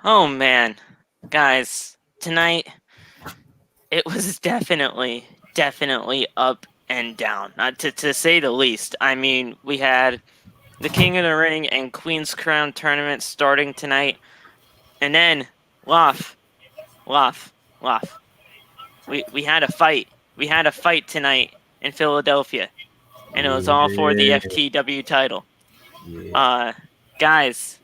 Oh man, guys, tonight it was definitely up and down, to say the least. I mean, we had the King of the Ring and Queen's Crown tournament starting tonight, and then Loff, Loff, Loff. We had a fight. We had a fight tonight in Philadelphia, and it was all for the FTW title. Guys,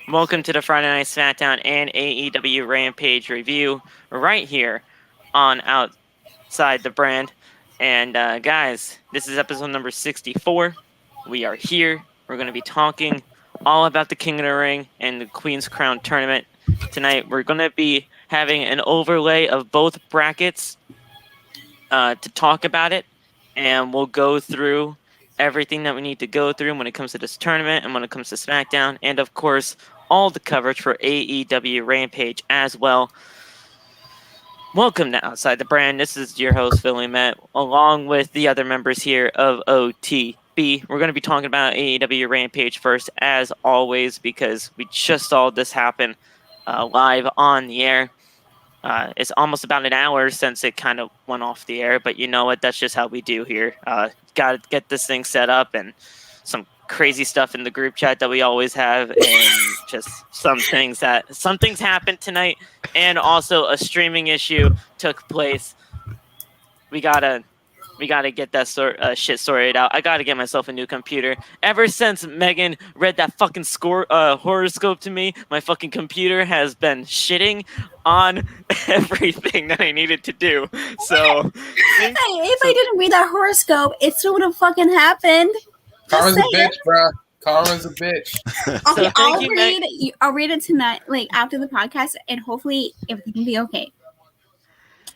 welcome to the Friday Night SmackDown and AEW Rampage review right here on Outside the Brand. And guys, this is episode number 64. We are here. We're going to be talking all about the King of the Ring and the Queen's Crown tournament. Tonight, we're going to be having an overlay of both brackets to talk about it. And we'll go through everything that we need to go through when it comes to this tournament and when it comes to SmackDown. And, of course, all the coverage for AEW Rampage as well. Welcome to Outside the Brand. This is your host, Philly Met, along with the other members here of OTB. We're going to be talking about AEW Rampage first, as always, because we just saw this happen live on the air. It's almost about an hour since it kind of went off the air, but you know what? That's just how we do here. Got to get this thing set up and some crazy stuff in the group chat that we always have, and just some things happened tonight, and also a streaming issue took place. We gotta get that shit sorted out. I gotta get myself a new computer. Ever since Megan read that fucking horoscope to me, my fucking computer has been shitting on everything that I needed to do. So, if I didn't read that horoscope, it still would have fucking happened. Karma's a bitch, bro. Karma's a bitch. Okay, I'll read it tonight, like after the podcast, and hopefully everything will be okay.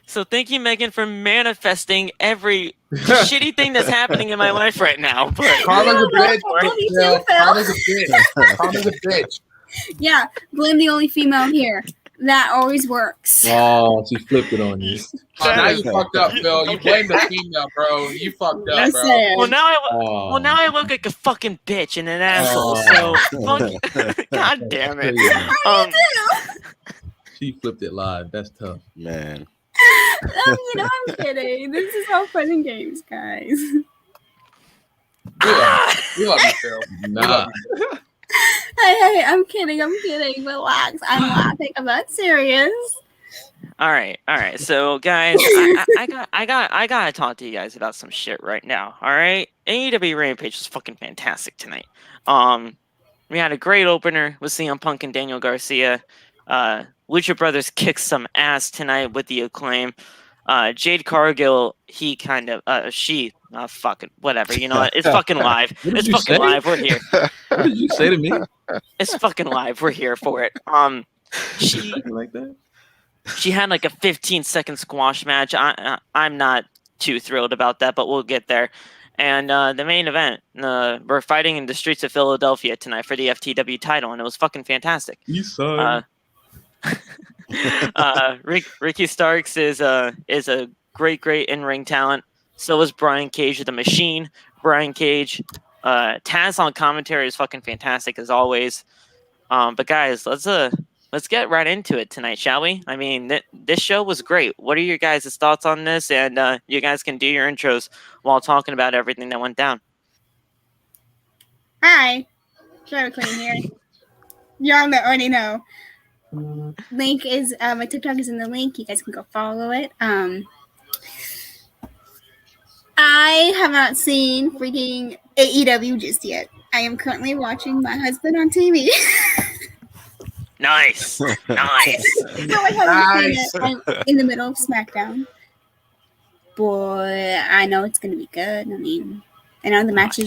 So thank you, Megan, for manifesting every shitty thing that's happening in my life right now. But Karma's a bitch. Karma's a bitch. Karma's a bitch. Yeah, blame the only female here. That always works. Oh, she flipped it on you. Now you fucked up, Phil. You blame the female, bro. You fucked up, bro. Well, now I look like a fucking bitch and an asshole. So, God damn it. She flipped it live. That's tough, man. I'm kidding. This is all fun and games, guys. We love you, Phil. Nah. Hey, I'm kidding. Relax. I'm laughing. I'm not serious. All right. So, guys, I gotta talk to you guys about some shit right now. All right, AEW Rampage was fucking fantastic tonight. We had a great opener with CM Punk and Daniel Garcia. Lucha Brothers kicked some ass tonight with the Acclaim. Jade Cargill, fucking whatever. You know what? It's fucking live. It's fucking live. We're here. What did you say to me? It's fucking live. We're here for it. She like that. She had like a 15-second squash match. I'm not too thrilled about that, but we'll get there. And the main event, we're fighting in the streets of Philadelphia tonight for the FTW title, and it was fucking fantastic. You saw. Ricky Starks is a great in-ring talent. So is Brian Cage, the Machine. Brian Cage, Taz on commentary is fucking fantastic as always. But guys, let's get right into it tonight, shall we? I mean, this show was great. What are your guys' thoughts on this? And you guys can do your intros while talking about everything that went down. Hi, Trevor Clean here. Y'all already know. Link is my TikTok is in the link. You guys can go follow it. I have not seen freaking AEW just yet. I am currently watching my husband on TV. Nice. So I haven't seen it. I'm in the middle of SmackDown. Boy, I know it's gonna be good. I mean, I know the match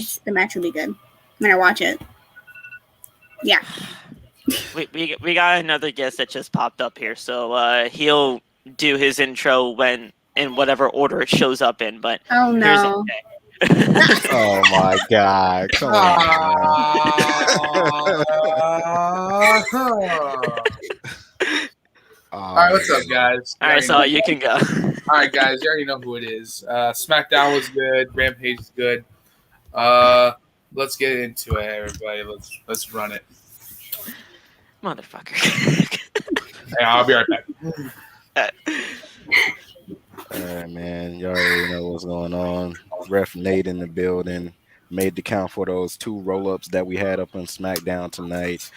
will be good when I watch it. Yeah. We got another guest that just popped up here, so he'll do his intro when in whatever order it shows up in. But oh no. Oh my god. Come on. All right, what's up, guys? All right, so you can go. All right, guys, you already know who it is. SmackDown was good. Rampage is good. Let's get into it, everybody. Let's run it. Motherfucker. Hey, I'll be right back. All right, man. You already know what's going on. Ref Nate in the building. Made the count for those 2 roll-ups that we had up on SmackDown tonight.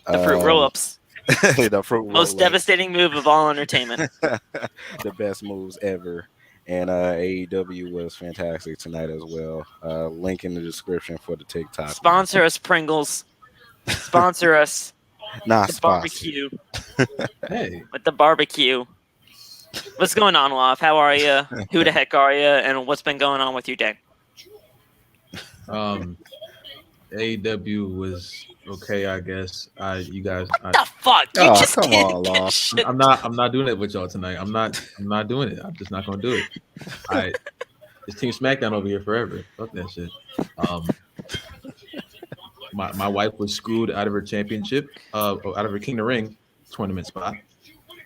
The fruit roll-ups. The fruit Most roll-up. devastating move of all entertainment. The best moves ever. And AEW was fantastic tonight as well. Link in the description for the TikTok. Sponsor us, Pringles. Sponsor us. Nah, The sponsor. barbecue. Hey, With the barbecue. What's going on, Woff? How are you? Who the heck are you? And what's been going on with your day? AEW was okay, I guess. You guys. What the fuck? You Oh, just come can't on, get Law. shit. I'm not doing it with y'all tonight. I'm not doing it. I'm just not gonna do it. It's Team SmackDown over here forever. Fuck that shit. My wife was screwed out of her championship, out of her King of the Ring tournament spot.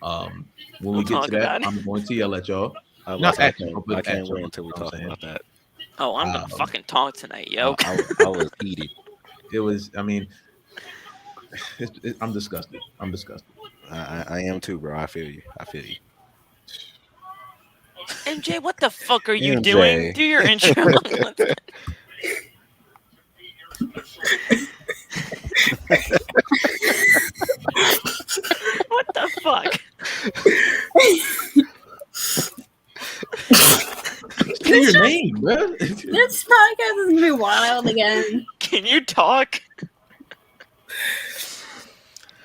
When we We'll get talk to that, about it. I'm going to yell at y'all. I Not at can't, you, but I at can't you, wait until we you know what talk I'm about that. Oh, I'm gonna fucking talk tonight, yo. I was heated. It was. I mean, I'm disgusted. I'm disgusted. I am too, bro. I feel you. MJ, what the fuck are you MJ. doing? Do your intro. What the fuck? Say your name, bro. This podcast is gonna be wild again. Can you talk?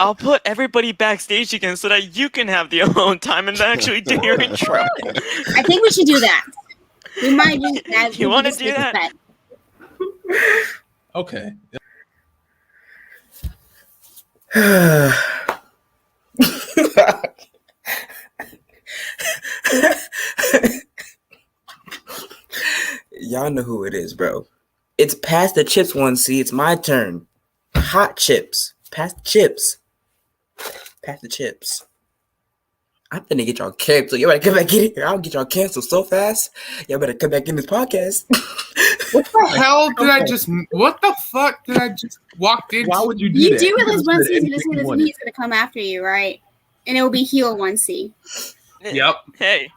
I'll put everybody backstage again so that you can have the alone time and actually do your intro. I think we should do that. We might do that. You wanna do that? Okay. Y'all know who it is, bro. It's past the chips 1C. It's my turn. Hot chips. Past the chips. Past the chips. I'm finna get y'all canceled. Y'all better come back in here. I'll get y'all canceled so fast. Y'all better come back in this podcast. What the hell did I just? What the fuck did I just walk into? Why would you do You that? do realize You one said season, anything you he's wanted. gonna come after you, right? And it will be heel 1C. Yep. Hey,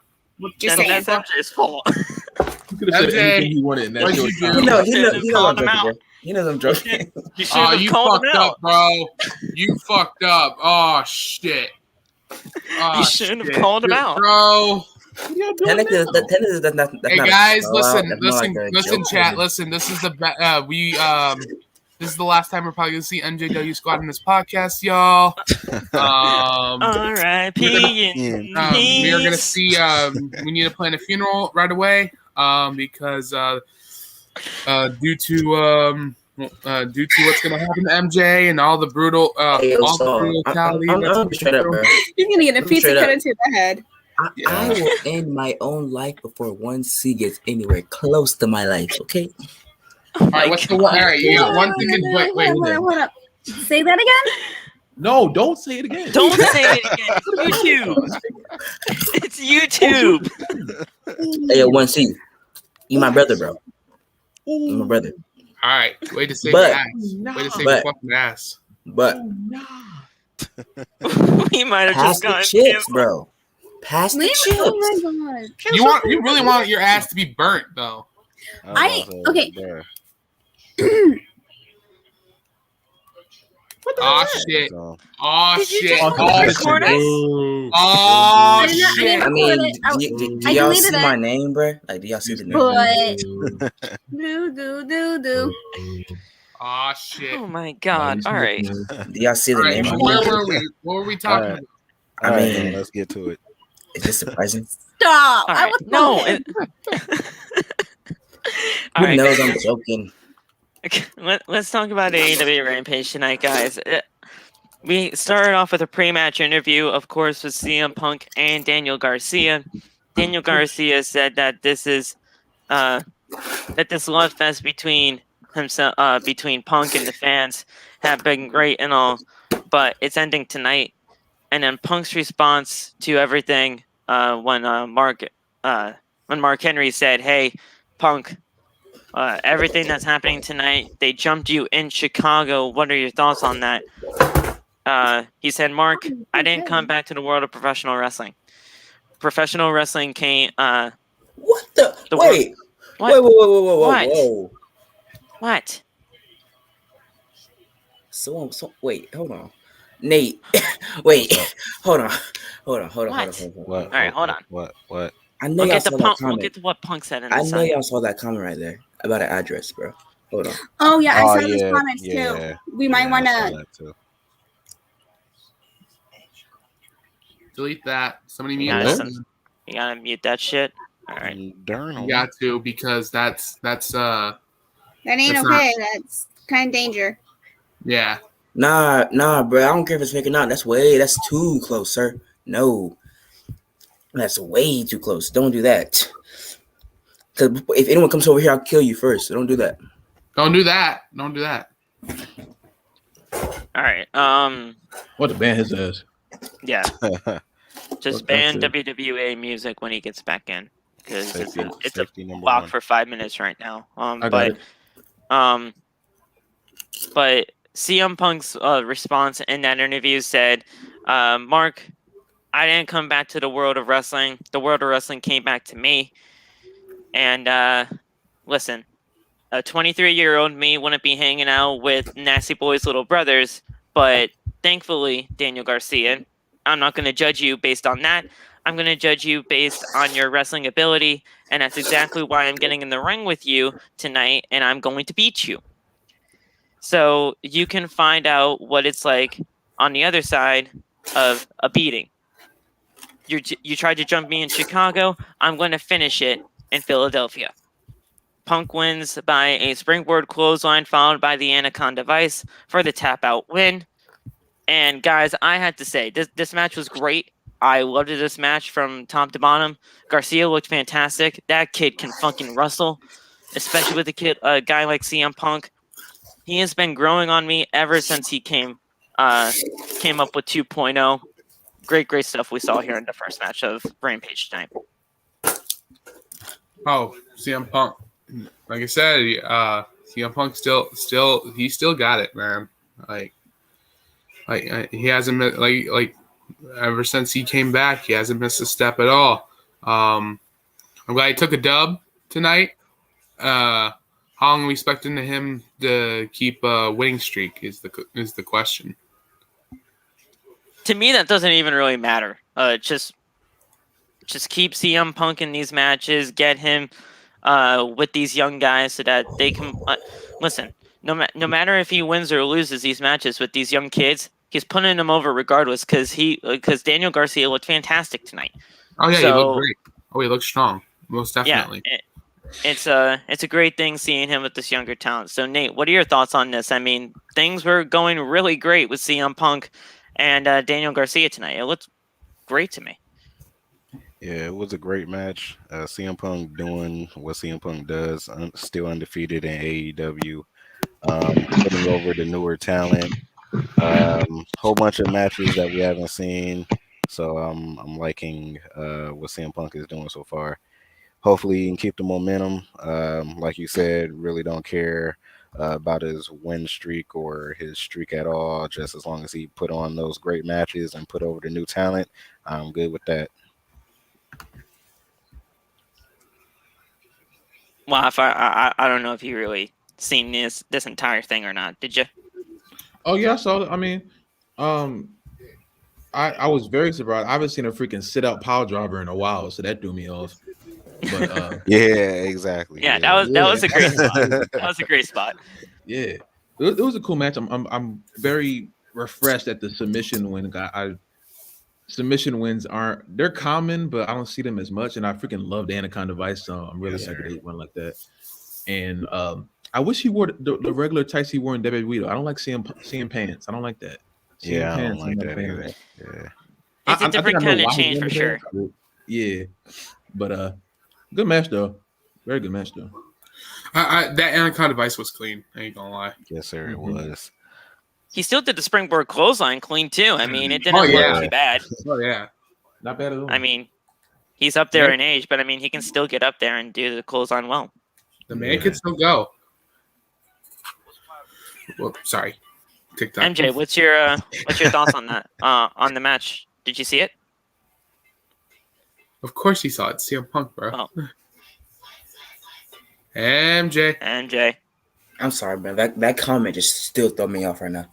Just and saying. that's MJ's fault. You could have said MJ, anything you wanted, and that's what'd your you do? time. He knows Called I'm him joking, out. bro. He knows I'm joking. You should Oh, have you called him fucked out. up, bro. You fucked up. Oh shit. Oh, You shouldn't have shit. called him out. bro. What are y'all doing Technically, now? that's not. That's Hey not guys, a blowout. listen, That's more listen, like a listen, joke. chat, listen. This is the this is the last time we're probably gonna see NJW Squad in this podcast, y'all. R.I.P. We are gonna see. We need to plan a funeral right away. Because due to what's gonna happen to MJ and all the brutal, Hey, all the brutality. I'm straight up, bro. He's gonna get a pizza Straight up. cut into the head. I will end my own life before 1C gets anywhere close to my life. Okay. All right, what's the one? All right, you got one thing. Wait. Hold up. Say that again? No, don't say it again. Don't say it again. YouTube. It's YouTube. Hey, yo, 1C. You my brother, bro. You my brother. All right, way to save But- your ass. Way to save your fucking ass. But We might have pass just the gotten chips, canceled. bro. Pass the Leave chips. Oh my god. You really want your ass to be burnt, though. Okay. Oh shit! Oh Did you shit! just Oh record shit! us? Oh I didn't- I shit! didn't- I mean, I do I y'all deleted see it. my name, bro? Like, do y'all see the name? But do. Oh shit! Oh my god. All right. Do y'all see the All right, name? where were we? What were we talking All right. about? I All right, mean, man, let's get to it. is this surprising? Stop. All I right. was No. talking. All Who right. knows I'm joking? Let's talk about AEW Rampage tonight, guys. We started off with a pre-match interview, of course, with CM Punk and Daniel Garcia. Daniel Garcia said that this is that this love fest between himself, between Punk and the fans, have been great and all, but it's ending tonight. And then Punk's response to everything when Mark Henry said, "Hey, Punk, everything that's happening tonight, they jumped you in Chicago. What are your thoughts on that?" He said, "Mark, I didn't come back to the world of professional wrestling. Professional wrestling came. What the? The Wait. What? Whoa. What? What? So wait, hold on. Nate, wait, hold on. What? All right, hold on. What? I know We'll y'all get to saw that Punk. We'll comment. get to what Punk said in I a know second. y'all saw that comment right there about an address, bro. Hold on. Oh yeah, I Oh, saw those yeah, comments yeah, too. We might want I saw to. that too. Delete that. Somebody mute Yeah, that. you gotta mute that shit. All right. Darn. You got to, because that's That ain't That's okay. That's kind of danger. yeah. Nah, bro. I don't care if it's making out. That's too close, sir. No, that's way too close. Don't do that. Because if anyone comes over here, I'll kill you first. So don't do that. Don't do that. Don't do that. All right. What to ban his ass? Yeah. Just Fuck that ban shit. WWA music when he gets back in, because it's a Safety number block one. for 5 minutes right now. I got it. But CM Punk's response in that interview said, "Mark, I didn't come back to the world of wrestling. The world of wrestling came back to me. And listen, a 23-year-old me wouldn't be hanging out with Nasty Boy's little brothers, but thankfully, Daniel Garcia, I'm not going to judge you based on that. I'm going to judge you based on your wrestling ability, and that's exactly why I'm getting in the ring with you tonight, and I'm going to beat you. So you can find out what it's like on the other side of a beating. You tried to jump me in Chicago. I'm going to finish it in Philadelphia." Punk wins by a springboard clothesline followed by the Anaconda Vice for the tap out win. And guys, I had to say, this match was great. I loved this match from top to bottom. Garcia looked fantastic. That kid can fucking wrestle, especially with a guy like CM Punk. He has been growing on me ever since he came up with 2.0. Great stuff we saw here in the first match of Rampage tonight. Oh, CM Punk. Like I said, CM Punk still got it, man. Like he hasn't like ever since he came back, he hasn't missed a step at all. I'm glad he took a dub tonight. How long are we expecting him to keep a winning streak is the question. To me, that doesn't even really matter. Just keep CM Punk in these matches, get him with these young guys so that they can listen. No matter if he wins or loses these matches with these young kids, he's putting them over regardless, because Daniel Garcia looked fantastic tonight. Oh yeah, he looked great. Oh, he looked strong, most definitely. Yeah, it's a great thing seeing him with this younger talent. So Nate, what are your thoughts on this? I mean, things were going really great with CM Punk and Daniel Garcia tonight. It looked great to me. Yeah, it was a great match. CM Punk doing what CM Punk does, still undefeated in AEW, putting over the newer talent. Whole bunch of matches that we haven't seen. So I'm liking what CM Punk is doing so far. Hopefully he can keep the momentum. Like you said, really don't care about his win streak or his streak at all. Just as long as he put on those great matches and put over the new talent, I'm good with that. Well, if I don't know if you really seen this entire thing or not. Did you? Oh yeah, I saw it. I mean, I was very surprised. I haven't seen a freaking sit out pile driver in a while, so that threw me off. But yeah, exactly. Yeah, that was a great spot. That was a great spot. Yeah, it was a cool match. I'm very refreshed at the submission win. Submission wins they're common, but I don't see them as much. And I freaking love the Anaconda Vice, so I'm really happy to eat one like that. And I wish he wore the regular tights he wore in WWE. I don't like seeing pants. I don't like that. Yeah, I don't like that either. Yeah, it's a different kind of change for sure. Yeah, but good match though. Very good match though. That Anaconda Vice was clean. I ain't gonna lie. Yes, sir, it was. He still did the springboard clothesline clean too. I mean, it didn't look too bad. Oh yeah, not bad at all. I mean, he's up there in age, but I mean, he can still get up there and do the clothesline well. The man can still go. Well, sorry. TikTok. MJ, what's your thoughts on that? On the match? Did you see it? Of course, he saw it. CM Punk, bro. Oh. MJ. MJ, I'm sorry, man. That comment just still throw me off right now.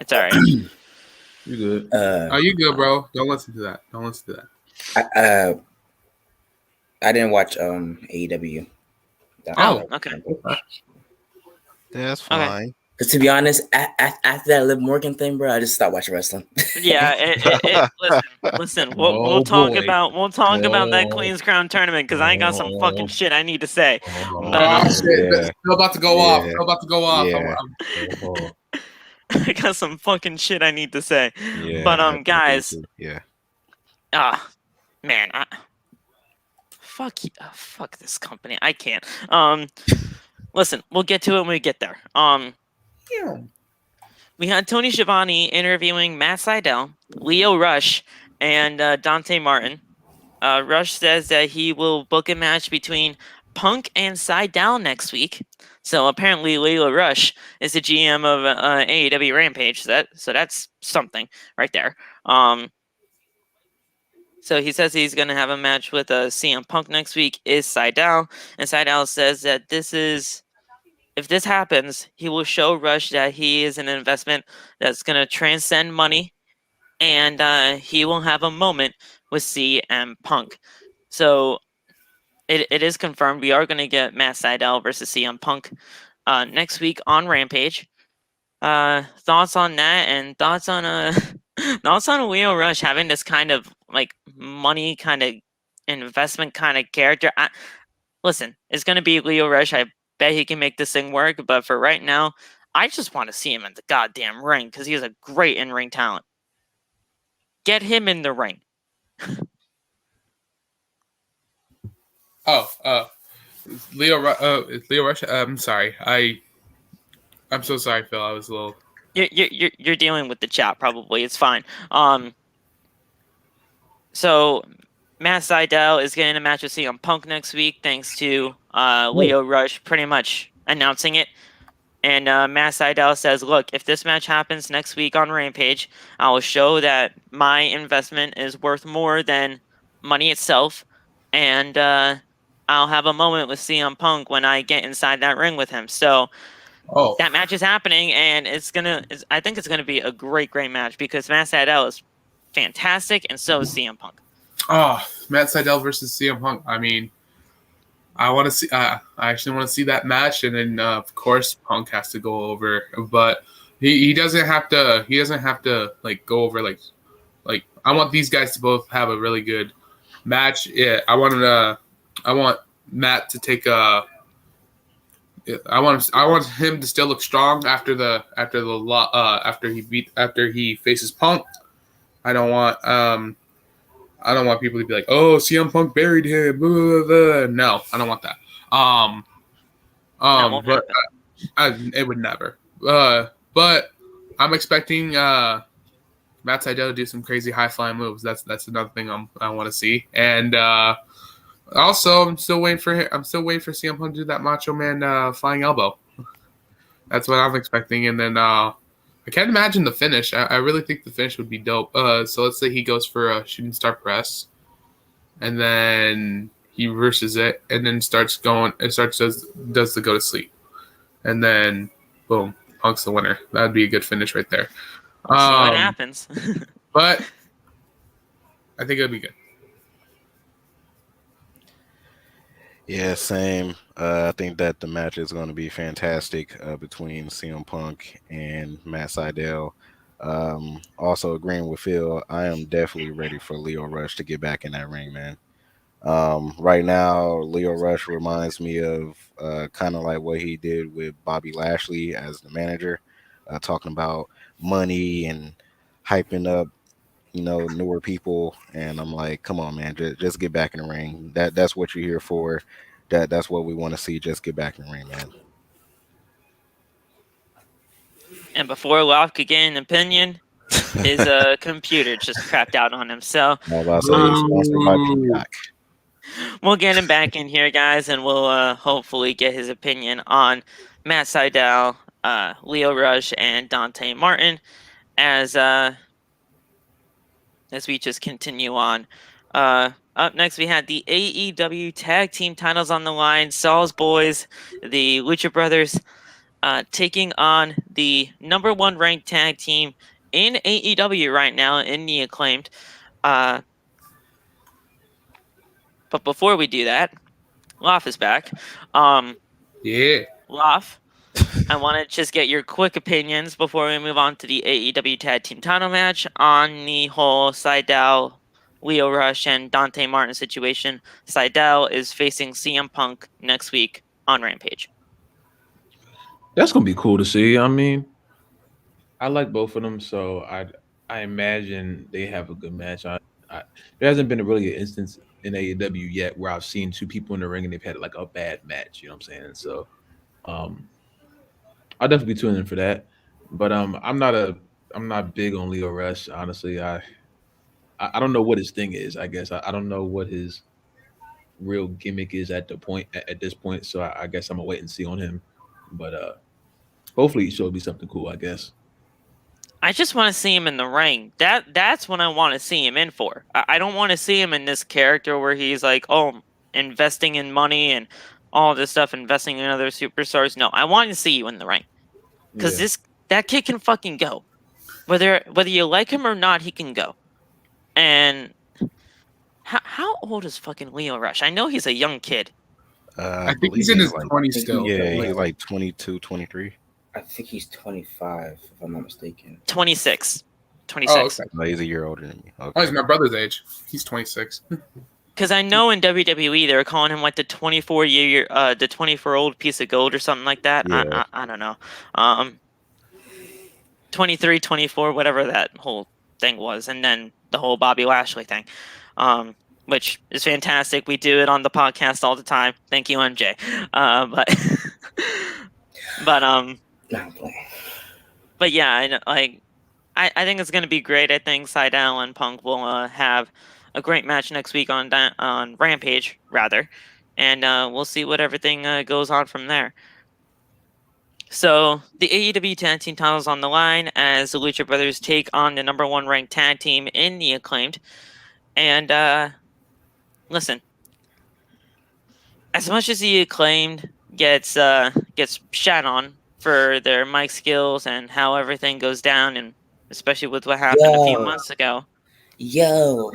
it's all right. You good? Oh, you good, bro? Don't listen to that. Don't listen to that. I didn't watch AEW. Oh, okay. That's Okay. fine. Because to be honest, after that Liv Morgan thing, bro, I just stopped watching wrestling. Yeah, listen. We'll Oh, talk boy. about that Oh. Queen's Crown tournament because I got some fucking shit I need to say. Oh. But, Oh, shit. Yeah. Still about to go off. Yeah. Still about to go off. Yeah. Oh. I got some fucking shit I need to say. Yeah. But I guys, think so. Yeah. man, fuck this company. I can't. Listen, we'll get to it when we get there. We had Tony Schiavone interviewing Matt Sydal, Leo Rush, and Dante Martin. Rush says that he will book a match between Punk and Sydal next week. So apparently Leo Rush is the GM of AEW Rampage. So that's something right there. So he says he's going to have a match with CM Punk next week is Sydal. And Sydal says that if this happens, he will show Rush that he is an investment that's going to transcend money. And he will have a moment with CM Punk. So it is confirmed. We are going to get Matt Sydal versus CM Punk next week on Rampage. Thoughts on that and thoughts on Leo Rush having this kind of like money kind of investment kind of character. Listen, it's going to be Leo Rush. I bet he can make this thing work. But for right now, I just want to see him in the goddamn ring because he has a great in-ring talent. Get him in the ring. Leo Rush. I'm sorry. I'm so sorry, Phil. I was a little. You're dealing with the chat probably. It's fine. So Matt Sydal is getting a match with CM Punk next week, thanks to Leo Rush pretty much announcing it. And Matt Sydal says, "Look, if this match happens next week on Rampage, I will show that my investment is worth more than money itself, and I'll have a moment with CM Punk when I get inside that ring with him." So. Oh, That match is happening, and I think it's gonna be a great match because Matt Sydal is fantastic, and so is CM Punk. Oh, Matt Sydal versus CM Punk. I mean, I want to see. I actually want to see that match, and then of course Punk has to go over, but he doesn't have to. He doesn't have to like go over like. I want these guys to both have a really good match. Yeah, I want Matt to take a. I want him to still look strong after he faces Punk. I don't want people to be like, "Oh, CM Punk buried him." Blah, blah, blah. No, I don't want that. But it would never. But I'm expecting Matt Sydal to do some crazy high flying moves. That's another thing I want to see. And also, I'm still waiting for CM Punk to do that Macho Man flying elbow. That's what I'm expecting. And then I can't imagine the finish. I really think the finish would be dope. So let's say he goes for a shooting star press, and then he reverses it, and then does the go to sleep, and then boom, Punk's the winner. That'd be a good finish right there. See what happens. But I think it'll be good. Yeah, same. I think that the match is going to be fantastic between CM Punk and Matt Sydal. Also agreeing with Phil, I am definitely ready for Leo Rush to get back in that ring, man. Right now, Leo Rush reminds me of kind of like what he did with Bobby Lashley as the manager, talking about money and hyping up, newer people. And I'm like, come on, man, just get back in the ring. That's what you're here for. That's what we want to see. Just get back in the ring, man. And before Locke could get an opinion, his computer just crapped out on him. So we'll get him back in here, guys, and we'll hopefully get his opinion on Matt Sydal Lio Rush and Dante Martin as we just continue on. Up next, we had the AEW Tag Team titles on the line. Saul's Boys, the Lucha Brothers, taking on the #1 ranked tag team in AEW right now in the Acclaimed. But before we do that, Loff is back. Yeah. Loff, I want to just get your quick opinions before we move on to the AEW Tag Team title match on the whole Seidel, Lio Rush, and Dante Martin situation. Seidel is facing CM Punk next week on Rampage. That's gonna be cool to see. I mean, I like both of them, so I imagine they have a good match. There hasn't been really an instance in AEW yet where I've seen two people in the ring and they've had like a bad match. You know what I'm saying? So, I'll definitely be tuning in for that. But I'm not big on Lio Rush. Honestly, I don't know what his thing is. I guess I don't know what his real gimmick is at this point. So I guess I'm gonna wait and see on him. But hopefully he showed me something cool. I guess. I just want to see him in the ring. That's what I want to see him in for. I don't want to see him in this character where he's like, oh, investing in money and all this stuff, investing in other superstars. No, I want to see you in the ring because that kid can fucking go. Whether you like him or not, he can go. And how old is fucking Lio Rush? I know he's a young kid. I think he's in his 20s still. Yeah, he's like 22, 23. I think he's 25, if I'm not mistaken. 26. Oh, okay. No, he's a year older than me. Okay. Oh, he's my brother's age. He's 26. Because I know in WWE they were calling him like the 24-year-old piece of gold or something like that. Yeah. I don't know. 23, 24, whatever that whole thing was, and then the whole Bobby Lashley thing, which is fantastic. We do it on the podcast all the time. Thank you, MJ. But yeah, I think it's going to be great. I think Seidel and Punk will have a great match next week on Rampage, rather, and we'll see what everything goes on from there. So the AEW Tag Team titles on the line as the Lucha Brothers take on the #1 ranked tag team in the Acclaimed. And listen, as much as the Acclaimed gets shat on for their mic skills and how everything goes down, and especially with what happened a few months ago. Yo,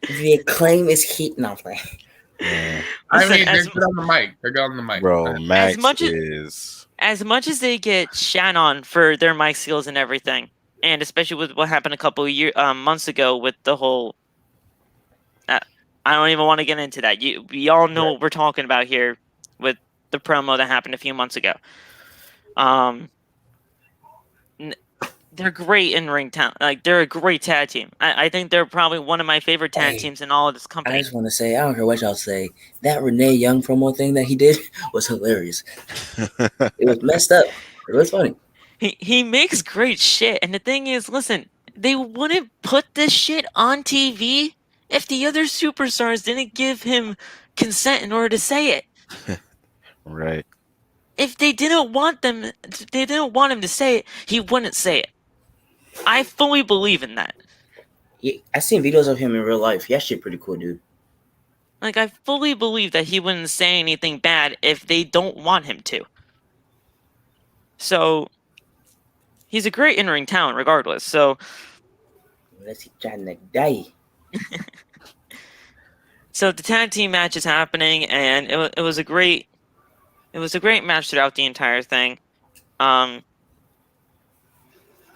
the Acclaim is heat. No, Yeah. I mean, they're good on the mic. They're good on the mic. Bro, Max as much as they get shat on for their mic skills and everything, and especially with what happened a couple of months ago with the whole. I don't even want to get into that. We all know what we're talking about here with the promo that happened a few months ago. They're great in ring talent. Like, they're a great tag team. I think they're probably one of my favorite tag teams in all of this company. I just want to say, I don't care what y'all say. That Renee Young promo thing that he did was hilarious. It was messed up. It was funny. He makes great shit. And the thing is, listen, they wouldn't put this shit on TV if the other superstars didn't give him consent in order to say it. Right. If they didn't want him to say it, he wouldn't say it. I fully believe in that. Yeah, I seen videos of him in real life. Yeah, shit pretty cool, dude. Like, I fully believe that he wouldn't say anything bad if they don't want him to. So, he's a great in-ring talent regardless. So, unless he's trying to die. So the tag team match is happening, and it was a great match throughout the entire thing.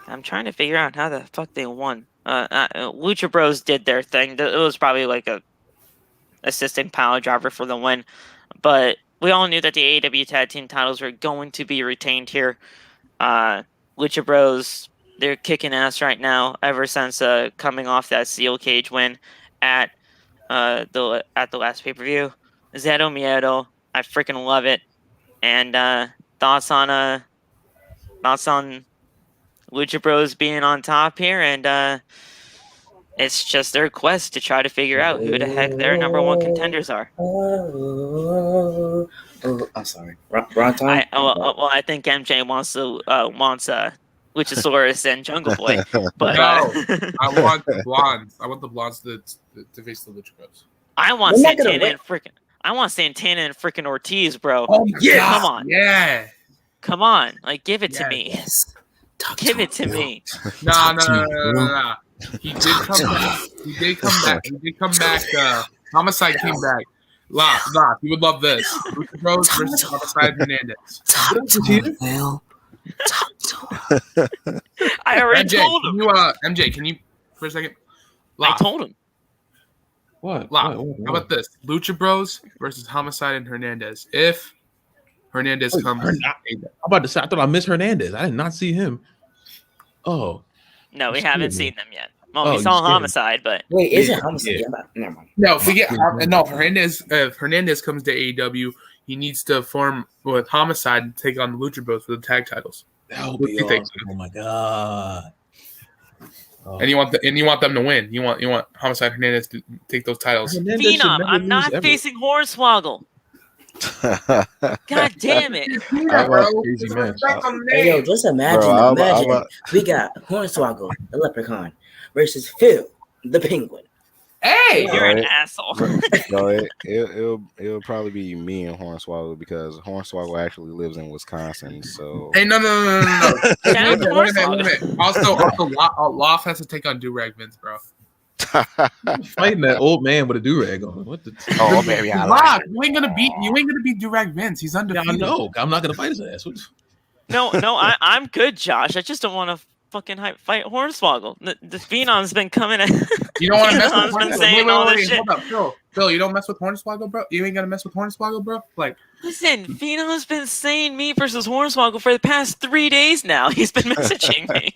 I'm trying to figure out how the fuck they won. Lucha Bros did their thing. It was probably like a assisting pile driver for the win, but we all knew that the AEW tag team titles were going to be retained here. Lucha Bros, they're kicking ass right now ever since coming off that steel cage win at the last pay-per-view. Zero Miedo, I freaking love it. And thoughts on Lucha Bros being on top here, and it's just their quest to try to figure out who the heck their #1 contenders are. Oh, I'm sorry. Wrong time. I think MJ wants Luchasaurus and Jungle Boy, but No, I want the blondes. I want the blondes to face the Lucha Bros. I want They're not gonna Santana and freaking Ortiz, bro. Oh yeah, come on, yeah, come on, like give it to Yes. me, Yes. give it to me. No. He did come back. He did come back. Homicide came back. Lock. You would love this. Lucha Bros versus Homicide Hernandez. Talk to him, Phil. Talk to him. I already told him. MJ, can you for a second? I told him. What? How about this? Lucha Bros versus Homicide and Hernandez. If Hernandez comes, I'm about to say. I thought I missed Hernandez. I did not see him. Oh. No, we You haven't scared me. seen them yet. Well, we saw Homicide, but Wait, is it homicide? Yeah. Yeah. Never mind. no, if we get Hernandez. If Hernandez comes to AEW, he needs to form with Homicide and take on the Lucha Bros for the tag titles. That would What be do you think? awesome. Oh my god. Oh. And you want them to win. You want Homicide Hernandez to take those titles. Hernandez should Phenom, never I'm lose not ever. facing Hornswoggle. God damn it! I love crazy match. Hey, yo, just imagine. Bro, We got Hornswoggle, the leprechaun, versus Phil, the penguin. Hey, You're an Alright. asshole. No, it'll probably be me and Hornswoggle because Hornswoggle actually lives in Wisconsin. So hey, no. Shout out to Wait a minute. Hornswoggle. Also, Loft has to take on Durag Vince, bro. Fighting that old man with a do-rag on. What the? oh maybe I Loft, you ain't gonna beat Durag Vince. He's Yeah, undefeated. I know. I'm not gonna fight his ass. What- No, I'm good, Josh. I just don't want to fucking fight Hornswoggle. The Phenom's been coming at. You don't want to mess with Phenom's been Hornswoggle. saying all this shit. Hold up, Phil. You don't mess with Hornswoggle, bro. You ain't gonna mess with Hornswoggle, bro. Like, Listen, Phenom's been saying me versus Hornswoggle for the past 3 days now. He's been messaging me.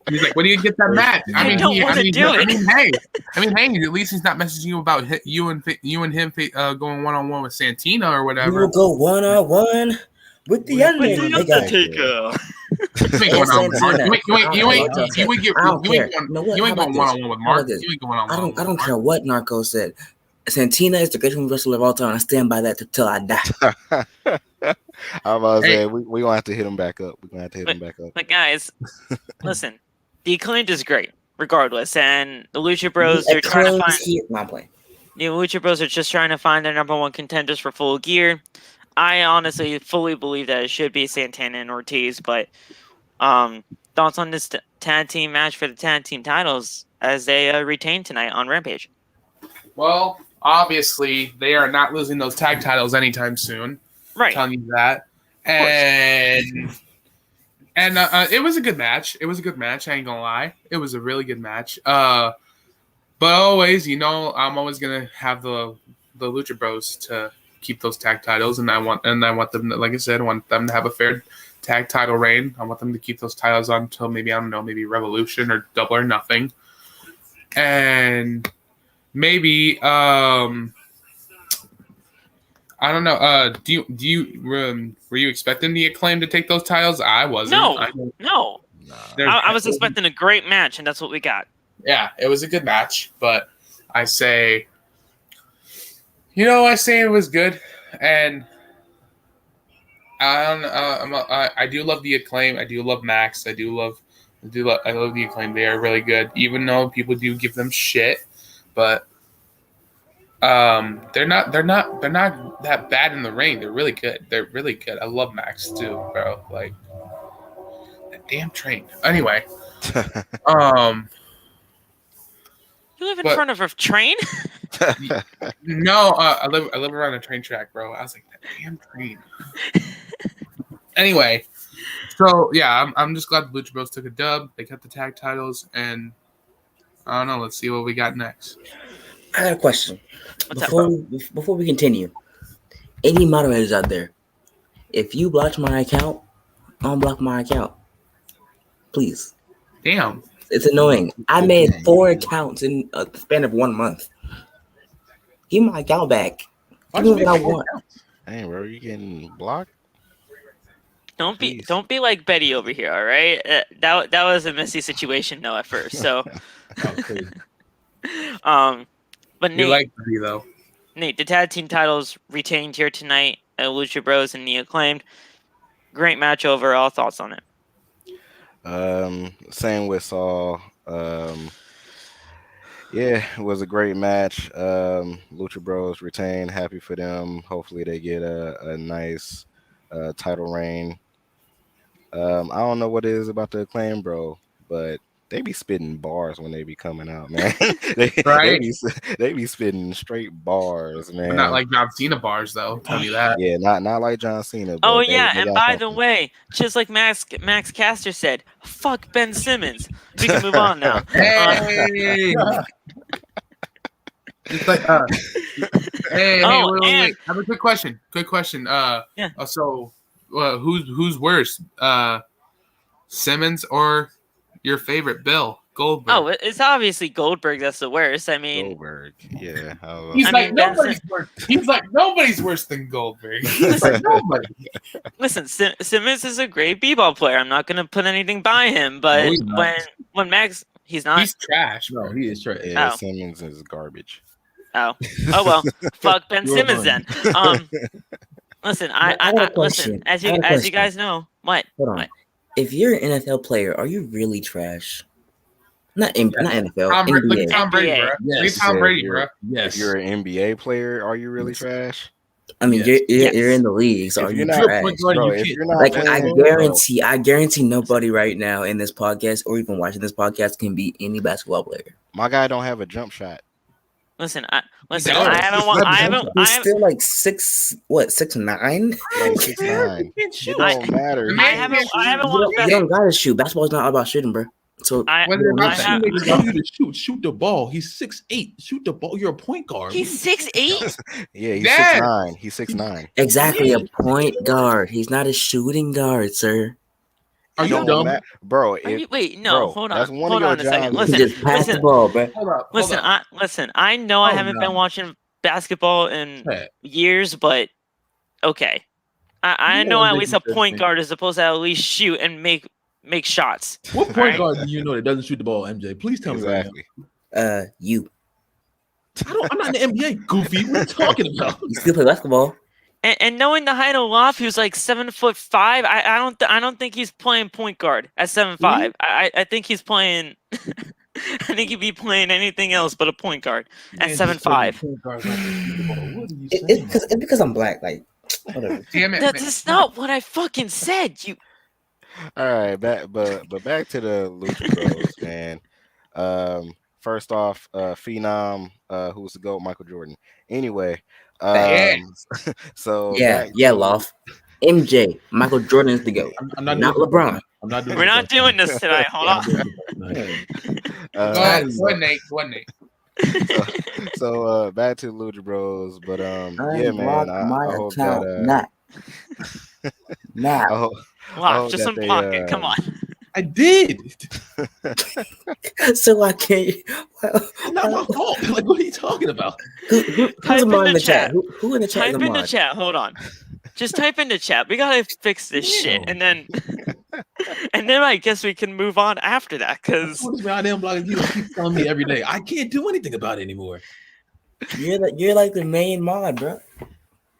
he's like, when do you get that match? I don't wanna do it. I mean, at least he's not messaging you about you and him going one-on-one with Santina or We whatever. will go 1-on-1 with the Undertaker. You ain't going on with Mark. You ain't going one-on-one with Mark. You ain't going on. I don't care what Narco said. Santina is the greatest wrestler of all time. I stand by that till I die. I'm about to say we gonna have to hit him back up. But guys, listen, the Acclaimed is great, regardless, and the Lucha Bros are trying to find. The Lucha Bros are just trying to find their number one contenders for Full Gear. I honestly fully believe that it should be Santana and Ortiz, but thoughts on this tag team match for the tag team titles as they retain tonight on Rampage? Well, obviously, they are not losing those tag titles anytime soon. Right. Telling you that. And it was a good match. I ain't gonna lie. It was a really good match. But always, I'm always gonna have the Lucha Bros to keep those tag titles, and I want them to, like I said, I want them to have a fair tag title reign. I want them to keep those titles on until maybe Revolution or Double or Nothing, and maybe I don't know. Do you were you expecting the Acclaim to take those titles? I wasn't. No. I was expecting a great match, and that's what we got. Yeah, it was a good match, but I say it was good, and I do love the Acclaim. I do love Max. I love the Acclaim. They are really good, even though people do give them shit, but they're not that bad in the ring. They're really good. I love Max too, bro. Like that damn train. Anyway, You live in front of a train? No, I live around a train track, bro. I was like, that damn train. Anyway, so yeah, I'm just glad the Lucha Bros took a dub. They got the tag titles, and I don't know. Let's see what we got next. I got a question. What's Before we continue, any moderators out there, if you blocked my account, unblock my account, please. Damn. It's annoying. I made 4 accounts in a span of 1 month. Give my account back. Do what I want. Hey, bro, you getting blocked? Don't be like Betty over here, all right? That was a messy situation, though, at first. So, but You Nate, like Betty though. the tag team titles retained here tonight. Lucha Bros and the Acclaimed. Great match overall. Thoughts on it? Same with Saul. Yeah, it was a great match. Lucha Bros retained. Happy for them. Hopefully they get a nice title reign. I don't know what it is about the Acclaim, bro, but they be spitting bars when they be coming out, man. Right? they be spitting straight bars, man. Not like John Cena bars, though. Tell you that. Yeah, not like John Cena. But Oh they yeah, and got by the something. way, just like Max Caster said, fuck Ben Simmons. We can move on now. Hey. It's like, hey, Oh, wait. and- I have a quick question. Yeah. So, who's worse, Simmons or your favorite Bill Goldberg? Oh, it's obviously Goldberg that's the worst. I mean, Goldberg. Yeah. He's I like mean, Ben nobody's worse. He's like nobody's worse than Goldberg. He's like nobody. listen, Simmons is a great b-ball player. I'm not gonna put anything by him, but No, he's not. when Max, he's not. He's trash. No, he is trash. Yeah, Oh. Simmons is garbage. Oh well, fuck Ben You're Simmons fine. then. Listen, I got a listen, question. as I got a you question. guys know, what? Hold on. What? If you're an NFL player, are you really trash? Not NFL, Look NBA. at Tom Brady, NBA. bro. Look Yes. at Tom Yeah, Brady, you're- bro. If Yes. you're an NBA player, are you really trash? I mean, Yes. you're in the league, so If are you're you not- trash? Point guard, Bro, you if can't- you're not Like playing, I guarantee nobody right now in this podcast or even watching this podcast can beat any basketball player. my guy don't have a jump shot. Listen, does. I haven't. He's still like 6'9". Like 6'9". It I- don't matter. I I haven't watched You don't gotta shoot. Basketball's not all about shooting, bro. So What is it about I that? have- He tell you to shoot the ball. He's 6'8". Shoot the ball. You're a point guard. He's 6'8". Yeah, he's Dad! 6'9". He's 6'9". exactly a point guard. He's not a shooting guard, sir. Are It you don't dumb? matter. Bro? Wait, no, bro, hold that's on, one hold of on your a second. jobs. You Listen, just pass the listen, ball, bro. Hold up. listen. I know I Oh, haven't no. been watching basketball in Pat, years, but okay. I You know wanna at make least me a point think. guard is supposed to at least shoot and make shots. What point Alright. guard do you know that doesn't shoot the ball, MJ? Please tell me right now. Exactly. You I'm not in the NBA, goofy. What are you talking about? you still play basketball? And knowing the height of Loft, who's like 7'5", I don't think he's playing point guard at 7'5". I think he's playing. I think he'd be playing anything else but a point guard at Man, 7'5". point guards don't shoot the ball. What are you It's saying? because I'm black. Like whatever. Damn it. That's not what I fucking said. You. All right, but back to the Lucha Bros, man. First off, Phenom, who's the GOAT, Michael Jordan. Anyway, so Yeah, back yeah, to- Loft. MJ, Michael Jordan is the GOAT. I'm not Not doing LeBron. I'm not doing We're not doing this tonight. Hold on. Go ahead, Nate. So back to Lucha Bros, but yeah, man, I hope account that I not. hope, Wow, just that they, unblock it. Come on. I did. So I can't. It's not my fault. Like, what are you talking about? Who's Type in in the the chat? chat. Who in the chat Type is a in the mod? chat. Hold on. Just type in the chat. We gotta fix this shit, and then I guess we can move on after that. Cause What is my damn blog? You keep telling me every day. I can't do anything about it anymore. You're like the main mod, bro.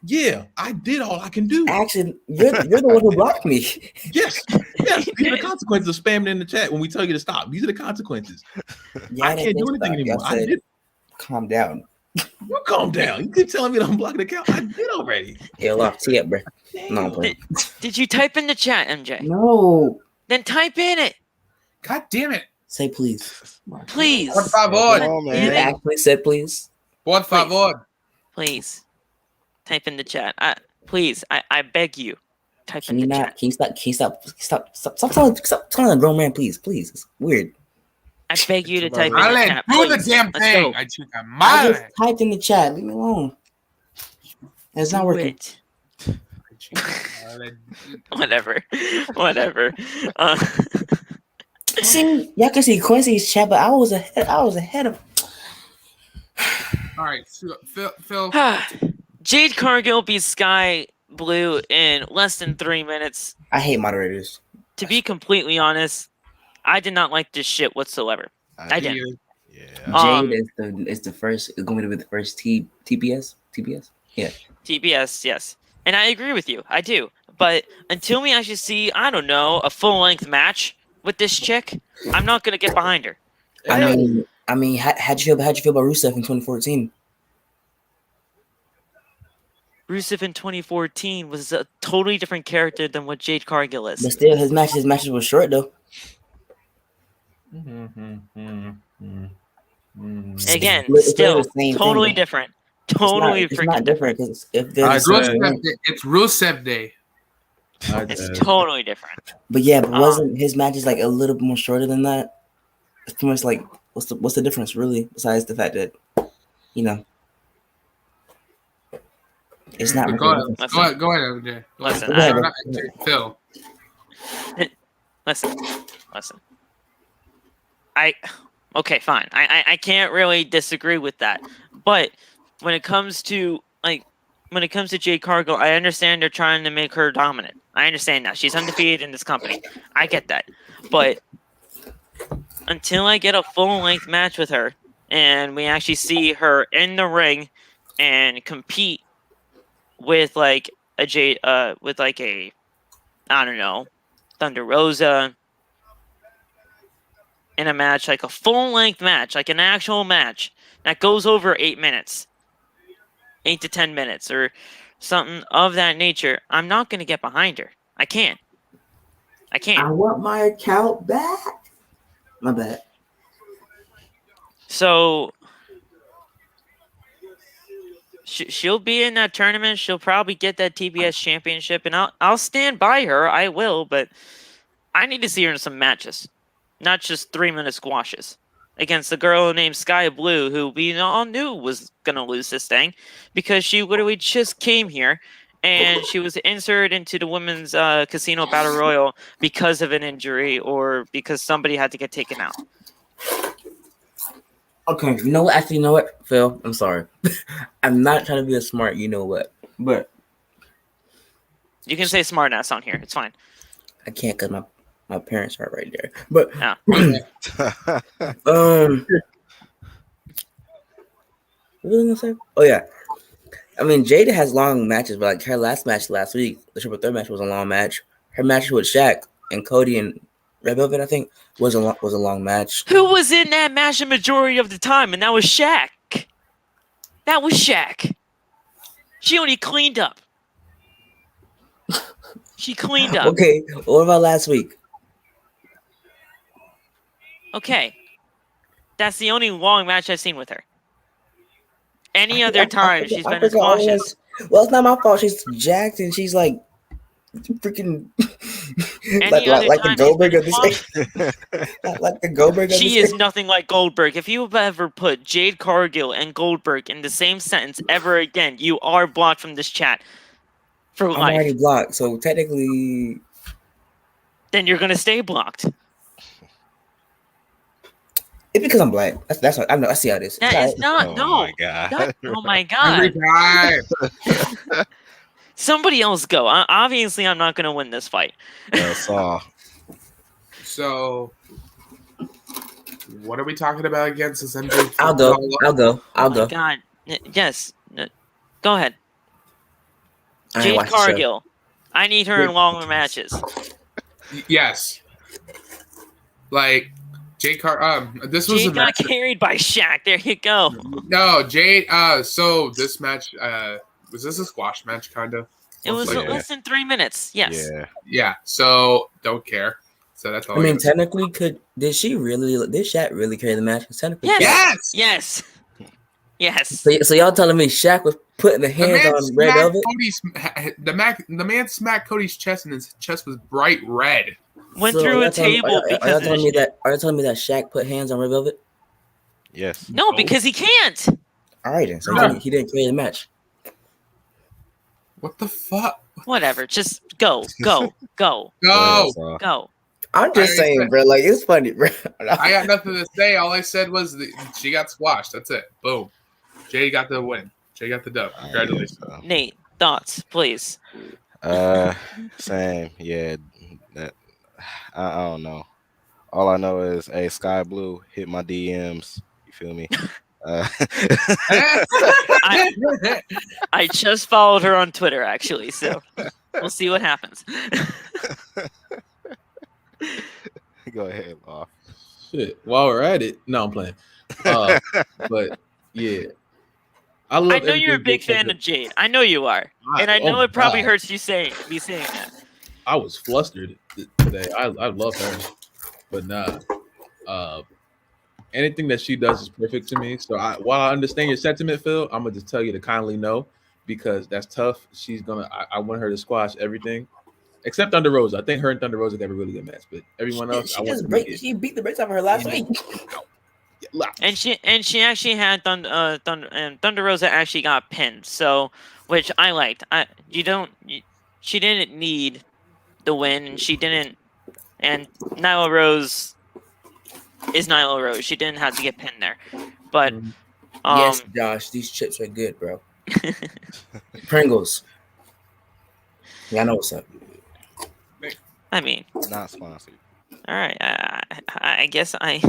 Yeah, I did all I can do. Actually, you're the one who blocked me. Yes. These are the consequences of spamming in the chat when we tell you to stop. These are the consequences. Yeah, I can't do anything anymore. I did. Calm down. You calm down. You keep telling me to unblock the account. I did already. Yeah, Loft, tee up, bro. No, I'm playing. did you type in the chat, MJ? No. Then type in it, God damn it. Say please. please. Por favor. Oh, Damn You it. man. actually said please. Por favor. Please. Type in the chat. Please, I beg you. Type Can in you the not? chat. Can you stop telling a grown man, please, please. It's weird. I beg you to type in the Alan, chat. do the Please. damn Let's thing. go. I took a I mile. just typed in the chat. Leave me alone. It's not Do working. it. Whatever. See, y'all can see Quincy's chat, but I was ahead of. All right, so Phil. Jade Cargill beat Skye Blue in less than 3 minutes. I hate moderators. To be completely honest, I did not like this shit whatsoever. I didn't. Yeah. Jade is the first. Is going to be the first TPS. Yeah. TBS, yes. And I agree with you. I do. But until we actually see, I don't know, a full-length match with this chick, I'm not going to get behind her. I mean, how'd you feel about Rusev in 2014? Rusev in 2014 was a totally different character than what Jade Cargill is. But still, his matches were short though. Again, It's still the same totally thing. different. Totally It's not different because if there's It's Rusev Day. It's totally different. But yeah, but wasn't his matches like a little more shorter than that? It's pretty much like what's the difference really? Besides the fact that it's not. Go ahead, MJ. Phil. Listen. Okay, fine. I can't really disagree with that. But when it comes to Jade Cargill, I understand they're trying to make her dominant. I understand that. She's undefeated in this company. I get that. But until I get a full-length match with her and we actually see her in the ring and compete with like a Jade, with like a, I don't know, Thunder Rosa in a match, like a full-length match, like an actual match that goes over 8 minutes, 8 to 10 minutes, or something of that nature, I'm not going to get behind her. I can't. I want my account back. My bad. So she'll be in that tournament. She'll probably get that TBS championship, and I'll stand by her. I will, but I need to see her in some matches, not just 3-minute squashes against the girl named Skye Blue, who we all knew was gonna lose this thing because she literally just came here and she was inserted into the women's casino battle royal because of an injury or because somebody had to get taken out. Okay, you know what? Actually, you know what, Phil? I'm sorry. I'm not trying to be a smart, you know what, but you can say smart ass on here. It's fine. I can't because my parents are right there. But what was I gonna say? Oh yeah, I mean Jade has long matches, but like her last match last week, the triple threat match was a long match. Her match with Shaq and Cody and Red Velvet, I think, was a long match. Who was in that match the majority of the time? And that was Shaq. That was Shaq. She only cleaned up. She cleaned up. Okay, what about last week? Okay. That's the only long match I've seen with her. Any other time she's been in squashes. Well, it's not my fault. She's jacked and she's like freaking like the Goldberg of this. Like the Goldberg. She is nothing like Goldberg. If you have ever put Jade Cargill and Goldberg in the same sentence ever again, you are blocked from this chat for life. I'm already blocked, so technically, then you're gonna stay blocked. It's because I'm black. That's what I know. I see how this. That is not. No. My God. Oh my God. Somebody else go. Obviously, I'm not going to win this fight. That's all. So, what are we talking about again? Since MJ, I'll go. God. Yes. Go ahead. Jade Jade Cargill. I need her in longer matches. Yes. Like Jade this was Jade a got match carried by Shaq. There you go. No, Jade. So this match, was this a squash match, kind of? It was less than 3 minutes. Yes. Yeah. So don't care. So that's all. I mean, technically, did Shaq really carry the match? Technically, Yes. So y'all telling me Shaq was putting the hands on Red Velvet? The man smacked Cody's chest, and his chest was bright red. Went through a table because. Are you telling me that Shaq put hands on Red Velvet? Yes. No, because he can't. All right, then. So he didn't carry the match. What the fuck? Whatever. Just go. I'm just saying, bro. Like, it's funny, bro. I got nothing to say. All I said was she got squashed. That's it. Boom. Jay got the win. Jay got the dub. Congratulations. Nate, thoughts, please. Same. Yeah. That I don't know. All I know is, Skye Blue hit my DMs. You feel me? I just followed her on Twitter, actually, so we'll see what happens. Go ahead, Law. Shit. While we're at it, no, I'm playing. But yeah, I love. I know you're a everything big Jade fan does. of Jade. I know you are, and I know Oh it probably God. hurts you saying that. I was flustered today. I love her, but nah. Anything that she does is perfect to me. So while I understand your sentiment, Phil, I'm gonna just tell you to kindly no, because that's tough. She's gonna. I want her to squash everything, except Thunder Rosa. I think her and Thunder Rosa got a really good match, but everyone else, I want them to get. She beat the brakes off of her last week. And she actually had Thunder Rosa actually got pinned, so which I liked. She didn't need the win, and she didn't. And Nyla Rose is Nyla Rose. She didn't have to get pinned there, but Yes, Josh, these chips are good, bro. Pringles. Yeah, I know what's up. I mean, Not sponsored. all right. I guess I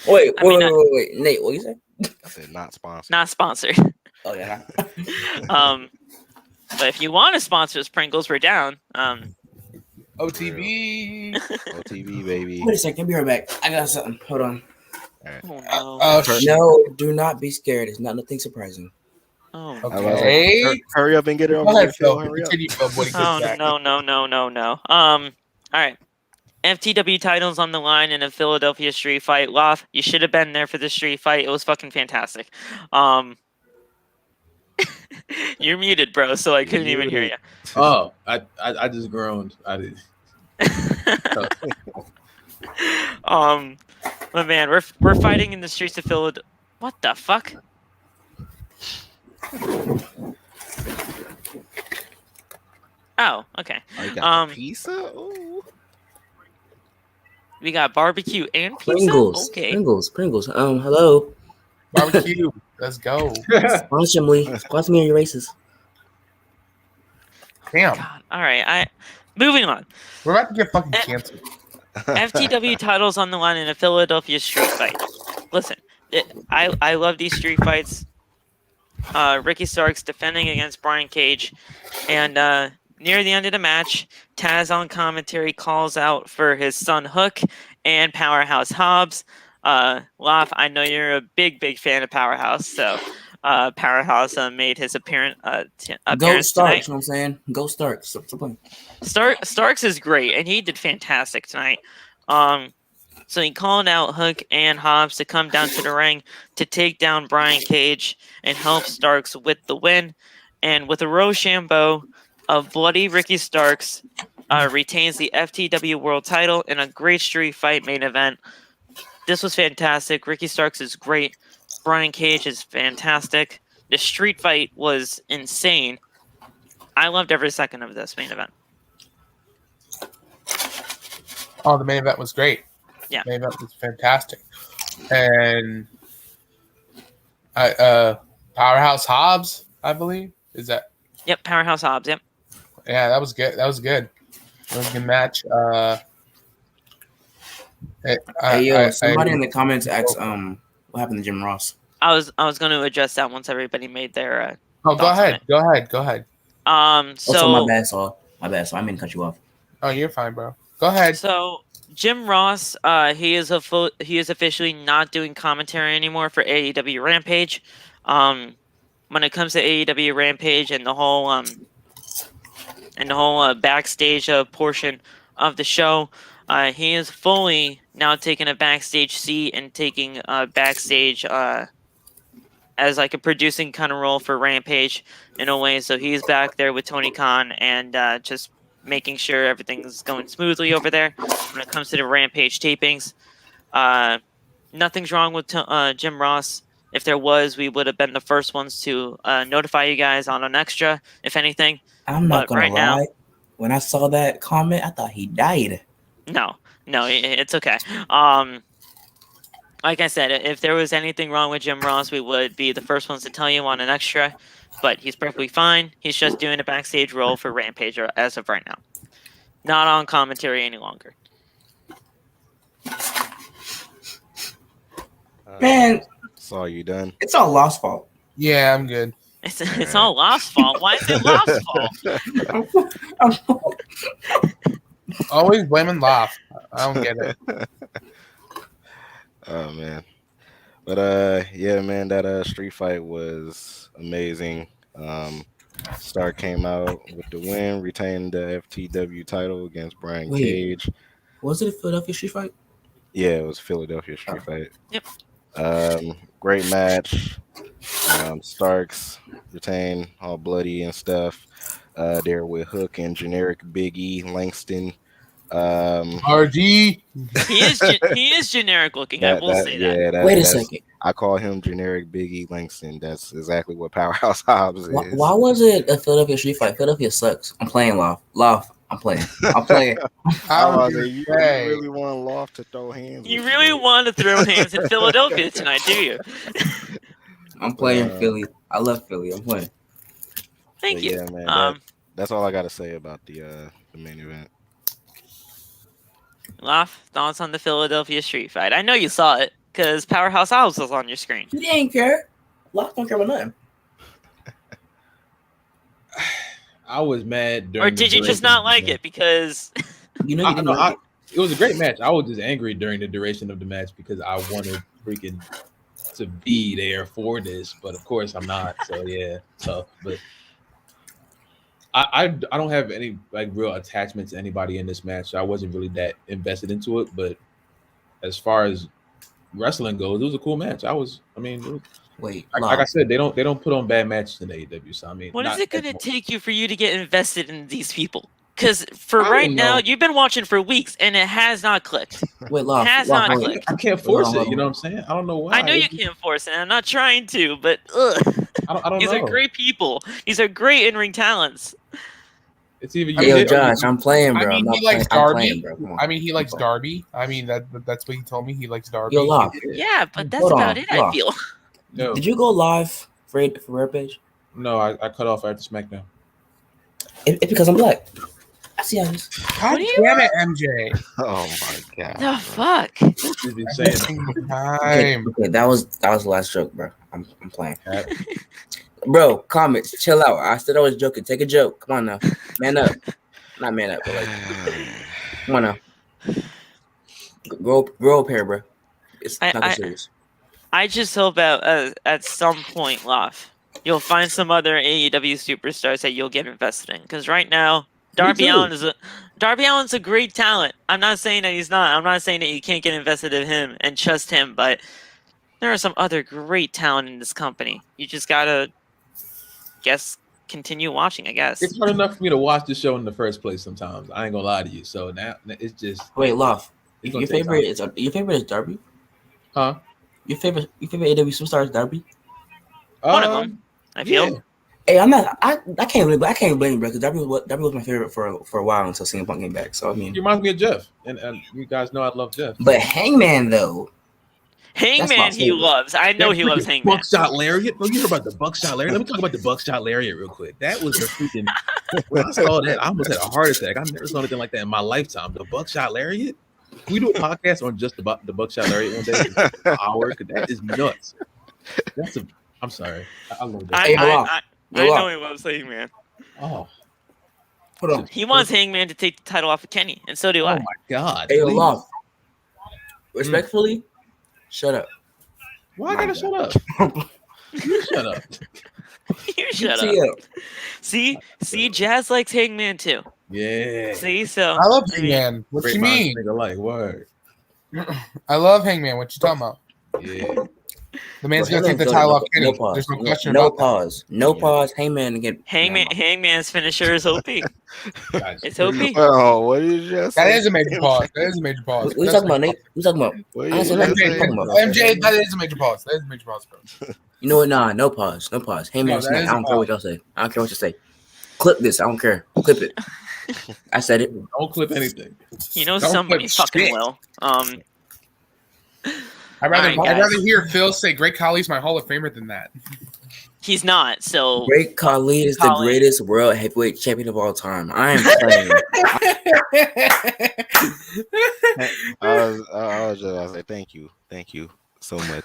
Wait, I mean, Nate, what you say? I said not sponsored. not sponsored. Oh yeah. But if you want to sponsor us, Pringles, we're down. OTV. OTV, baby. Wait a second, be right back. I got something. Hold on. Oh no. No, do not be scared. It's not nothing surprising. Oh. I was Okay. like, hurry up and get it Go over ahead, here, Phil. Phil. Hurry up. Continue, Phil. When he Oh comes back. no. All right. FTW titles on the line in a Philadelphia street fight. Loft, you should have been there for the street fight. It was fucking fantastic. You're muted, bro, so I couldn't even hear you. Oh, I just groaned. I did. But man, we're fighting in the streets of Philadelphia. What the fuck? Oh, okay. Oh, you got the pizza? Ooh. We got barbecue and pizza. Pringles. Okay. Pringles. Hello. Barbecue. Let's go. Sponsor me on your races. Damn. God. All right. Moving on. We're about to get fucking canceled. FTW titles on the line in a Philadelphia street fight. Listen, I love these street fights. Ricky Starks defending against Brian Cage, and near the end of the match, Taz on commentary calls out for his son Hook and Powerhouse Hobbs. Lof, I know you're a big fan of Powerhouse, so Powerhouse made his appearance Go Starks, tonight. you know what I'm saying? Go Starks. Stop playing. Starks is great, and he did fantastic tonight. So he called out Hook and Hobbs to come down to the ring to take down Brian Cage and help Starks with the win. And with a Rochambeau of bloody Ricky Starks retains the FTW World Title in a great street fight main event. This was fantastic. Ricky Starks is great. Brian Cage is fantastic. The street fight was insane. I loved every second of this main event. Oh, the main event was great. Yeah. The main event was fantastic. And Powerhouse Hobbs, I believe. Is that? Yep, Powerhouse Hobbs, yep. Yeah, that was good. That was good. It was a good match. Somebody in the comments asked, what happened to Jim Ross? I was going to address that once everybody made their. Go ahead. Go ahead. So my bad, Saul. My bad, Saul. I mean to cut you off. Oh, you're fine, bro. Go ahead. So Jim Ross, he is officially not doing commentary anymore for AEW Rampage. When it comes to AEW Rampage and the whole backstage portion of the show, he is fully now taking a backstage seat and taking backstage as like a producing kind of role for Rampage in a way. So he's back there with Tony Khan and just making sure everything's going smoothly over there when it comes to the Rampage tapings. Nothing's wrong with Jim Ross. If there was, we would have been the first ones to notify you guys on an extra, if anything. I'm not going right to lie. now, when I saw that comment, I thought he died. No, it's okay. Like I said, if there was anything wrong with Jim Ross, we would be the first ones to tell you on an extra. But he's perfectly fine. He's just doing a backstage role for Rampage as of right now. Not on commentary any longer. Man, Saw you done. It's all Lost fault. Yeah, I'm good. It's all Lost fault. Why is it Lost fault? Always blaming Loft. I don't get it. Oh man. But yeah, man, that street fight was amazing. Stark came out with the win, retained the FTW title against Brian Wait. Cage. Was it a Philadelphia street fight? Yeah, it was Philadelphia street fight. Yep. Great match. Starks retained, all bloody and stuff. There with Hook and generic Big E Langston. RG. He is generic looking. I will say that. Yeah, Wait a second. I call him generic Big E Langston. That's exactly what Powerhouse Hobbs is. Why was it a Philadelphia street fight? Philadelphia sucks. I'm playing Loft. I'm playing. You really want Loft to throw hands? You really want to throw hands in Philadelphia tonight, do you? I'm playing Philly. I love Philly. I'm playing. Thank you. Yeah, man, that's all I got to say about the main event. Loft, thoughts on the Philadelphia street fight? I know you saw it because Powerhouse Hobbs was on your screen. You didn't care. Loft don't care about nothing. I was mad during. Or did you just not like it because? You know, it was a great match. I was just angry during the duration of the match because I wanted freaking to be there for this, but of course I'm not. So yeah, tough. But I don't have any like real attachment to anybody in this match. So I wasn't really that invested into it. But as far as wrestling goes, it was a cool match. Wait. Like I said, they don't put on bad matches in AEW. So I mean, What is it going to take you for you to get invested in these people? Because for right now, you've been watching for weeks and it has not clicked. Wait, Loft. Has not clicked. I can't force it. You know what I'm saying? I don't know why. I know you can't force it. I'm not trying to, but I don't these know. are great people. These are great in-ring talents. It's either you. Hey, yo, Josh, I'm playing, bro. I mean, he likes Darby. Darby. He likes Darby. I mean, that's what he told me. He likes Darby. Yo, Loft. Yeah, but that's about it, I feel. No. Did you go live for Rampage? No, I cut off after SmackDown. It's because I'm black. I see how this. God damn it, MJ. Oh my god. The fuck? You've been saying Okay, that was the last joke, bro. I'm playing. Bro, comments, chill out. I said I was joking. Take a joke. Come on now. Man up. Not man up, but like come on now. Grow up here, bro. It's not serious. I just hope at some point, Loft, you'll find some other AEW superstars that you'll get invested in. Because right now, Darby Allin's a great talent. I'm not saying that he's not. I'm not saying that you can't get invested in him and trust him. But there are some other great talent in this company. You just gotta, continue watching. I guess it's hard enough for me to watch the show in the first place. Sometimes I ain't gonna lie to you. So now it's just wait, Loft. Your favorite is Darby? Huh? Your favorite AEW superstar is Darby? One of them, I feel. Yeah. Hey, I'm not. I can't blame you, bro. Because Darby was my favorite for a while until CM Punk came back. So I mean, he reminds me of Jeff, and you guys know I love Jeff. But Hangman though, Hangman he loves. I know he loves Hangman. Buckshot Lariat. Oh, you heard about the Buckshot Lariat? Let me talk about the Buckshot Lariat real quick. That was the freaking. When I saw that, I almost had a heart attack. I've never saw anything like that in my lifetime. The Buckshot Lariat. Can we do a podcast on just about the Buckshot Lariat one day? An hour, because that is nuts. I'm sorry. I love that. I know he loves Hangman. Oh, hold on. He wants Hangman to take the title off of Kenny, and so do I. Oh my god. Hey, Loft. Respectfully, shut up. Why I gotta shut up? You shut up. You shut up. See, Jazz likes Hangman too. Yeah. See, so I love Hangman. What you mean? Like word. I love Hangman. What you talking about? Yeah. The man's gonna take the title off Kenny. There's no question about that. No pause. Hangman again. Hangman's finisher is OP. It's OP. Oh, what did you just say? That is a major pause. What are you talking about, Nate? What are you talking about? MJ, that is a major pause. That is a major pause, bro. You know what? Nah, no pause. Hangman, I don't care what y'all say. I don't care what you say. Clip this. I don't care. Clip it. I said it. Don't clip anything. You know somebody fucking will. I'd rather hear Phil say Great Khali's my Hall of Famer than that. He's not. So Great Khali is the greatest world heavyweight champion of all time. I am playing. I was just say thank you. so much.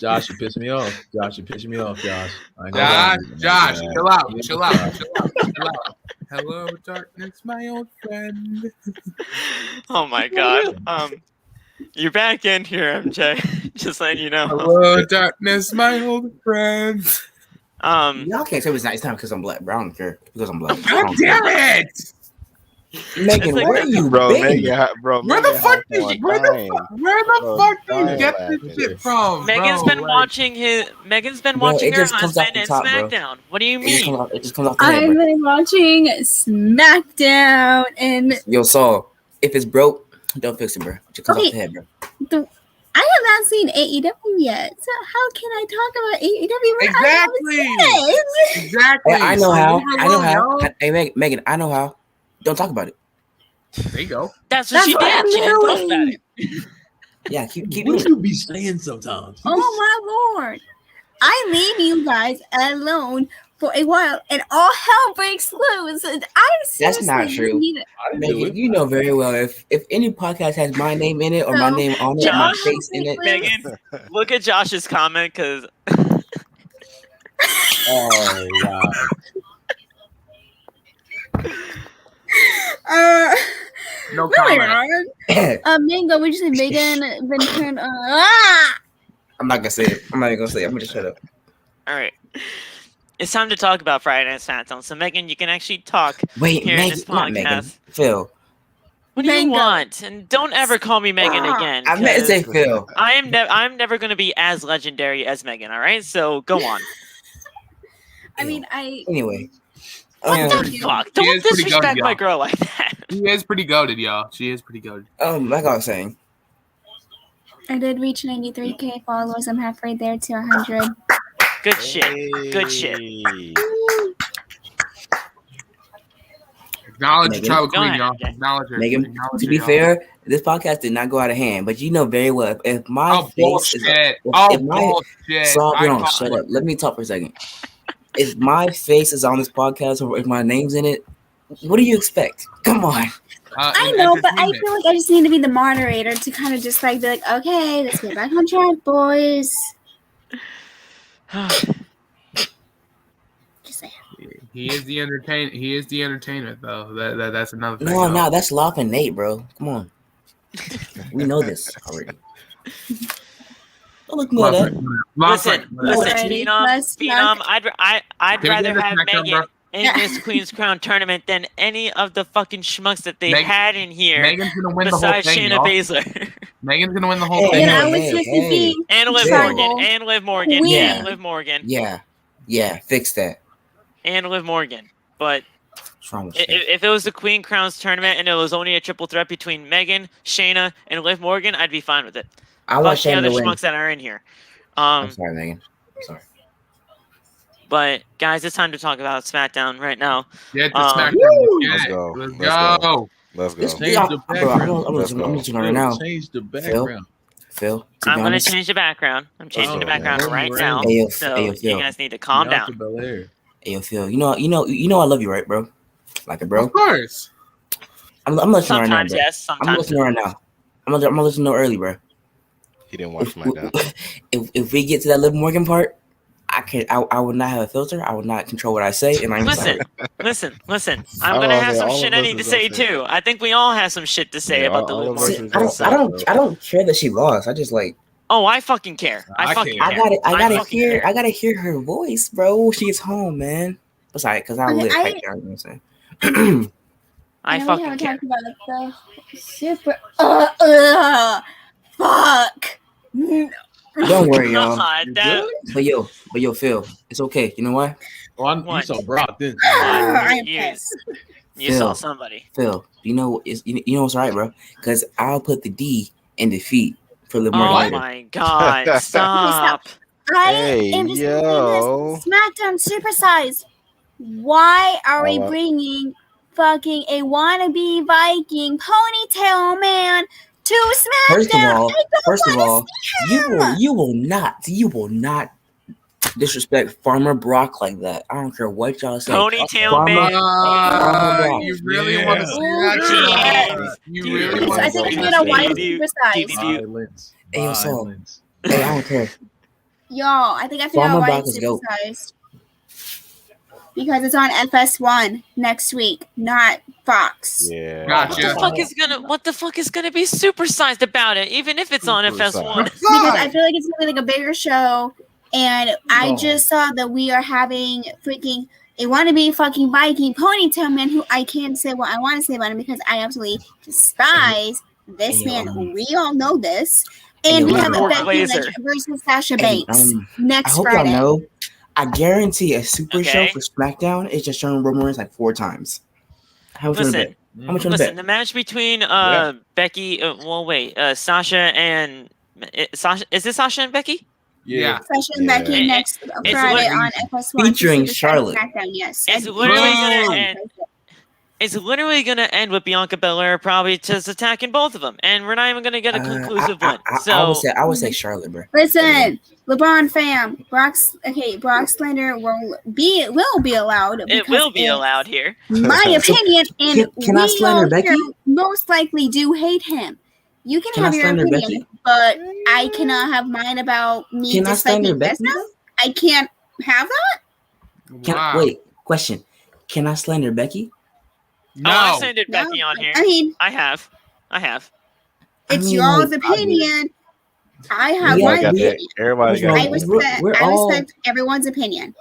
Josh, you pissed me off. Josh, you pissed me off, Josh. I ain't gonna Josh, lie. chill out, chill out, chill out, chill out. Hello, darkness, my old friend. Oh my god. You're back in here, MJ. Just letting you know. Hello, darkness, my old friend. Y'all can't say it's nice time because I'm black, bro. I don't care because I'm black. God damn it! Megan, like where are you Bro, been? Megan, Where the fuck did you? Where the fuck do you get this shit from? Megan's bro? been watching her it husband just comes off and the top, bro. SmackDown. What do you It just mean? comes off the head, I've bro. been watching SmackDown and Yo, Saul, if it's broke, don't fix it, bro. It just comes off the head, bro. I have not seen AEW yet. So how can I talk about AEW when I haven't seen it? Exactly. Hey, I know So how. leave her I know alone, how. yo. Hey, Megan, I know how. Don't talk about it. There you go. That's what she That's what did. I'm She didn't talk doing. about it. Yeah, keep What doing do it. you be saying sometimes? Oh my lord. I leave you guys alone for a while and all hell breaks loose. And That's not true. Megan, you know very well if any podcast has my name in it or my No. name on it, my Josh, face in it. Megan, look at Josh's comment because Oh wow. No moving comment. on. Mango, would you say Megan been turned I'm not gonna say it. I'm not even gonna say it. I'm gonna just shut up. all right. It's time to talk about Friday Night SmackDown. So Megan, you can actually talk Wait, here in Megan, this not Megan. podcast. Phil. What do you Mango. want? And don't ever call me Megan again. I meant to say 'cause Phil. I'm never going to be as legendary as Megan. All right, so go on. I mean Anyway. What the She fuck? is Don't pretty disrespect goated, my y'all. girl like that. She is pretty goated, y'all. She is pretty goated. Like I was saying. I did reach 93k followers. I'm halfway there to 100. Good shit. Good shit. Acknowledge Megan. the tribal Go queen, ahead, y'all. okay. Acknowledge her. Megan, Acknowledge to her, be y'all. fair, this podcast did not go out of hand, but you know very well if my Oh, face bullshit. is Oh, if my bullshit. Saul, I don't call shut it. up. Let me talk for a second. If my face is on this podcast or if my name's in it, what do you expect? Come on. I know, but I feel like I just need to be the moderator to kind of just like be like, okay, let's get back on track, boys. Just saying. He is the entertain. He is the entertainment, though. That's another thing. No, though. that's Lop and Nate, bro. Come on. We know this already. Don't look me like that. Listen, Alrighty, let's Phenom. I'd Can we rather get have this back Megan up, in this Queen's Crown tournament than any of the fucking schmucks that they Meg- had in here. Megan's gonna win the whole Besides thing, Shayna y'all. Baszler Megan's gonna win the whole Hey, thing. And I was hey, supposed to hey. be and Liv tribal Morgan and Liv Morgan queen. and Liv Morgan Yeah, fix that. and Liv Morgan. But What's wrong with if it was the Queen Crowns tournament and it was only a triple threat between Megan, Shayna, and Liv Morgan, I'd be fine with it. I want Fuck the Shayna other to win. schmucks that are in here. I'm sorry, Megan. I'm sorry. But guys, it's time to talk about SmackDown right now. Get the Woo! SmackDown. Let's Let's go. go. Let's Let's go. Let's go. This- Change Yeah, the bro, background. I'm Let's just go. looking right now. Change the background. Phil, to I'm be gonna honest, change the background. I'm changing the go, man. background right now. Hey, yo, So hey, yo, you Phil. guys need to calm Bianca down. Belair. Hey, yo, Phil, you know I love you, right, bro? Like it, bro. Of course. I'm listening right now, Sometimes bro. yes, I'm sometimes listening right now. I'm gonna listen to early, bro. He didn't watch SmackDown. If we get to that Liv Morgan part, I would not have a filter. I would not control what I say, and I'm sorry. Listen. I'm gonna Oh, have man, some all shit of I us need to is say upset. too. I think we all have some shit to say Yeah, about the all Liv of us Morgan. is I upset. don't care that she lost. I just like Oh, I fucking care. I I fucking care. care. I gotta fucking hear care. I gotta hear her voice, bro. When she gets home, man. Besides, because I Okay, live I- right there. You know what I'm saying? I know we fucking haven't care. talked about the super. Fuck. Don't worry, y'all. God, You that, good? But yo, Phil, it's okay. You know why? Oh, you What? saw Brock, didn't I am you, pissed. you saw Phil. somebody. Phil, you know what's right, bro? Because I'll put the D in defeat for Liv Morgan Oh later. my god, stop. I Hey, am just yo. saying this. SmackDown supersized. Why are we All right. bringing fucking a wannabe Viking ponytail man to SmackDown? First of all, you will not disrespect Farmer Brock like that. I don't care what y'all say. Ponytail man. You really want to see that? Yes. You Dude, really want I to think see we that? need a white Dude, supersize. Violence. Hey, yo, so- Violence. Hey, I don't care. Y'all, I think I figured out Farmer why Brock it's is GOAT. supersized. Because it's on FS1 next week, not Fox. Yeah. Gotcha. What the fuck is gonna be supersized about it? Even if it's on FS1. Because I feel like it's gonna be like a bigger show, and I just saw that we are having freaking a wannabe fucking Viking ponytail man who I can't say what I want to say about him because I absolutely despise this man. We all know this. And we have a Becky Lynch versus Sasha Banks next I hope Friday. y'all know. I guarantee a super show Okay. for SmackDown is just showing Roman Reigns like 4 times. How much you wanna Listen, bet? How much you wanna listen. bet? The match between Becky, Sasha and Sasha. Is it Sasha and Becky? Yeah. Sasha and Becky It- next it's Friday literally- on FS1. Featuring Superstar Charlotte. SmackDown, yes. It's And- literally Boom. gonna end. It's literally gonna end with Bianca Belair probably just attacking both of them, and we're not even gonna get a conclusive win. I would say Charlotte, bro. Listen, LeBron fam, Brock Lesnar will be allowed. It will be it's allowed here. My opinion, and Can I we slander all Becky? here most likely do hate him. You can Can I have your slander opinion, Becky? but I cannot have mine about me Can I slander disliking Becky? Lesnar. I can't have that. Wow. Wait, question. Can I slander Becky? No. Oh, I slandered No, Becky on here. I mean, I have. it's mean, y'all's like, opinion. I have We my all got opinion. that. Everybody got We're- I that. we're respect. I all- respect everyone's opinion.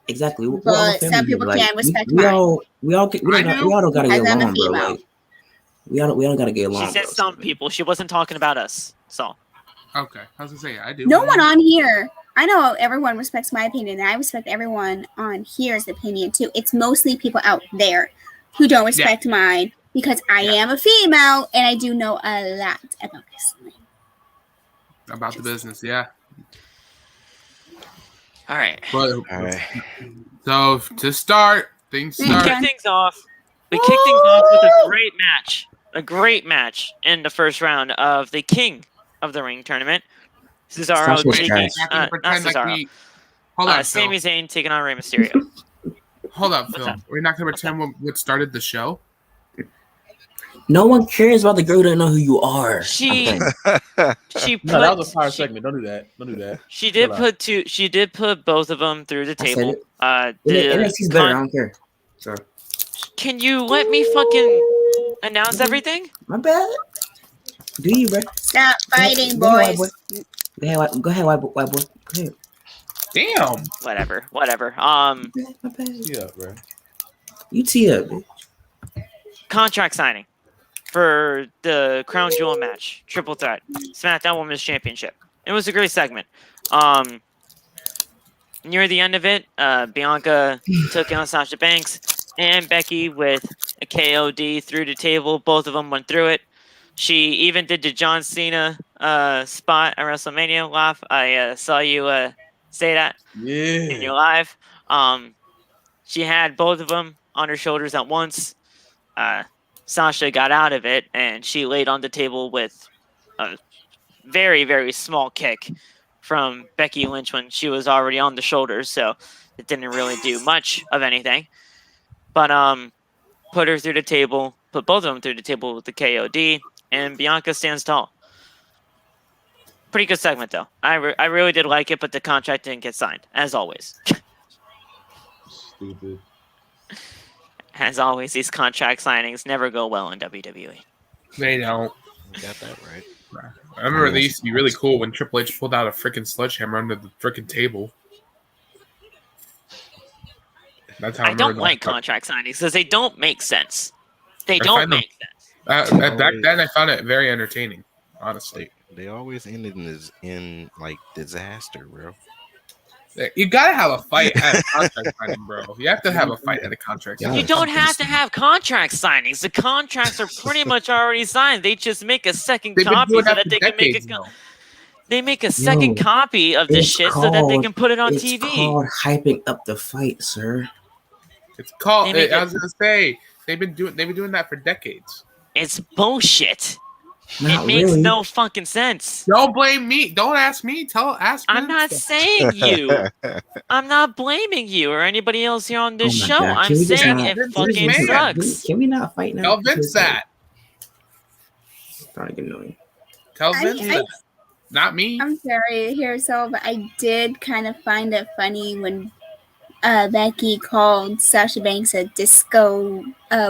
Exactly. We're all But family some here, people like, can't respect we mine. all don't I do. gotta Because get I'm a along, bro. female. Like, we all gotta get along. She said bro. some people. She wasn't talking about us. So Okay. I was gonna say I do. No one on here. I know everyone respects my opinion, and I respect everyone on here's opinion too. It's mostly people out there who don't respect mine because I am a female and I do know a lot about wrestling. About the business. Yeah. all right. But, All right. so to start, things We We start. kick things off. We kick things off with a great match. A great match in the first round of the King of the Ring tournament. Cesaro Sasha was taking trash. Not gonna not pretend like Cesaro. we. Hold on, Phil. Sami Zayn taking on Rey Mysterio. Hold up, What's Phil. up? We're not gonna What's pretend what started the show. No one cares about the girl who doesn't know who you are. She Okay. she put No, that was a fire she, segment. Don't do that. Don't do that. she did Chill out. put two. She did put both of them through the I said table. it. The NXT's better. I don't care. So Can you let me fucking announce everything? my bad. Do you, bro? Stop fighting, Go ahead, boys. Go ahead, white boy. Go ahead. Damn. Whatever. My bad. Yeah, bro. You tee up, bitch. Contract signing for the Crown Jewel match, triple threat, SmackDown Women's Championship. It was a great segment. Near the end of it, Bianca took on Sasha Banks and Becky with a KOD through the table. Both of them went through it. She even did the John Cena spot at WrestleMania laugh. I saw you say that in your live. She had both of them on her shoulders at once. Sasha got out of it, and she laid on the table with a very, very small kick from Becky Lynch when she was already on the shoulders, so it didn't really do much of anything. But put her through the table, put both of them through the table with the KOD, and Bianca stands tall. Pretty good segment, though. I really did like it, but the contract didn't get signed, as always. Stupid. As always, these contract signings never go well in WWE. They don't. You got that right. I remember they used to be really cool when Triple H pulled out a freaking sledgehammer under the freaking table. That's how I don't remember like that. contract signings because they don't make sense. They I don't find them- make sense. Back then, I found it very entertaining, honestly. They always ended in like disaster, bro. You gotta have a fight at a contract signing, bro. You have to have a fight at a contract Yeah. signing. You don't have to have contract signings. The contracts are pretty much already signed. They just make a second They've been copy doing so that that for they can make decades a. now. They make a second copy of this it's shit so that they called- can put it on It's TV. called hyping up the fight, sir. It's called. They make I was gonna say they've been doing that for decades. It's bullshit. Not It makes really. no fucking sense. Don't blame me. Don't ask me. Ask I'm not Vince. saying you. I'm not blaming you or anybody else here on this Oh my show. God. I'm Can we just saying not- it Vince fucking McMahon. sucks. Can we not fight now? Tell Vince that. Starting to get annoying. Tell I- Vince I- that. Not me. I'm sorry here, so but I did kind of find it funny when Becky called Sasha Banks a disco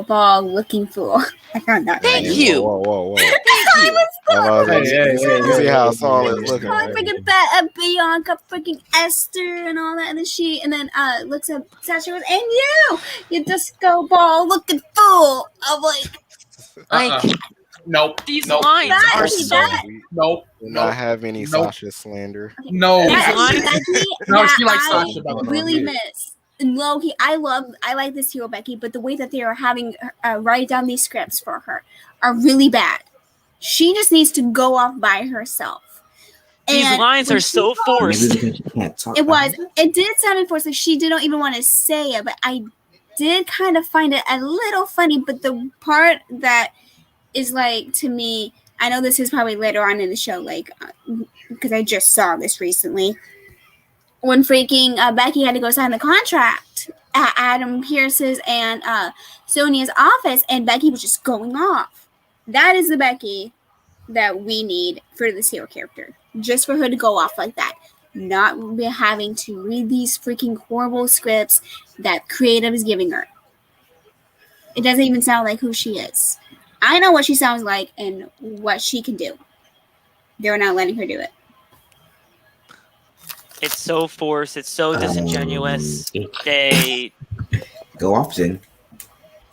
ball looking fool. I found that Thank funny. you. Whoa. I was Hello, Hey, hey, you see how Saul is She's looking, calling right? freaking Bianca, freaking Esther, and all that, and then looks at Sasha and you disco ball looking fool. I'm like, Nope. These Nope. lines That are is so. that- Nope. Do not have any Nope. Sasha slander. No. that lines- is Becky No, that she likes I Sasha Banks. really miss. And Loki, I like this hero Becky, but the way that they are having write down these scripts for her are really bad. She just needs to go off by herself. These And lines when are she so called- Maybe forced. because she can't talk. It was. It did sound enforced. Like she didn't even want to say it, but I did kind of find it a little funny. But the part that is like to me, I know this is probably later on in the show, like because I just saw this recently. When freaking Becky had to go sign the contract at Adam Pearce's and Sonia's office, and Becky was just going off. That is the Becky that we need for this hero character. Just for her to go off like that. Not be having to read these freaking horrible scripts that creative is giving her. It doesn't even sound like who she is. I know what she sounds like and what she can do. They're not letting her do it. It's so forced. It's so disingenuous. It- They Go off, Jen.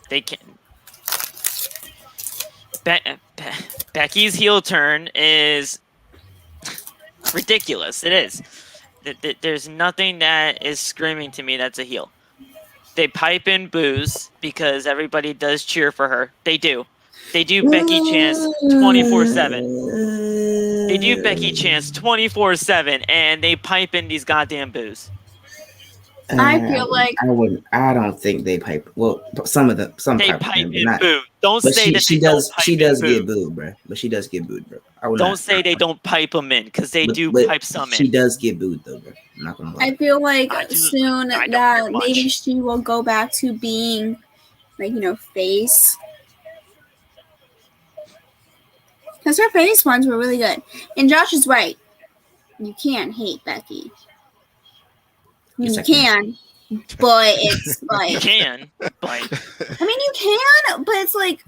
can. Becky's heel turn is ridiculous. It is. There's nothing that is screaming to me that's a heel. They pipe in boos because everybody does cheer for her. They do. They do Becky chants 24/7. They do Becky chants 24/7, and they pipe in these goddamn boos. I feel like I don't think they pipe. Well, some They pipe in, in not- boo. Don't But say that she they does. don't pipe She does in get boo. booed, bro. But she does get booed, bro. I would Don't not- say they don't pipe them in, because they do but pipe some She in. does get booed, though, bro. I'm not gonna lie. I feel like I just- soon I don't that hear much. maybe she will go back to being like, face. Because her face ones were really good. And Josh is right. You can hate Becky. Yes, You I can, but it's You like, can, but I mean, you can, but it's like,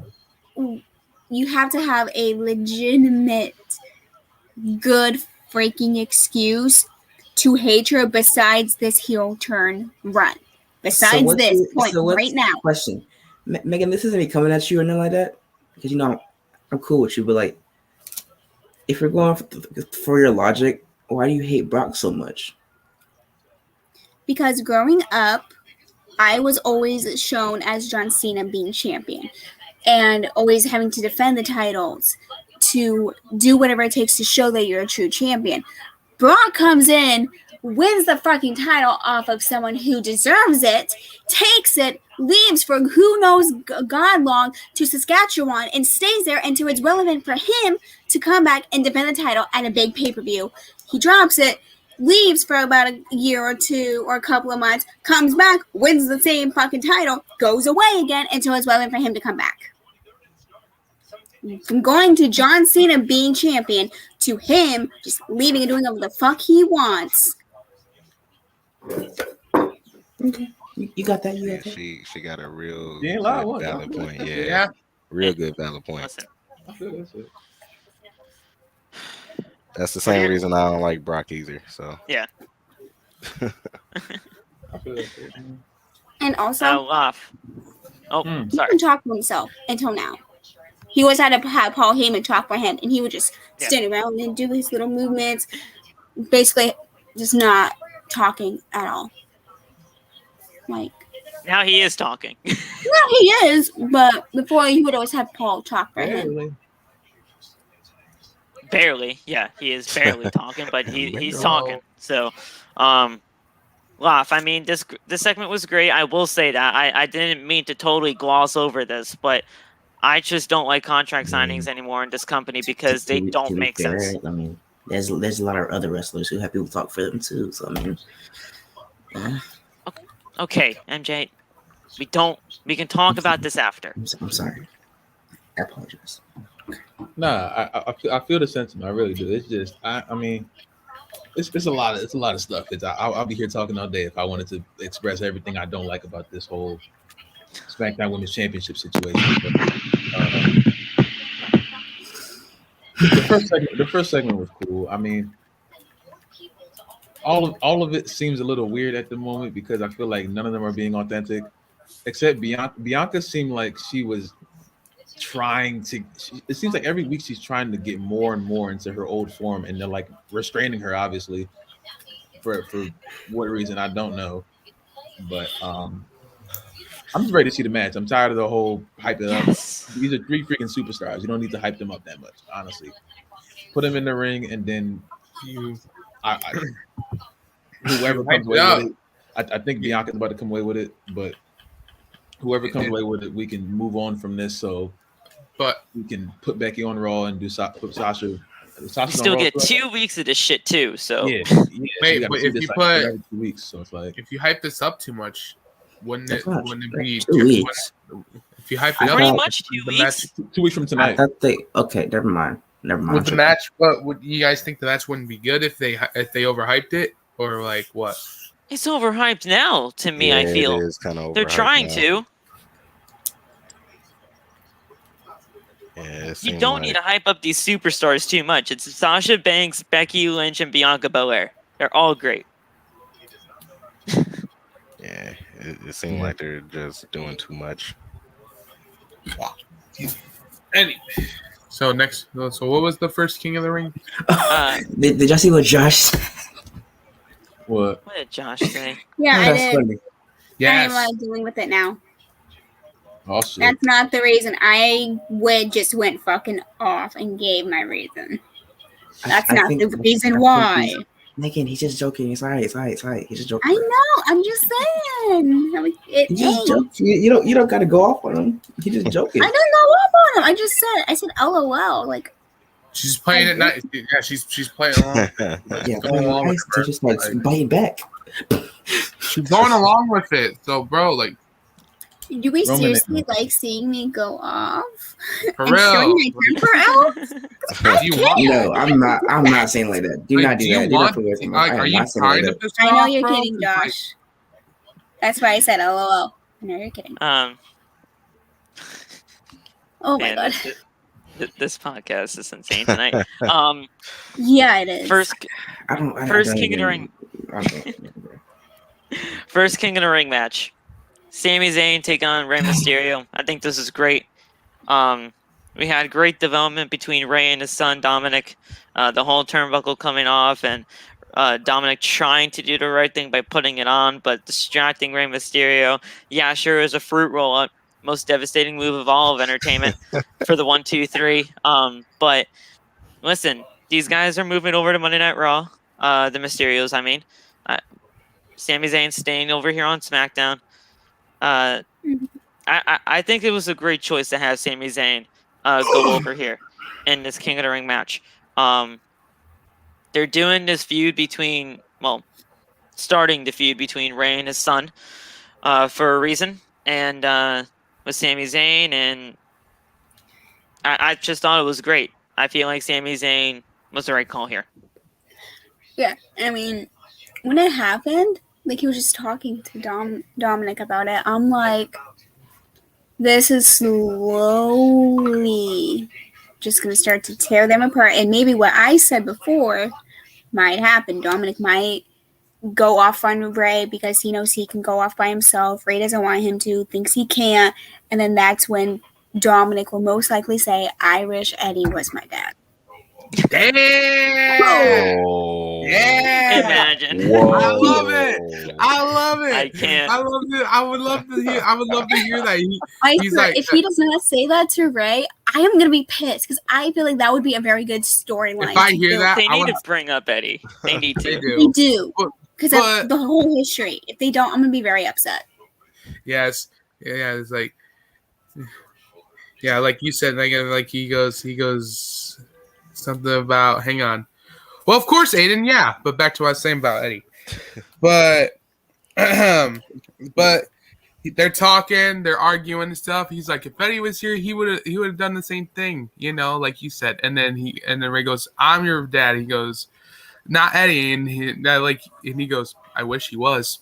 you have to have a legitimate, good freaking excuse to hate her besides this heel turn run. Besides what's this your- point what's right now. Question, Megan. This isn't me coming at you or nothing like that, because I'm cool with you. But like, if you're going for your logic, why do you hate Brock so much? Because growing up, I was always shown as John Cena being champion and always having to defend the titles, to do whatever it takes to show that you're a true champion. Brock comes in, wins the fucking title off of someone who deserves it, takes it, leaves for who knows God long to Saskatchewan, and stays there until it's relevant for him to come back and defend the title at a big pay-per-view. He drops it, leaves for about a year or two or a couple of months, comes back, wins the same fucking title, goes away again until it's relevant for him to come back. From going to John Cena being champion to him just leaving and doing whatever the fuck he wants. Okay, you got that. You Yeah, got that. she got a real You ain't good lying, what? valid point. Yeah, Yeah. real good valid point. listen, I feel that's it. That's the same reason I don't like Brock either. So yeah. I feel that's it. And also, I'll laugh. Oh, Hmm. he sorry. couldn't talk for himself until now. He always had to have Paul Heyman talk for him, and he would just Yeah. stand around and do his little movements, basically just not talking at all. Like, Now he is talking. yeah, he is, but before he would always have Paul talk for him. Barely. Barely. Yeah, he is barely talking, but he's Barely. talking. So, laugh. I mean, this segment was great. I will say that I didn't mean to totally gloss over this, but I just don't like contract signings anymore in this company because they don't make sense. I mean, there's a lot of other wrestlers who have people talk for them too. So I mean, Okay, MJ, we can talk about this after. I'm sorry. I apologize. Nah, I feel the sentiment. I really do. It's just I mean, it's a lot of stuff. I'll be here talking all day if I wanted to express everything I don't like about this whole SmackDown Women's Championship situation. But, the first segment was cool. I mean, all of it seems a little weird at the moment because I feel like none of them are being authentic, except Bianca. Bianca seemed like she was trying to. It seems like every week she's trying to get more and more into her old form, and they're like restraining her, obviously, for what reason I don't know. But I'm just ready to see the match. I'm tired of the whole hype it up. These are 3 freaking superstars. You don't need to hype them up that much, honestly. Put them in the ring, and then whoever comes away with it. I think Bianca's about to come away with it, but whoever comes away with it, we can move on from this. But we can put Becky on Raw and put Sasha. You still get 2 weeks of this shit too. So Wait, but if you put every 2 weeks, so it's like if you hype this up too much, wouldn't it be 2 weeks? If you hype it up, pretty much 2 weeks. 2 weeks from tonight. Okay, never mind. With the match, but would you guys think the match wouldn't be good if they overhyped it, or like what? It's overhyped now. To me, Yeah, I feel it is kind of they're trying now. to. Yeah, You don't need to hype up these superstars too much. It's Sasha Banks, Becky Lynch, and Bianca Belair. They're all great. Yeah, it seemed like they're just doing too much. Wow. Anyway, so what was the first King of the Ring? Did y'all see what Josh said? What did Josh say? Yeah, I did. Funny. Yes. I'm dealing with it now. Oh, shit. That's not the reason. I just went fucking off and gave my reason. That's not the reason why. Again, he's just joking. It's alright. He's just joking. I know. I'm just saying. He's just joking. You don't gotta go off on him. He's just joking. I don't go off on him. I said LOL. Like she's playing it nice. Yeah, she's playing along. Yeah, going along with her. Just like biting back. She's going along with it. So, bro, like. Do we seriously like seeing me go off? For real? No, I'm not saying like that. Do not do that. Are you tired of this? I know you're kidding, Josh. That's why I said LOL. I know you're kidding. Oh my god. This podcast is insane tonight. Yeah, it is. First King of the Ring. First King of the Ring match. Sami Zayn take on Rey Mysterio. I think this is great. We had great development between Rey and his son Dominic. The whole turnbuckle coming off, and Dominic trying to do the right thing by putting it on, but distracting Rey Mysterio. Yeah, sure, it was a fruit roll-up. Most devastating move of all of entertainment for the 1, 2, 3. But listen, these guys are moving over to Monday Night Raw. The Mysterios, I mean. Sami Zayn staying over here on SmackDown. I think it was a great choice to have Sami Zayn go over here in this King of the Ring match. They're doing this feud starting the feud between Rey and his son for a reason, and with Sami Zayn, and I just thought it was great. I feel like Sami Zayn was the right call here. Yeah, I mean, when it happened, like he was just talking to Dominic about it. I'm like, this is slowly just going to start to tear them apart. And maybe what I said before might happen. Dominic might go off on Rey because he knows he can go off by himself. Rey doesn't want him to, thinks he can't. And then that's when Dominic will most likely say, I wish Eddie was my dad. Damn! Oh. Yeah! Imagine. Whoa. I love it. I can't. I love it. I would love to hear that. He's like, if he does not say that to Rey, I am gonna be pissed because I feel like that would be a very good storyline. If I hear that, they need to bring up Eddie. They need to. They do because of the whole history. If they don't, I'm gonna be very upset. Yes. Yeah. It's like Yeah, like you said, like he goes something about. Hang on. Well, of course, Aiden. Yeah, but back to what I was saying about Eddie. But they're talking, they're arguing and stuff. He's like, if Eddie was here, he would have done the same thing, like you said. And then Ray goes, "I'm your dad." He goes, "Not Eddie," and he goes, "I wish he was."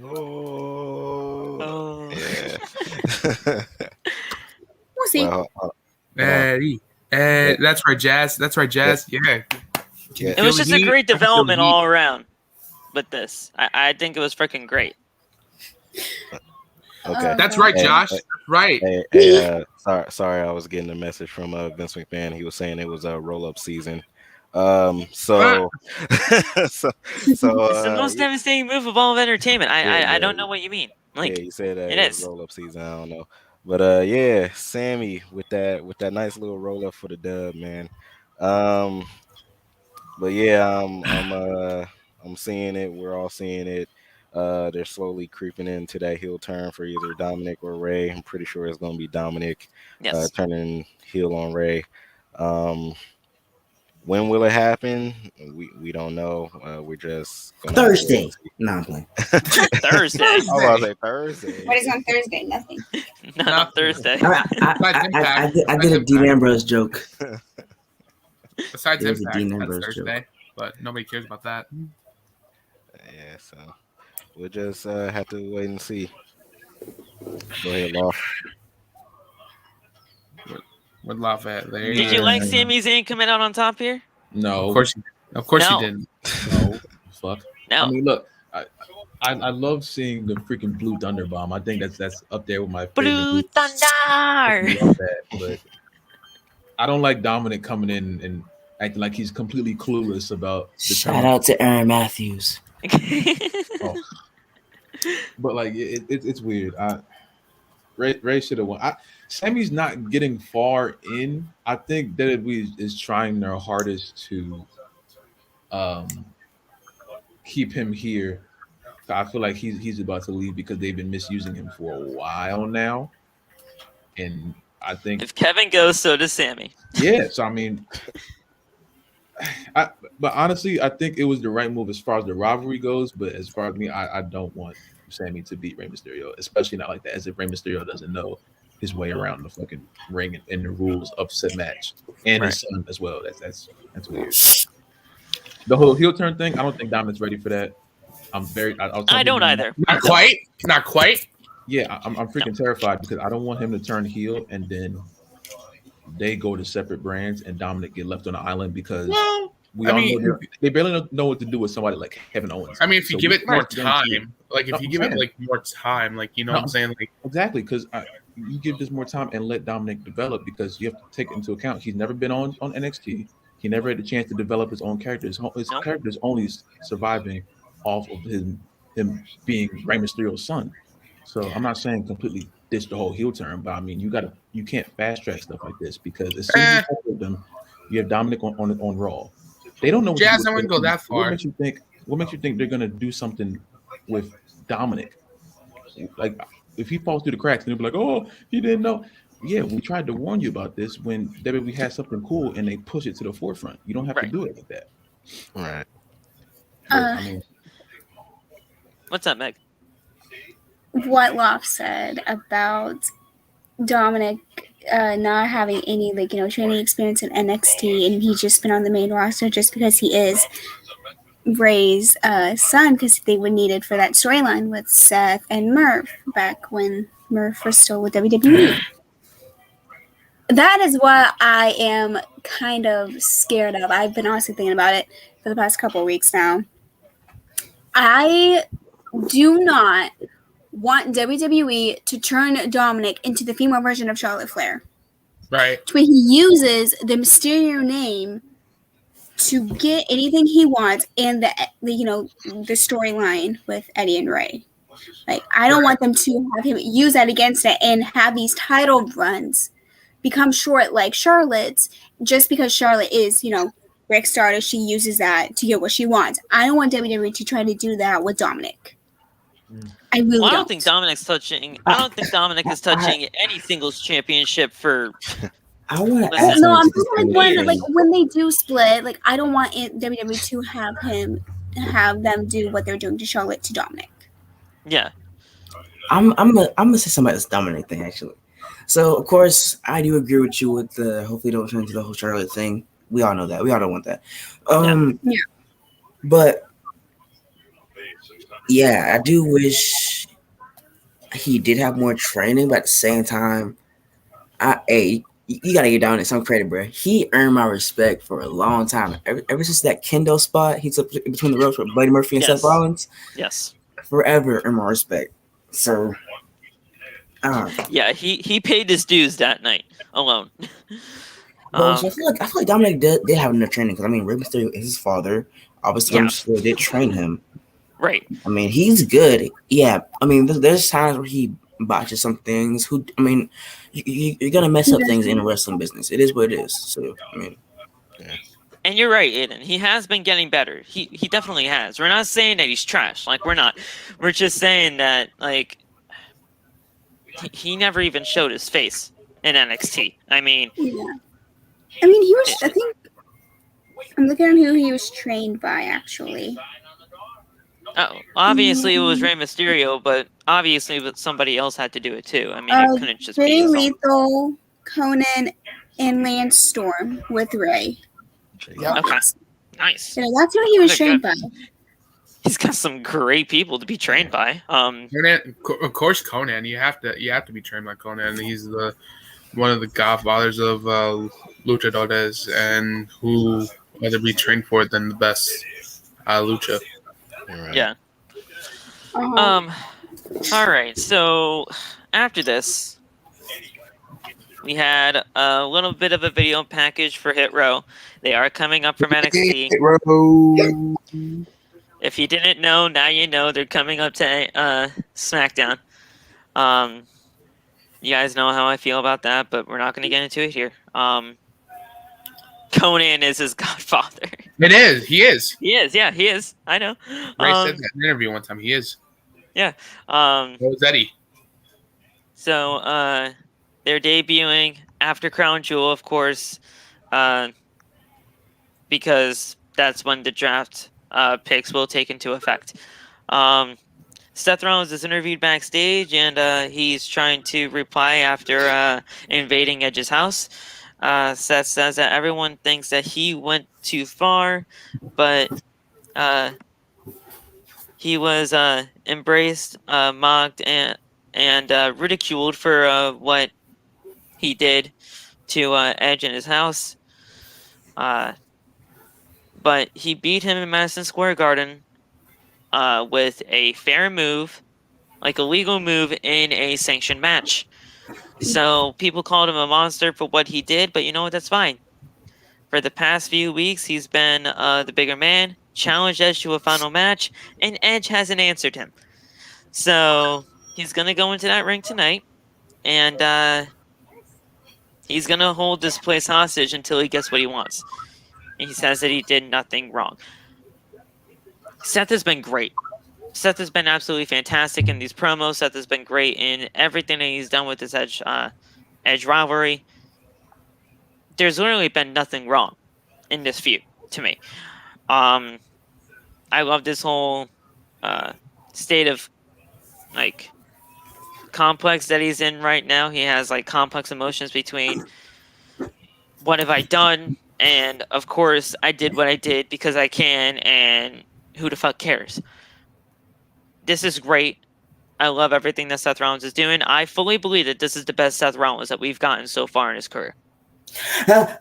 Oh. Yeah. We'll see. Well, Eddie. That's right, Jazz. Yeah. Yeah. It was just a great development all around with this. I think it was freaking great. Okay. That's right, Josh. Hey, right. Hey, sorry, I was getting a message from Vince McMahon. He was saying it was a roll-up season. So It's the most devastating move of all of entertainment. I don't know what you mean. Like, yeah, you said it it was is. roll-up season. I don't know, but yeah, Sammy with that nice little roll-up for the dub, man. But yeah, I'm seeing it. We're all seeing it. They're slowly creeping into that heel turn for either Dominic or Ray. I'm pretty sure it's going to be Dominic turning heel on Ray. When will it happen? We don't know. We're just gonna Thursday. No, I'm playing. Thursday. I was about to say Thursday. What is on Thursday? Nothing. Not on Thursday. I did a Dean Ambrose joke. Besides There's a Impact, Dean that's Ambrose Thursday, but nobody cares about that. Yeah, so we'll just have to wait and see. Go ahead, Law. Would laugh at there. Did you like Sami Zayn coming out on top here? No, Of course No. you didn't. no, fuck. No. I mean, look, I love seeing the freaking Blue Thunder Bomb. I think that's up there with my favorite. Blue Thunder. I love that, but I don't like Dominic coming in and acting like he's completely clueless about the Shout out to Aaron Matthews. Oh. But like it's weird. Ray should have won. Sammy's not getting far in. I think WWE is trying their hardest to keep him here. I feel like he's about to leave because they've been misusing him for a while now. And I think If Kevin goes, so does Sammy. yeah, so I mean, but honestly, I think it was the right move as far as the rivalry goes. But as far as me, I don't want Sammy to beat Rey Mysterio, especially not like that. As if Rey Mysterio doesn't know his way around the fucking ring and the rules of said match, and his son as well. That's weird. The whole heel turn thing, I don't think Dominic's ready for that. I don't either. Not quite. Yeah, I'm freaking terrified because I don't want him to turn heel and then they go to separate brands and Dominic get left on an island because they barely know what to do with somebody like Kevin Owens. I mean, if you give it more time, you know what I'm saying? Like exactly, because you give this more time and let Dominic develop because you have to take into account he's never been on NXT. He never had the chance to develop his own character. His character is only surviving off of him being Rey Mysterio's son. So I'm not saying completely ditch the whole heel turn, but I mean you can't fast track stuff like this because as soon as you have them, you have Dominic on Raw. They don't know what Jazz. I wouldn't go that far. What makes you think they're gonna do something with Dominic? Like if he falls through the cracks, and they'll be like, "Oh, he didn't know." Yeah, we tried to warn you about this when WWE had something cool and they push it to the forefront. You don't have to do it like that. Right. I mean, What's up, Meg? What Locke said about Dominic not having any training experience in NXT, and he's just been on the main roster just because he is Ray's son, because they would need it for that storyline with Seth and Murph back when Murph was still with WWE. That is what I am kind of scared of. I've been honestly thinking about it for the past couple of weeks now. I do not want WWE to turn Dominic into the female version of Charlotte Flair. Right. Where he uses the Mysterio name to get anything he wants and the storyline with Eddie and Ray. Like, I don't want them to have him use that against it and have these title runs become short like Charlotte's just because Charlotte is, Rick Starter. She uses that to get what she wants. I don't want WWE to try to do that with Dominic. I really Well, I don't. don't think Dominic's touching. I don't think Dominic is touching any singles championship for. I want to Listen, add No, I'm something to thinking this when they do split, like I don't want WWE to have them do what they're doing to Charlotte to Dominic. Yeah. I'm gonna say something about this Dominic thing actually. So of course I do agree with you with the hopefully don't turn into the whole Charlotte thing. We all know that. We all don't want that. Yeah. But yeah, I do wish he did have more training, but at the same time, you gotta get down to some credit, bro. He earned my respect for a long time. Ever since that kendo spot he took between the ropes with Buddy Murphy and Yes. Seth Rollins, Yes. forever earned my respect. So, Yeah, he paid his dues that night alone. so I feel like Dominic did have enough training because I mean, Rey Mysterio is his father. Obviously, Yeah. Mysterio did train him. Right. I mean, he's good. Yeah. I mean, there's times where he botches some things. You're gonna mess up things in the wrestling business. It is what it is. So, I mean, And you're right, Aiden. He has been getting better. He definitely has. We're not saying that he's trash. Like, we're not. We're just saying that, like, he never even showed his face in NXT. I mean, Yeah. I mean, he was. I think I'm looking at who he was trained by actually. obviously it was Rey Mysterio, but obviously somebody else had to do it too. I mean, it couldn't just be Jay his own. Lethal, Conan, and Lance Storm with Ray. Yeah. Okay, nice. So that's who he was They're trained good. by. He's got some great people to be trained by. Conan, of course, Conan. You have to be trained by Conan. He's one of the godfathers of luchadores, and who other be trained for it than the best lucha. Right. Yeah. Uh-huh. All right. So after this, we had a little bit of a video package for Hit Row. They are coming up from NXT. If you didn't know, now you know. They're coming up to SmackDown. You guys know how I feel about that, but we're not going to get into it here. Conan is his godfather. It is. He is. He is. Yeah, he is. I know. Ray said that in an interview one time. He is. Yeah. What was Eddie? So they're debuting after Crown Jewel, of course, because that's when the draft picks will take into effect. Seth Rollins is interviewed backstage, and he's trying to reply after invading Edge's house. Seth says that everyone thinks that he went too far, but he was embraced, mocked, and ridiculed for what he did to Edge in his house. But he beat him in Madison Square Garden with a fair move, like a legal move in a sanctioned match. So people called him a monster for what he did, but you know what? That's fine. For the past few weeks, he's been the bigger man, challenged Edge to a final match, and Edge hasn't answered him. So he's going to go into that ring tonight, and he's going to hold this place hostage until he gets what he wants. And he says that he did nothing wrong. Seth has been great. Seth has been absolutely fantastic in these promos. Seth has been great in everything that he's done with this Edge rivalry. There's literally been nothing wrong in this feud to me. I love this whole state of like complex that he's in right now. He has like complex emotions between what have I done, and of course I did what I did because I can, and who the fuck cares? This is great. I love everything that Seth Rollins is doing. I fully believe that this is the best Seth Rollins that we've gotten so far in his career. No.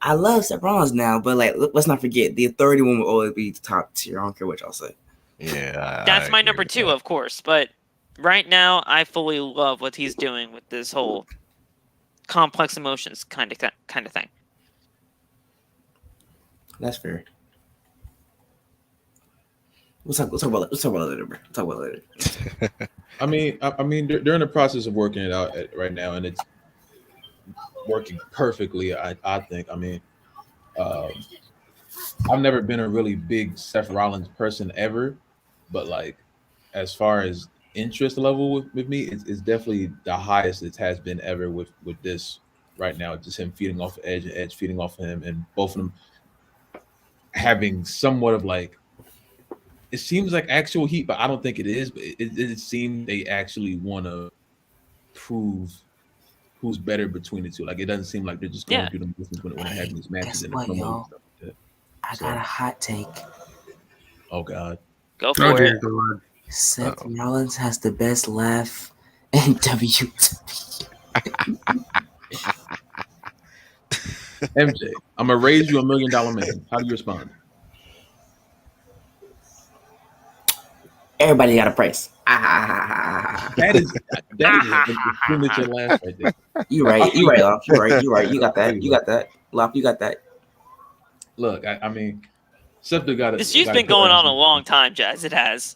I love Seth Rollins now, but like, let's not forget the Authority one will always be the top tier. I don't care what y'all say. Yeah, That's my number two, of course. But right now, I fully love what he's doing with this whole complex emotions kind of thing. That's fair. We'll talk about it later, bro. We'll talk about it later. I mean, they're in the process of working it out right now, and it's working perfectly. I think. I mean, I've never been a really big Seth Rollins person ever, but like as far as interest level with me, it's definitely the highest it has been ever with this right now. Just him feeding off Edge and Edge feeding off him, and both of them having somewhat of like, it seems like actual heat, but I don't think it is. But it seems they actually want to prove who's better between the two. Like it doesn't seem like they're just going through the motions when they're having these matches and the promos and stuff like that. I got a hot take. Oh God, go for it. Seth Rollins has the best laugh in WWE. MJ, I'm gonna raise you $1 million man. How do you respond? Everybody got a price. That is extremely your last right there. You right, Lop. You right. You got that. Lop, you got that. Look, I mean, Seth got it. This feud's been going on a long time, Jazz. It has.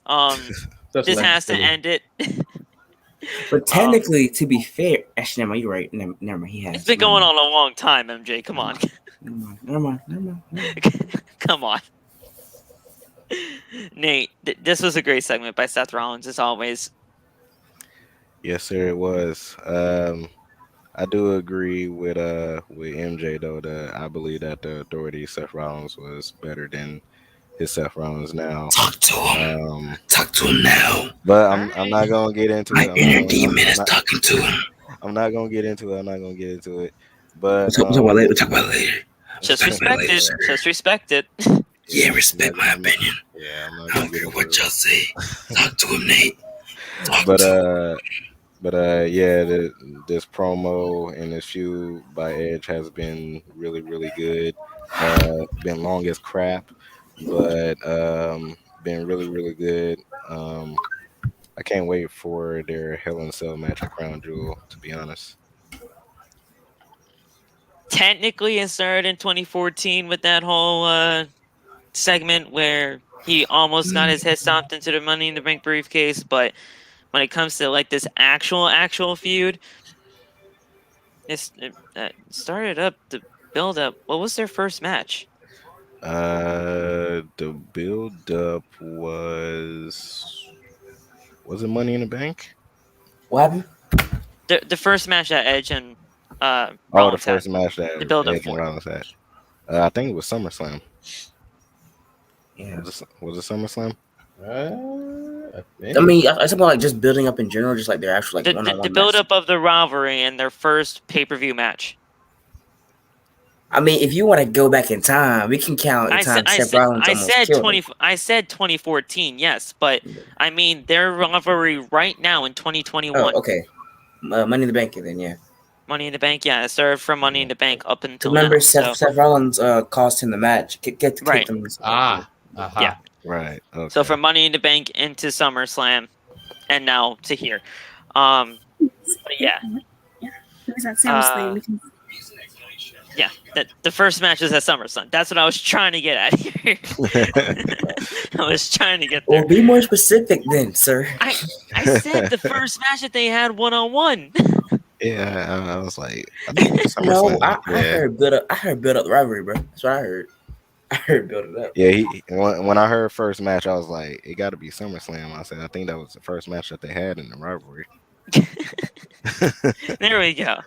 This has to end it. But technically, to be fair, actually, never mind. You're right. Never mind. He has. It's been going on a long time, MJ. Come on. Never mind. Come on. Nate, this was a great segment by Seth Rollins, as always. Yes, sir, it was. I do agree with MJ though. I believe that the Authority Seth Rollins was better than his Seth Rollins now. Talk to him. Talk to him now. But I'm not gonna get into it. My inner demon is talking to him. I'm not gonna get into it. But we'll talk about it later. Just respect it. Just respect it. Yeah, respect my opinion. Yeah, I don't care what y'all say. Talk to him, Nate. This promo and this feud by Edge has been really, really good. Been long as crap, but been really, really good. I can't wait for their Hell in a Cell match at Crown Jewel, to be honest. Technically, it started in 2014 with that whole segment where he almost got his head stomped into the Money in the Bank briefcase, but when it comes to like this actual feud, it started up the build up. What was their first match? The build up was it Money in the Bank? What happened? The first match that Edge and the first match that the build up Edge and Rollins had. I think it was SummerSlam. Yeah. Was it SummerSlam? I mean, something like just building up in general, just like their actual like the build up of the rivalry and their first pay-per-view match. I mean, if you want to go back in time, we can count the time Seth Rollins I said 2014, yes, but I mean their rivalry right now in 2021. Oh, okay. Money in the Bank, then yeah. Money in the Bank, yeah. It started from Money in the Bank up until remember now, Seth Rollins cost him the match. Right. Yeah. Right. Okay. So from Money in the Bank into SummerSlam, and now to here. But yeah. It was at SummerSlam. Yeah, the first match was at SummerSlam. That's what I was trying to get at here. I was trying to get there. Well, be more specific then, sir. I said the first match that they had one-on-one. Yeah, I was like, no, I heard build up the rivalry, bro. That's what I heard. I heard build it up. Yeah, when I heard first match, I was like, it got to be SummerSlam. I said, I think that was the first match that they had in the rivalry. There we go.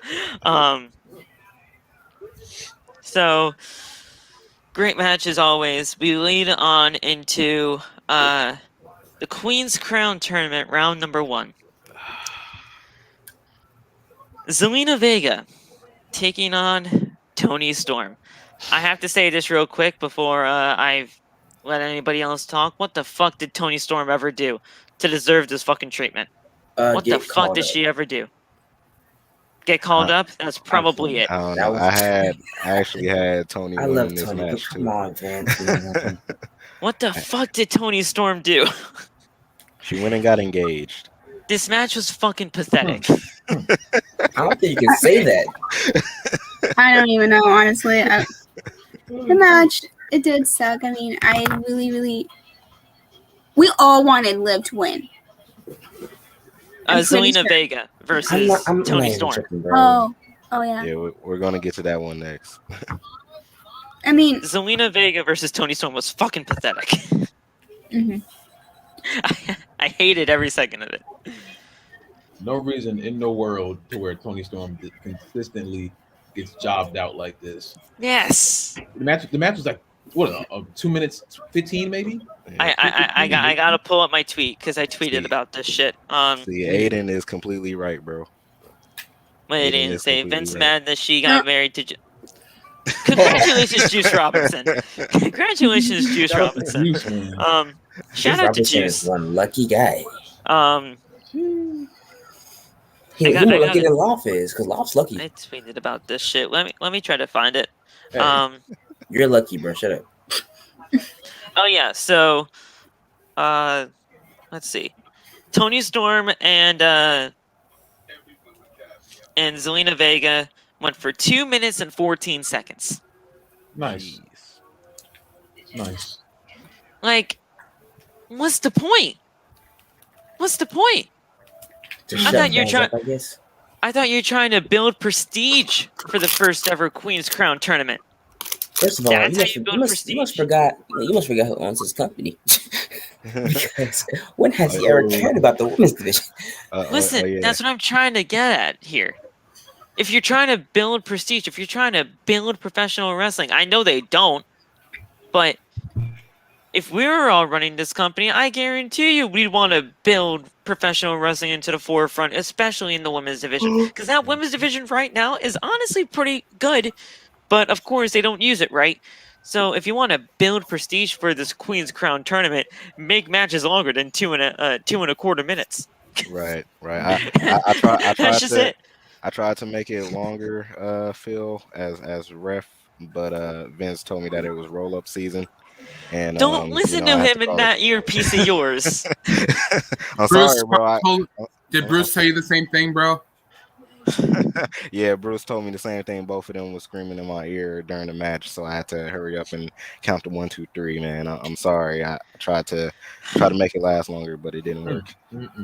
So great match as always. We lead on into the Queen's Crown tournament, round number 1. Zelena Vega taking on Toni Storm. I have to say this real quick before I let anybody else talk. What the fuck did Toni Storm ever do to deserve this fucking treatment? What the fuck did she ever do? Get called up? That's probably it. I don't know. I actually had Toni winning this match too. Come on, man. What the fuck did Toni Storm do? She went and got engaged. This match was fucking pathetic. I don't think you can say that. I don't even know, honestly. The match, it did suck. I mean, I really... We all wanted Liv to win. Zelena Vega versus Toni Storm. Oh, yeah. Yeah, we're going to get to that one next. I mean, Zelena Vega versus Toni Storm was fucking pathetic. mhm. I hated every second of it. No reason in the world to where Toni Storm consistently gets jobbed out like this. Yes. The match was like what 2 minutes 15 maybe. I gotta pull up my tweet because I tweeted about this shit. See, Aiden is completely right, bro. Wait, Aiden didn't is say completely Vince right. mad that she got married to. Congratulations, Juice Robinson. Congratulations, Juice Robinson. Juice, man. Shout out to Robinson Juice. is one lucky guy. He I more lucky gotta- than Loft is, because Loft's lucky. I tweeted about this shit. Let me try to find it. Hey. You're lucky, bro. Shut up. Oh yeah, so let's see. Toni Storm and Zelena Vega went for 2 minutes and 14 seconds. Nice. Nice. Like, what's the point? What's the point? To I shut thought you're guys trying. up, I guess. I thought you were trying to build prestige for the first ever Queen's Crown tournament. First of all, That's you how must, you you, build must, you must prestige. forgot who owns his company. Because when has he ever cared about the women's division? Listen, yeah. that's what I'm trying to get at here. If you're trying to build prestige, if you're trying to build professional wrestling, I know they don't, but if we were all running this company, I guarantee you we'd want to build professional wrestling into the forefront, especially in the women's division. Because that women's division right now is honestly pretty good, but of course they don't use it right. So if you want to build prestige for this Queen's Crown tournament, make matches longer than 2.25 minutes. Right. I tried That's just to. it. I tried to make it longer, Phil, as ref, but Vince told me that it was roll up season. And Don't listen I to had him in call that earpiece of yours. I'm Bruce, sorry, bro. did Bruce tell you the same thing, bro? Yeah, Bruce told me the same thing. Both of them was screaming in my ear during the match, so I had to hurry up and count to 1, 2, 3. Man, I'm sorry. I tried to make it last longer, but it didn't work.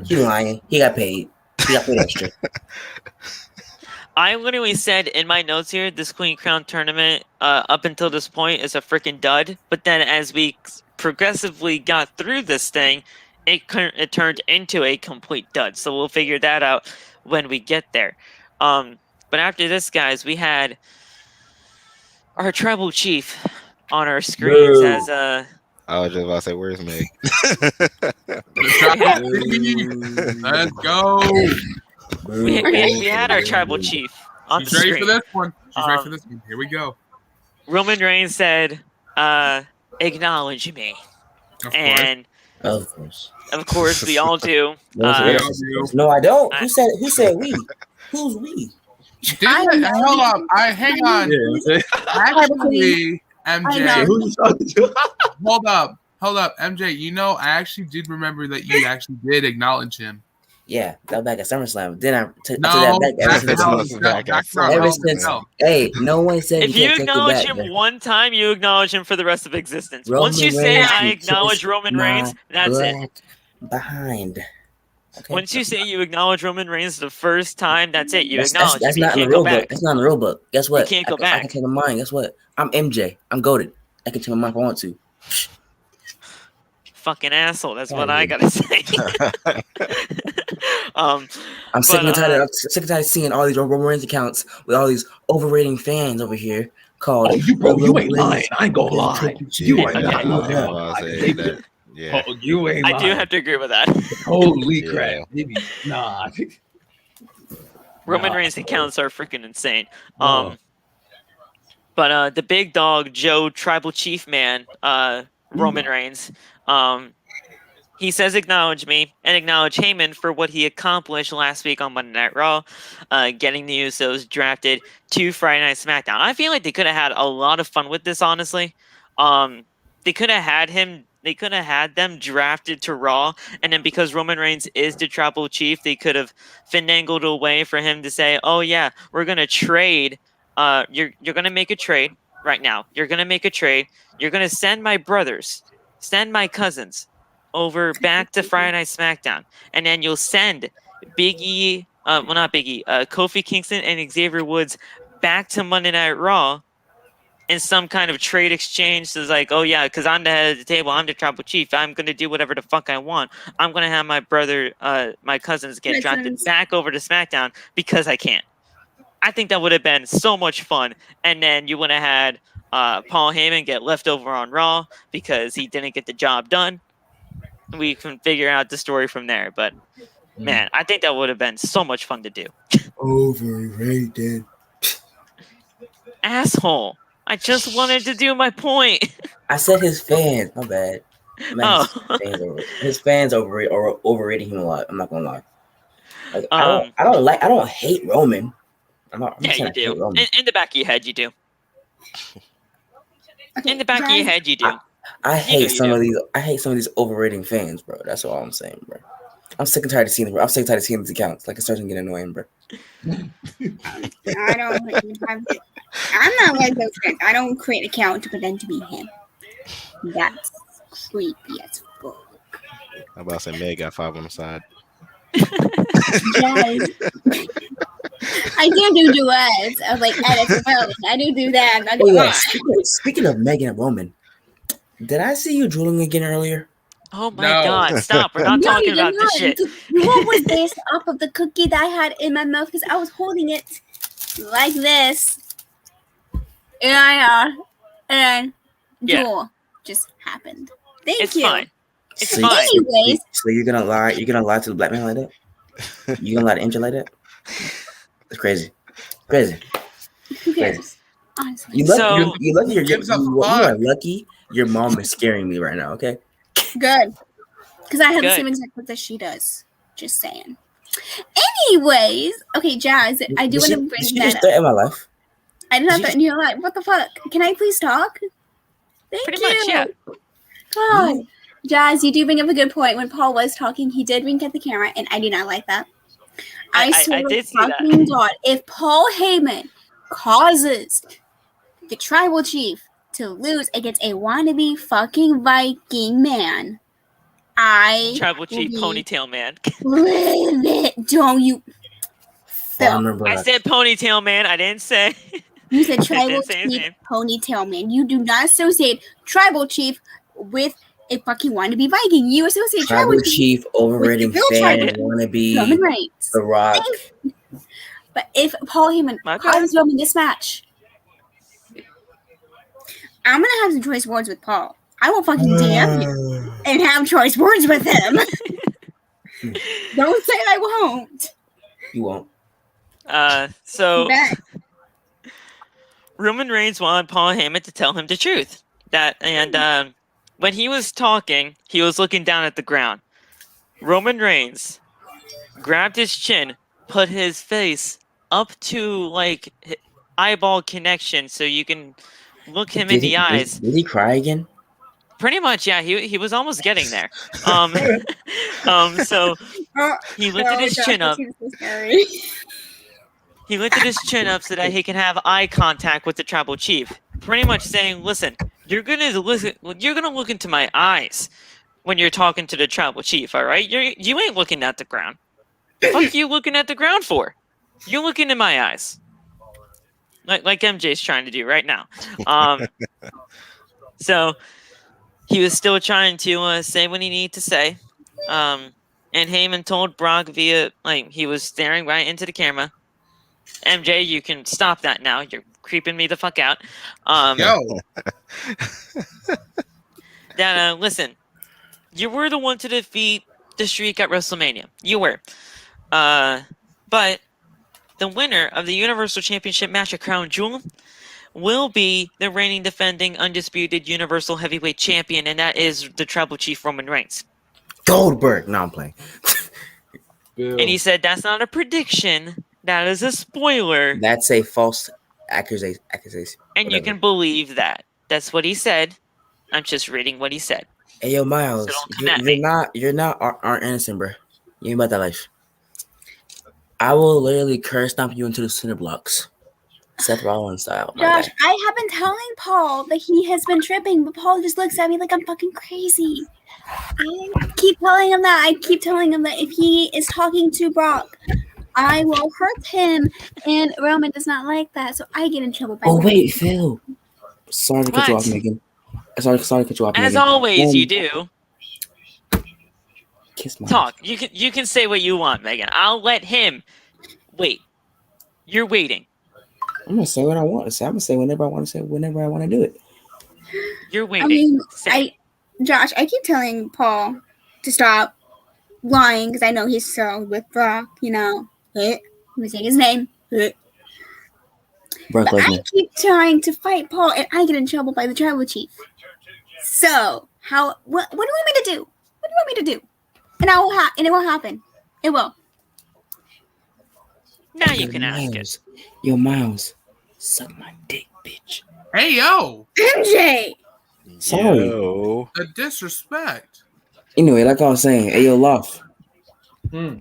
He lying. He got paid. He got paid extra. I literally said in my notes here, this Queen Crown tournament, up until this point, is a freaking dud. But then as we progressively got through this thing, it turned into a complete dud. So we'll figure that out when we get there. But after this, guys, we had our tribal chief on our screens Boo. as I was just about to say, "Where's Meg?" Let's go. we had our tribal chief on She's the ready screen. for this one. She's ready for this one. Here we go. Roman Reigns said, "Acknowledge me," Of and Of course. of course we all do. No, I don't. Who said we? Who's we? Hold up. Hang on. Actually, I MJ. know. Who you talking to? Hold up, MJ. You know, I actually did remember that you actually did acknowledge him. Yeah, that was back at SummerSlam. Then I took No, that back ever since. Hey, no one said If you you can't take it acknowledge back. him one time, you acknowledge him for the rest of existence. Roman Once you say Reigns, I you acknowledge kiss Roman my Reigns, that's it. black behind. Okay. Once you say you acknowledge Roman Reigns the first time, that's it. You That's acknowledge not him. You in the can't real go book. back. That's not in the real book. Guess what? can't go I back. can change my mind. Guess what? I'm MJ. I'm goated. I can change my mind if I want to. Fucking asshole. That's what I gotta say. I'm sick and tired of seeing all these Roman Reigns accounts with all these overrating fans over here called. Oh, you ain't lying. I ain't gonna lie. You ain't Okay. lying. Yeah. Oh, you ain't I lying. do have to agree with that. Holy Yeah. crap. Maybe nah. Roman Nah. Reigns accounts are freaking insane. Oh. But the big dog, Joe Tribal Chief Man, Roman Reigns, he says acknowledge me and acknowledge Heyman for what he accomplished last week on Monday Night Raw, getting the Usos drafted to Friday Night SmackDown. I feel like they could have had a lot of fun with this, honestly. They could have had them drafted to Raw, and then because Roman Reigns is the Tribal Chief, they could have finagled a way for him to say, "Oh yeah, we're gonna trade. You're gonna make a trade right now. You're gonna make a trade. You're gonna send my brothers, send my cousins over back to Friday Night SmackDown, and then you'll send Kofi Kingston and Xavier Woods back to Monday Night Raw, in some kind of trade exchange. So it's like, oh yeah, because I'm the head of the table, I'm the tribal chief. I'm gonna do whatever the fuck I want. I'm gonna have my brother, my cousins get drafted back over to SmackDown because I can. I think that would have been so much fun. And then you would have had Paul Heyman get left over on Raw because he didn't get the job done. We can figure out the story from there. But man, I think that would have been so much fun to do. Overrated. Asshole. I just wanted to do my point. I said his fans. My bad. His fans overrating him a lot. I'm not gonna lie. Like, I don't hate Roman. Yeah, you do. In the back of your head, you do. In the back of your head, you do. I hate some of these overrating fans, bro. That's all I'm saying, bro. I'm sick and tired of seeing them. I'm sick and tired of seeing these accounts. Like, it starts to get annoying, bro. I'm not like those guys. I don't create an account to pretend to be him. That's creepy as fuck. I'm about to say Meg got 5 on the side. Yes. I do duets. I was like, edit. I do that. Speaking of Megan and Roman, did I see you drooling again earlier? Oh my god, stop. We're not talking about this shit. What was based off of the cookie that I had in my mouth because I was holding it like this. And drool just happened. Thank you. Fine. It's fine. Anyways. So you're gonna lie to the black man like that? You gonna lie to Angel like that? It's crazy. Who cares? Honestly. You are lucky your mom is scaring me right now, okay? Good. Because I have the same exact look that she does. Just saying. Anyways, okay, Jazz, I do want to bring that up. Did you just threaten my life? I did not threaten your life. What the fuck? Can I please talk? Pretty much, yeah. God. Jazz, you do bring up a good point. When Paul was talking, he did wink at the camera, and I do not like that. I swear to fucking God, if Paul Heyman causes the tribal chief to lose against a wannabe fucking Viking man, tribal chief ponytail man. Livid, don't you? I said ponytail man. I didn't say. You said tribal chief ponytail man. You do not associate tribal chief with a fucking wannabe Viking. You associate tribal chief overrating fan wannabe Roman Reigns, The Rock. But if Paul Heyman causes Roman this match, I'm gonna have some choice words with Paul. I will fucking DM you and have choice words with him. Don't say I won't. You won't. So Roman Reigns wanted Paul Heyman to tell him the truth. When he was talking, he was looking down at the ground. Roman Reigns grabbed his chin, put his face up to like eyeball connection so you can look him in the eyes. Did he cry again? Pretty much, yeah. He was almost getting there. So he lifted his chin up. He lifted his chin up so that he can have eye contact with the tribal chief. Pretty much saying, "Listen, you're gonna look into my eyes when you're talking to the tribal chief. All right? You ain't looking at the ground. What you looking at the ground for? You're looking in my eyes, like MJ's trying to do right now." So he was still trying to say what he needed to say. And Heyman told Brock via he was staring right into the camera. MJ, you can stop that now. You're creeping me the fuck out. Listen, you were the one to defeat the Streak at WrestleMania. You were. But the winner of the Universal Championship match at Crown Jewel will be the reigning defending undisputed Universal Heavyweight Champion, and that is the Tribal Chief Roman Reigns. Goldberg. No, I'm playing. And he said that's not a prediction. That is a spoiler. That's a false accusation. And whatever. You can believe that. That's what he said. I'm just reading what he said. Hey, yo, Miles, you're not aren't innocent, bro. You ain't about that life. I will literally curse stomp you into the cinder blocks. Seth Rollins style. Josh, I have been telling Paul that he has been tripping, but Paul just looks at me like I'm fucking crazy. I keep telling him that. If he is talking to Brock, I will hurt him, and Roman does not like that, so I get in trouble. Wait, Phil. Sorry to cut you off, What? Megan. Sorry to cut you off, As Megan. always, you do. Kiss my Talk. You can say what you want, Megan. I'll let him wait. You're waiting. I'm gonna say what I want to say. I'm gonna say whenever I want to say, whenever I want to do it. You're waiting. I mean, Say. Josh, I keep telling Paul to stop lying because I know he's so with Brock. You know, let me say his name. Brock But I Lesnar. keep trying to fight Paul, and I get in trouble by the tribal chief. So what do you want me to do? What do you want me to do? And it will happen. It will. Now you can ask it. Yo, Miles, suck my dick, bitch. Hey, yo. MJ. Sorry. Yo. The disrespect. Anyway, like I was saying, hey, yo, Loft, Uh-oh.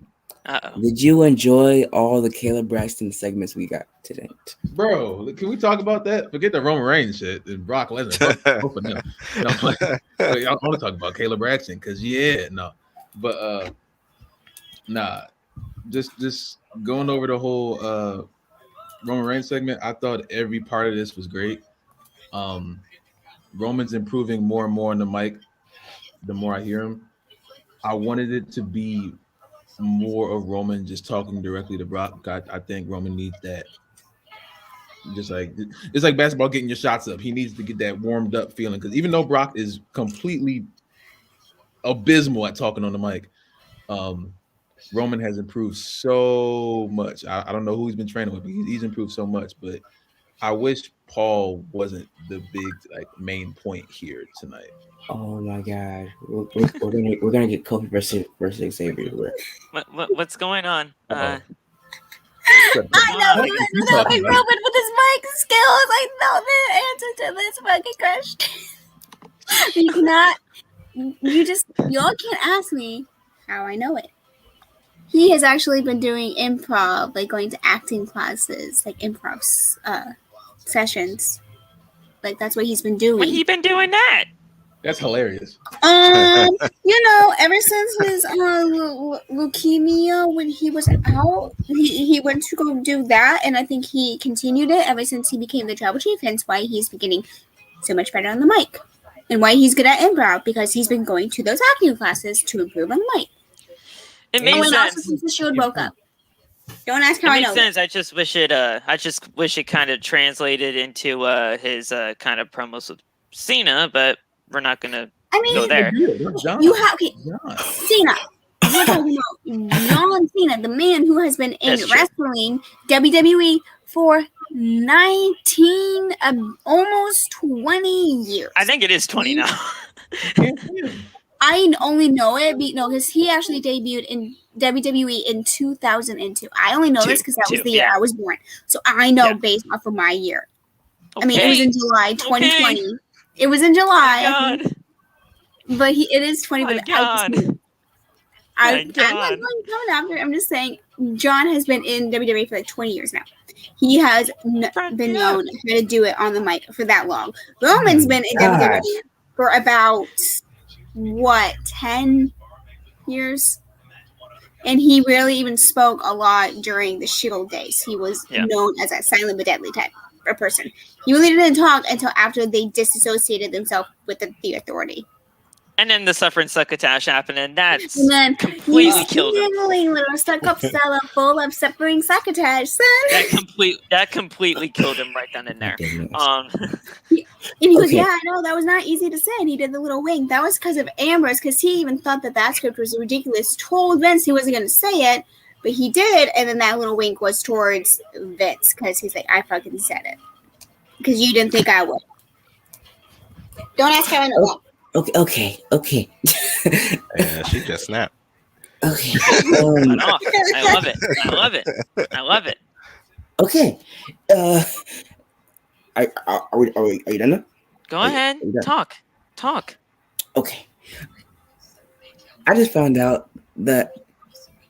did you enjoy all the Caleb Braxton segments we got today? Bro, can we talk about that? Forget the Roman Reigns shit and Brock Lesnar. Both of them. No, I want to talk about Caleb Braxton because but nah, just going over the whole Roman Reigns segment. I thought every part of this was great. Roman's improving more and more on the mic. The more I hear him, I wanted it to be more of Roman just talking directly to Brock. I think Roman needs that. Just like it's like basketball, getting your shots up. He needs to get that warmed up feeling because even though Brock is completely abysmal at talking on the mic, Roman has improved so much. I don't know who he's been training with, but he's improved so much. But I wish Paul wasn't the big main point here tonight. Oh my God, we're gonna get Kofi versus Xavier. What's going on? I know he was so Roman with his mic skills. I know the answer to this fucking question. You cannot. Y'all can't ask me how I know it. He has actually been doing improv, like going to acting classes, like improv sessions. Like that's what he's been doing. When he been doing that? That's hilarious. Ever since his leukemia, when he was out, he went to go do that, and I think he continued it ever since he became the tribal chief. Hence why he's been getting so much better on the mic, and why he's good at improv because he's been going to those acting classes to improve on the mic. It makes sense. Also since the Shield woke up. Don't ask how I know. It makes sense. I just wish it kind of translated into his kind of promos with Cena, but we're not gonna go there. You have Cena. We're talking about John Cena, the man who has been in wrestling WWE for 19, almost 20 years. I think it is 20 now. I only know it because he actually debuted in WWE in 2002. I only know this because that was the year I was born. So I know based off of my year. Okay. I mean, it was in July 2020. Okay. It was in July. But it is 20. I'm not going after. I'm just saying, John has been in WWE for like 20 years now. He has been known how to do it on the mic for that long. Roman's been in WWE for about 10 years, and he rarely even spoke a lot during the Shield days. He was known as a silent but deadly type of person. He really didn't talk until after they disassociated themselves with the Authority. And then the Suffer and Succotash happened, and completely killed him. Little stuck-up fella full of suffering succotash, son. That completely killed him right then and there. And he goes, yeah, I know, that was not easy to say. And he did the little wink. That was because of Ambrose, because he even thought that script was ridiculous. Told Vince he wasn't going to say it, but he did. And then that little wink was towards Vince, because he's like, I fucking said it. Because you didn't think I would. Don't ask how I know that. Okay. Yeah, she just snapped. Okay. I love it. Okay. Are you done now? Go ahead. Talk. Okay. I just found out that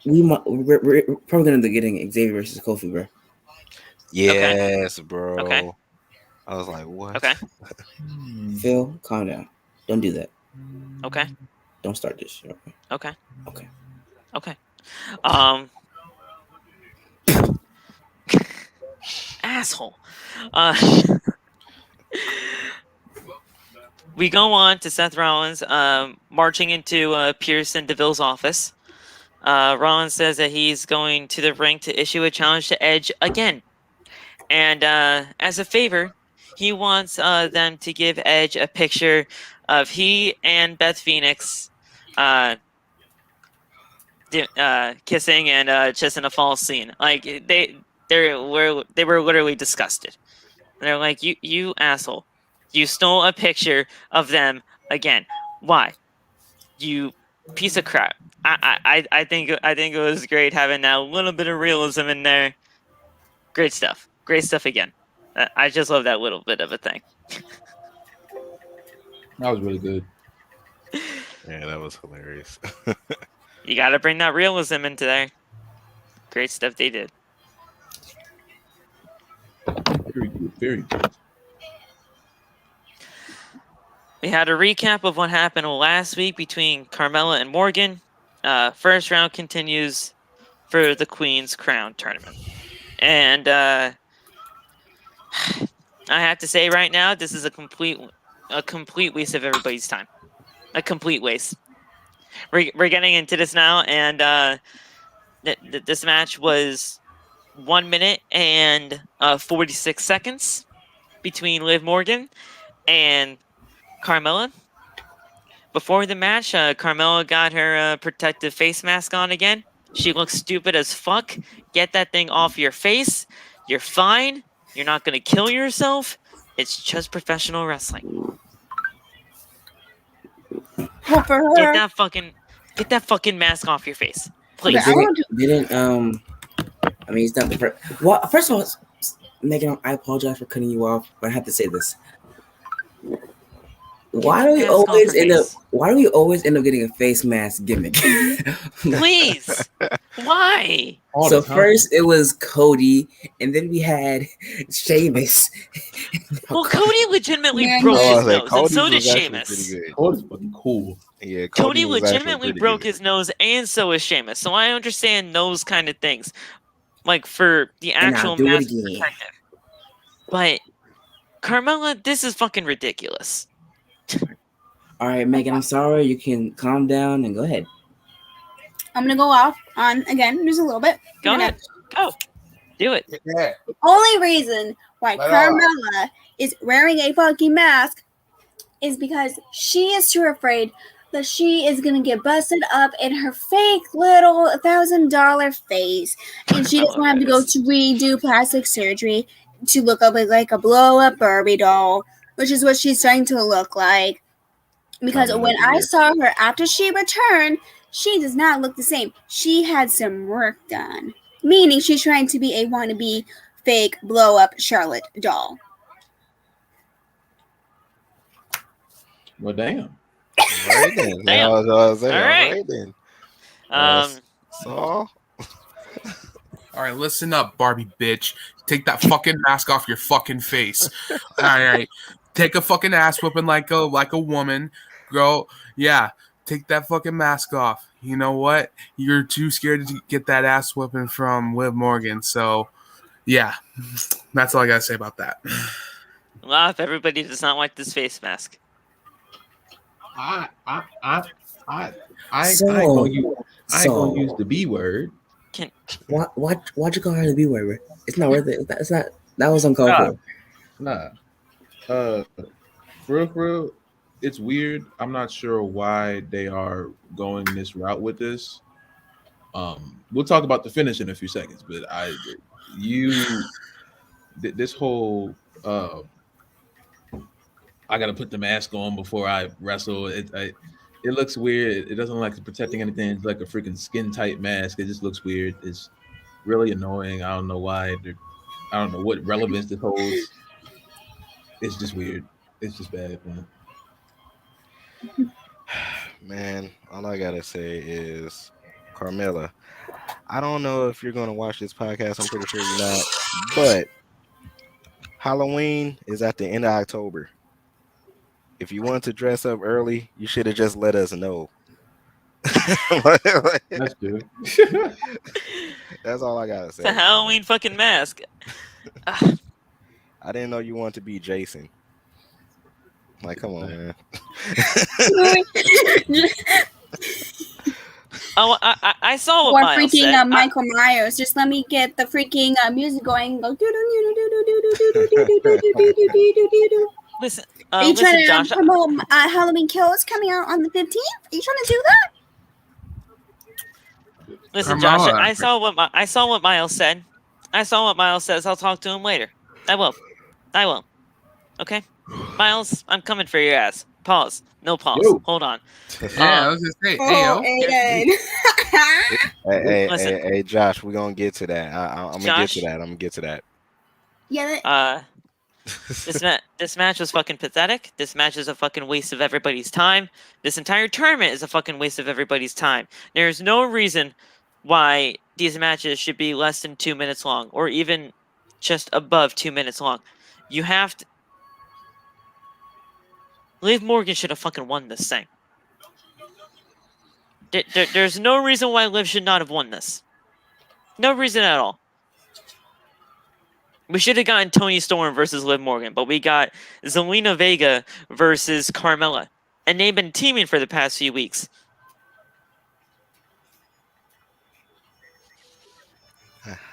we're probably gonna be getting Xavier versus Kofi, bro. Yes, bro. Okay. I was like, what? Okay. Phil, calm down. Don't do that. Okay. Don't start this shit. Okay. Asshole. we go on to Seth Rollins marching into Pearson DeVille's office. Rollins says that he's going to the ring to issue a challenge to Edge again. And as a favor, he wants them to give Edge a picture of he and Beth Phoenix kissing and just in a false scene. Like they were literally disgusted. They're like, you asshole, you stole a picture of them again. Why? You piece of crap. I think it was great having that little bit of realism in there. Great stuff. Great stuff again. I just love that little bit of a thing. That was really good. Yeah, that was hilarious. You got to bring that realism into there. Great stuff they did. Very good. Very good. We had a recap of what happened last week between Carmella and Morgan. First round continues for the Queen's Crown tournament. And I have to say right now, this is a complete waste of everybody's time. A complete waste. We're getting into this now, and this match was 1 minute and 46 seconds between Liv Morgan and Carmella. Before the match, Carmella got her protective face mask on again. She looks stupid as fuck. Get that thing off your face. You're fine. You're not going to kill yourself. It's just professional wrestling. Well, for her, Get that fucking mask off your face, please. I mean, it's not the first. Well, first of all, Megan, I apologize for cutting you off, but I have to say this. Why do we always end up getting a face mask gimmick? Please. Why? So first it was Cody, and then we had Sheamus. Well, Cody legitimately Yeah, broke yeah. his nose, and Cody's so did was actually Sheamus. pretty good. Cody's fucking cool. Yeah, Cody was actually legitimately pretty broke good. his nose, and so is Sheamus. So I understand those kind of things, like for the And actual I'll do it mask again. protective. But Carmella, this is fucking ridiculous. All right, Megan, I'm sorry. You can calm down and go ahead. I'm gonna go off on again just a little bit. Go ahead. Go. Do it. Yeah. The only reason why Right Carmella is wearing a fucking mask is because she is too afraid that she is gonna get busted up in her fake little $1,000 face, and she doesn't have to go to redo plastic surgery to look up like a blow-up Barbie doll, which is what she's starting to look like. Because when I saw her after she returned, she does not look the same. She had some work done, meaning she's trying to be a wannabe fake blow-up Charlotte doll. Well, damn. Right then. Damn. All All right. right then. So All right, listen up, Barbie bitch. Take that fucking mask off your fucking face. All right, take a fucking ass whipping like a woman, girl. Yeah, take that fucking mask off. You know what? You're too scared to get that ass whipping from Liv Morgan. So, yeah, that's all I gotta say about that. Well, if everybody does not like this face mask. I ain't gonna use the B word. Why'd you call her the B word? It's not worth it. It's not. That was uncalled for. Nah. For real, it's weird. I'm not sure why they are going this route with this. We'll talk about the finish in a few seconds, but this whole I gotta put the mask on before I wrestle. It looks weird. It doesn't look like it's protecting anything. It's like a freaking skin tight mask. It just looks weird. It's really annoying. I don't know why. I don't know what relevance this holds. It's just weird. It's just bad, man. man, all I gotta say is, Carmella, I don't know if you're gonna watch this podcast. I'm pretty sure you're not. But Halloween is at the end of October. If you want to dress up early, you should have just let us know. That's good. That's all I gotta say. It's a Halloween fucking mask. I didn't know you wanted to be Jason. Like, come on, man. Oh, I saw what Or Miles freaking said. Michael Myers. Just let me get the freaking music going. Go Listen, Are you trying to Josh. promote Halloween Kills coming out on the 15th? Are you trying to do that? Listen, Carmella. Josh. I saw what Miles said. I saw what Miles says. I'll talk to him later. I will. Okay, Miles, I'm coming for your ass. Pause. No pause. Yo. Hold on. Yeah, I was gonna say, hey yo. Aiden. Hey, Josh, we're gonna get to that. I'm gonna get to Josh? that. I'm gonna get to that. Yeah. This match was fucking pathetic. This match is a fucking waste of everybody's time. This entire tournament is a fucking waste of everybody's time. There's no reason why these matches should be less than 2 minutes long, or even just above 2 minutes long. You have to. Liv Morgan should have fucking won this thing. There's no reason why Liv should not have won this. No reason at all. We should have gotten Toni Storm versus Liv Morgan, but we got Zelena Vega versus Carmella. And they've been teaming for the past few weeks.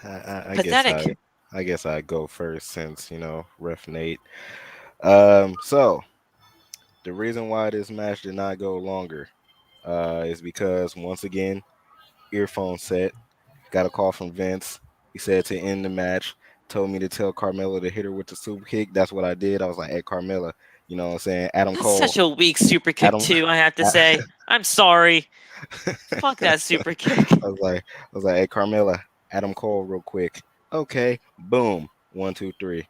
Pathetic. I guess I go first since, Ref Nate. So the reason why this match did not go longer is because, once again, earphone set. Got a call from Vince. He said to end the match. Told me to tell Carmella to hit her with the super kick. That's what I did. I was like, hey, Carmella, you know what I'm saying? Adam That's Cole. such a weak super kick, too, I have to say. I'm sorry. Fuck that super kick. I was like, hey, Carmella, Adam Cole real quick. Okay, boom. 1, 2, 3.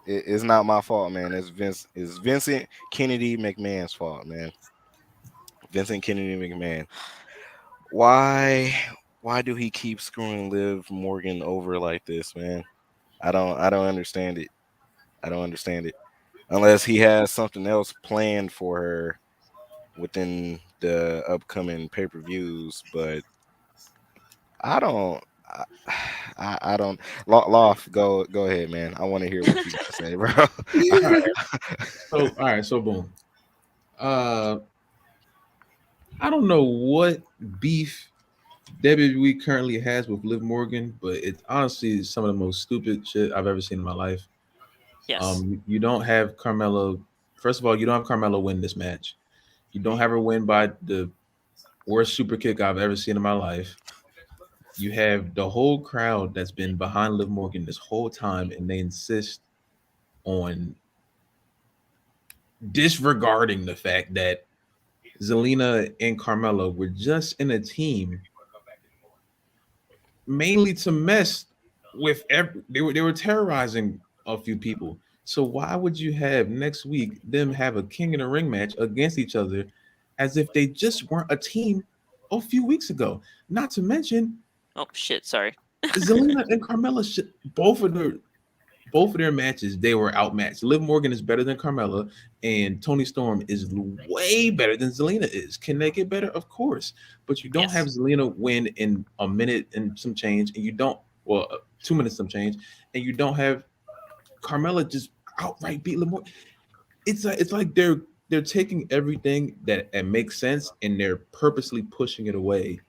It's not my fault, man. It's Vincent Kennedy McMahon's fault, man. Vincent Kennedy McMahon. Why do he keep screwing Liv Morgan over like this, man? I don't understand it. I don't understand it. Unless he has something else planned for her within the upcoming pay-per-views, but I don't. I don't. Loft, go ahead, man. I want to hear what you got to say, bro. All right. So boom. I don't know what beef WWE currently has with Liv Morgan, but it honestly is some of the most stupid shit I've ever seen in my life. Yes. You don't have Carmella. First of all, you don't have Carmella win this match. You don't have her win by the worst super kick I've ever seen in my life. You have the whole crowd that's been behind Liv Morgan this whole time, and they insist on disregarding the fact that Zelena and Carmella were just in a team mainly to mess with they were terrorizing a few people. So why would you have next week them have a King in the Ring match against each other as if they just weren't a team a few weeks ago? Not to mention, oh shit, sorry. Zelena and Carmella both of their matches, they were outmatched. Liv Morgan is better than Carmella, and Toni Storm is way better than Zelena is. Can they get better? Of course. But you don't have Zelena win in a minute and some change, and you don't, 2 minutes some change, and you don't have Carmella just outright beat Liv Morgan. It's like they're taking everything that makes sense and they're purposely pushing it away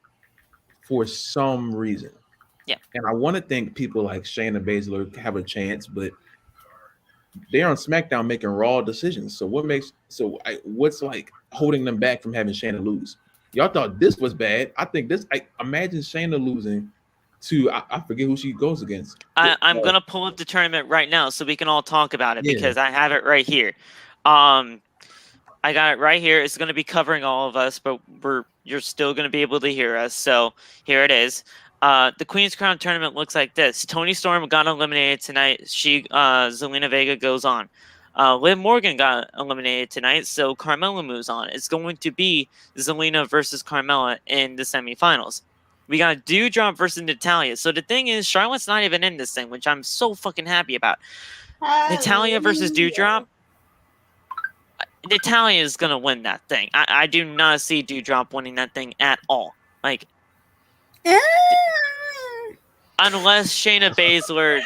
for some reason. Yeah. And I want to think people like Shayna Baszler have a chance, but they're on SmackDown making raw decisions. So what's like holding them back from having Shayna lose? Y'all thought this was bad. I think imagine Shayna losing to I forget who she goes against. I'm gonna pull up the tournament right now so we can all talk about it because I have it right here. I got it right here. It's gonna be covering all of us, but you're still gonna be able to hear us. So here it is. The Queen's Crown tournament looks like this. Toni Storm got eliminated tonight. Zelena Vega goes on. Liv Morgan got eliminated tonight, so Carmella moves on. It's going to be Zelena versus Carmella in the semifinals. We got Dewdrop versus Natalya. So the thing is, Charlotte's not even in this thing, which I'm so fucking happy about. Natalya versus Dewdrop. Natalya is going to win that thing. I do not see Dewdrop winning that thing at all. Like, unless Shayna Baszler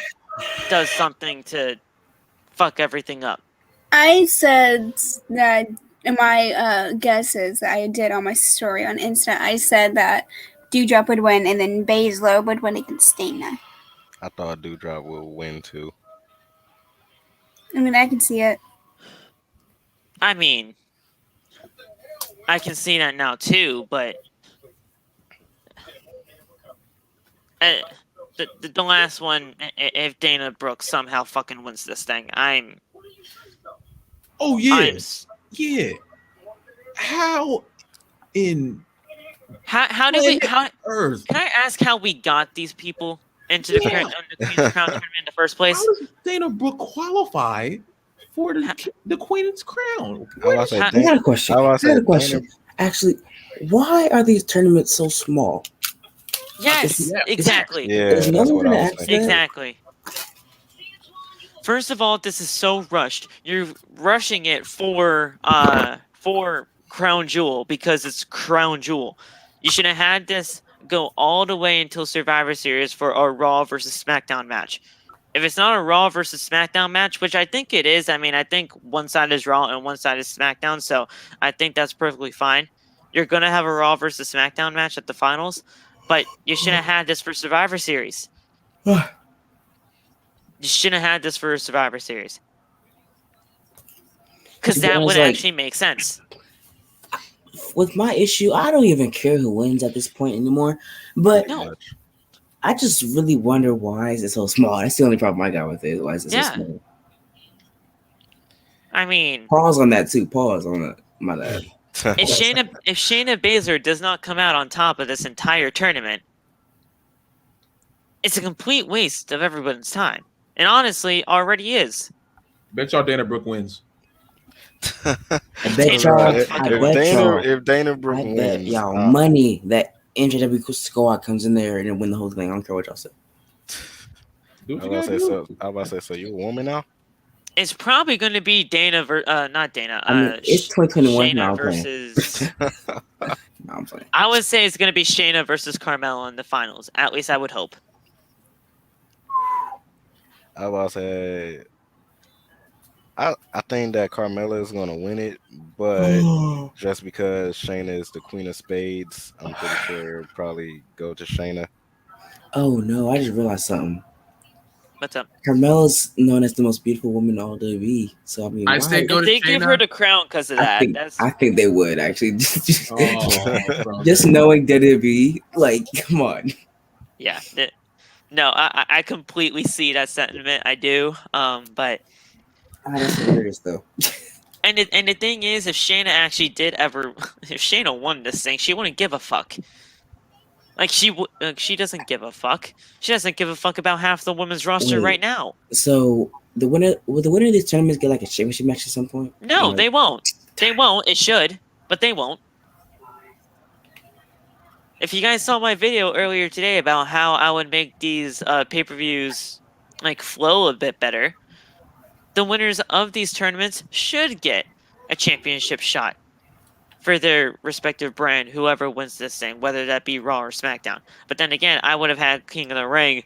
does something to fuck everything up. I said that in my guesses that I did on my story on Insta, I said that Dewdrop would win and then Baszler would win against Dana. I thought Dewdrop would win too. I mean, I can see it. I mean, I can see that now too, but the last one, if Dana Brooke somehow fucking wins this thing, Oh yeah, yeah. How did we? How Earth? Can I ask how we got these people into the Queen's Crown tournament in the first place? How does Dana Brooke qualify for the Queen's Crown? I got a question. Actually, why are these tournaments so small? Yes, exactly. Yeah, that's what I was thinking. Exactly. First of all, this is so rushed. You're rushing it for Crown Jewel because it's Crown Jewel. You should have had this go all the way until Survivor Series for a Raw versus SmackDown match. If it's not a Raw versus SmackDown match, which I think it is, I mean, I think one side is Raw and one side is SmackDown, so I think that's perfectly fine. You're going to have a Raw versus SmackDown match at the finals, but you should have had this for Survivor Series. You shouldn't have had this for a Survivor Series. Because that would actually make sense. With my issue, I don't even care who wins at this point anymore. But I just really wonder why is it so small. That's the only problem I got with it. Why is it so small? I mean, pause on that too. Pause on that. My bad. If Shayna Baszler does not come out on top of this entire tournament, it's a complete waste of everyone's time. And honestly, already is. Bet y'all Dana Brooke wins. If Dana Brooke wins, y'all money that NJW squad comes in there and then win the whole thing. I don't care what y'all say. I was about to say, so you a woman now? It's probably going to be Dana, not Dana. It's 2021 Shayna now. Versus. No, I'm playing. I would say it's going to be Shayna versus Carmella in the finals. At least I would hope. I was say, I think that Carmella is going to win it, but just because Shayna is the Queen of Spades, I'm pretty sure it'll probably go to Shayna. Oh no! I just realized something. What's up? Carmella's known as the most beautiful woman in all WWE. So I mean, I say go to they Shayna. give her the crown because of that. I think they would actually. Just knowing WWE, like, come on. Yeah. No, I completely see that sentiment. I do. But that's hilarious though. And the thing is, if Shayna actually if Shayna won this thing, she wouldn't give a fuck. Like she doesn't give a fuck. She doesn't give a fuck about half the women's roster right now. So the winner of these tournaments get like a championship match at some point? No, they won't. They won't. It should, but they won't. If you guys saw my video earlier today about how I would make these pay-per-views like flow a bit better, the winners of these tournaments should get a championship shot for their respective brand, whoever wins this thing, whether that be Raw or SmackDown. But then again, I would have had King of the Ring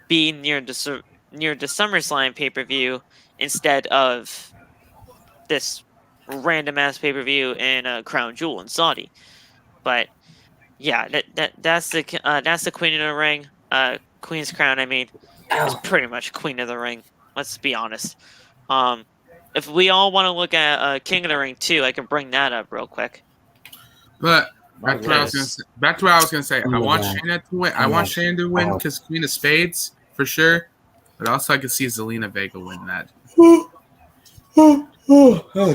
be near the SummerSlam pay-per-view instead of this random-ass pay-per-view in Crown Jewel in Saudi. But yeah, that's the Queen of the Ring, Queen's Crown. I mean, it's pretty much Queen of the Ring. Let's be honest. If we all want to look at King of the Ring too, I can bring that up real quick. But back to what I was gonna say. I want Shayna to win. I want Shayna to win because Queen of Spades for sure. But also, I could see Zelena Vega win that.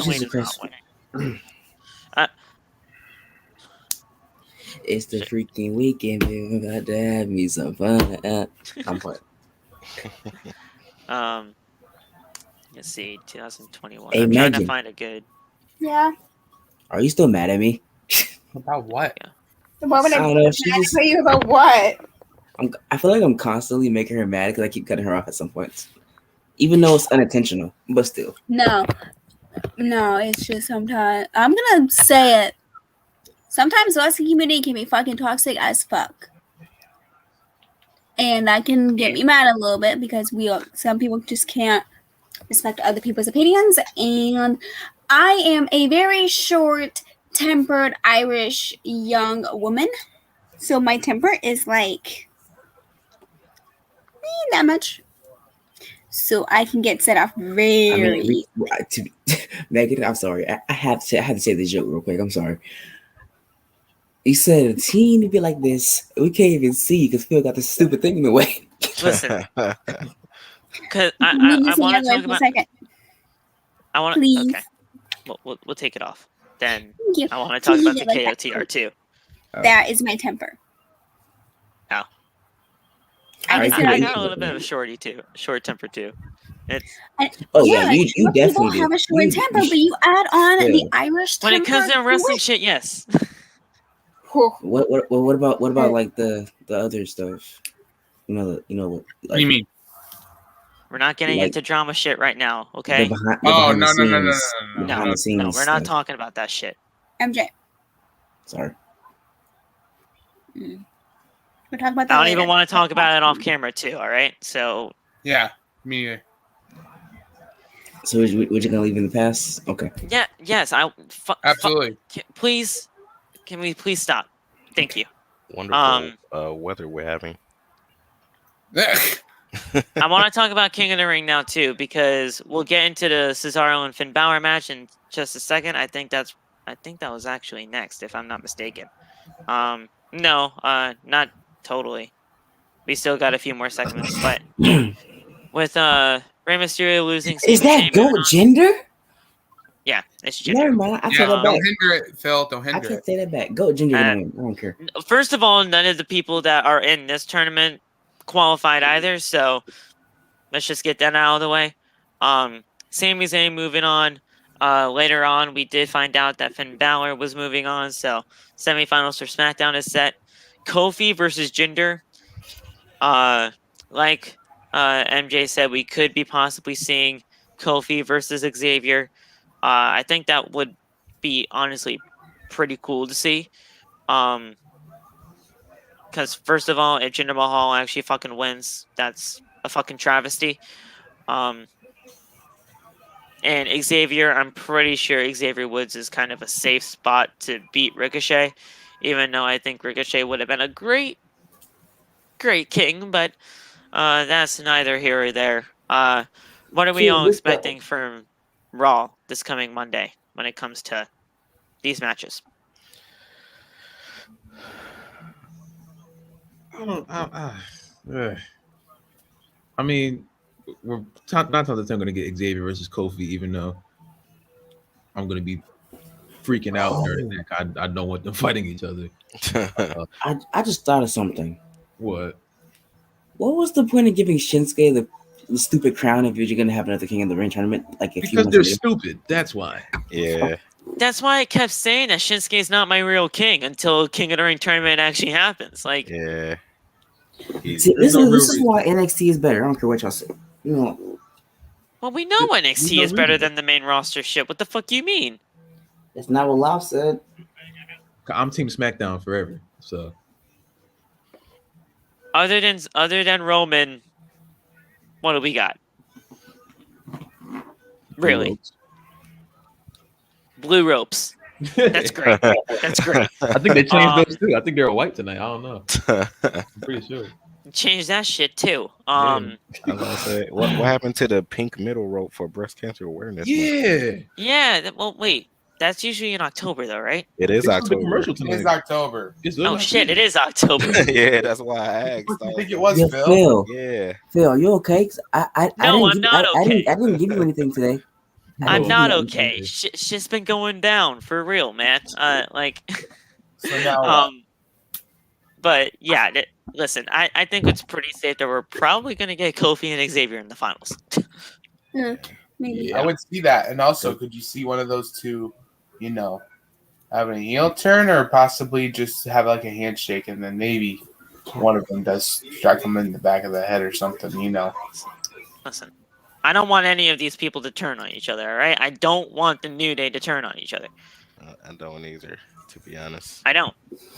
Jesus Christ! It's the freaking weekend, man. We're about to have me some fun. I'm playing. Let's see, 2021. Hey, I'm Megan. trying to find a good. Yeah. Are you still mad at me? About what? Yeah. What would I don't know. mad at you about what? I feel like I'm constantly making her mad because I keep cutting her off at some points, even though it's unintentional. But still. No, it's just sometimes I'm gonna say it. Sometimes the wrestling community can be fucking toxic as fuck. And that can get me mad a little bit because some people just can't respect other people's opinions. And I am a very short-tempered Irish young woman. So my temper is like that much. So I can get set off very Megan, I'm sorry. I have to say this joke real quick. I'm sorry. You said a teen to be like this. We can't even see because Phil got this stupid thing in the way. Listen, because I want to talk about. I want to. Please. Okay, we'll take it off. Then Thank you. I want to talk about the Please, like KOTR too. That is my temper. Oh. I got a little bit of a short temper too. It's you definitely have a short temper, but you add on the Irish temper. when it comes to wrestling shit, yes. What about like the other stuff? You know. Like, What do you mean? We're not getting into drama shit right now, the okay? behind the No, scenes we're not stuff. talking about that shit. MJ. Sorry. We'll talk about that I don't later. even want to talk about it off camera too. All right, so Yeah, me either. So we're just gonna leave in the past? Okay. yeah, yes, Absolutely. Please, can we please stop? Thank you. Wonderful weather we're having. I want to talk about King of the Ring now too, because we'll get into the Cesaro and Finn Bauer match in just a second. I think that was actually next, if I'm not mistaken. No, not totally. We still got a few more segments, but with Rey Mysterio losing, Is that goat gender? Yeah, it's gender. Never mind. I take that back. Don't hinder it, Phil. Don't hinder I can't it. say that back. Goat gender. I don't care. First of all, none of the people that are in this tournament qualified either, so let's just get that out of the way. Sami Zayn moving on. Later on, we did find out that Finn Balor was moving on, so semifinals for SmackDown is set. Kofi versus Jinder. Like MJ said, we could be possibly seeing Kofi versus Xavier. I think that would be honestly pretty cool to see. Because first of all, if Jinder Mahal actually fucking wins, that's a fucking travesty. And Xavier, I'm pretty sure Xavier Woods is kind of a safe spot to beat Ricochet, even though I think Ricochet would have been a great king, but that's neither here or there. What are we all expecting from Raw this coming Monday when it comes to these matches? I mean, we're not talking I'm going to get Xavier versus Kofi, even though I'm going to be freaking out during that. I don't want them fighting each other. I just thought of something. What? What was the point of giving Shinsuke the stupid crown if you're going to have another King of the Ring tournament? Like because they're stupid. That's why. Yeah. That's why I kept saying that Shinsuke's not my real king until King of the Ring tournament actually happens. Like, yeah. See, this is why NXT is better. I don't care what y'all say. You know. Well, we know NXT is better than the main roster shit. What the fuck you mean? That's not what Love said. I'm Team SmackDown forever. So. Other than Roman, what do we got? Really? Blue ropes. That's great. That's great. I think they changed those too. I think they're white tonight. I don't know. I'm pretty sure. Change that shit too. I was gonna say, what happened to the pink middle rope for breast cancer awareness? Yeah. Yeah. Well, wait. That's usually in October, though, right? It is October. It is October. Shit! It is October. Yeah, that's why I asked. I think it was Phil. Yeah. Phil, you okay? I'm not okay. I didn't give you anything today. I'm not okay. Shit's been going down for real, man. So now, but yeah, listen. I think it's pretty safe that we're probably gonna get Kofi and Xavier in the finals. Maybe. I would see that, and also, could you see one of those two, have a heel turn, or possibly just have like a handshake, and then maybe one of them does strike them in the back of the head or something, Listen, I don't want any of these people to turn on each other, all right? I don't want the New Day to turn on each other. I don't either, to be honest. I don't.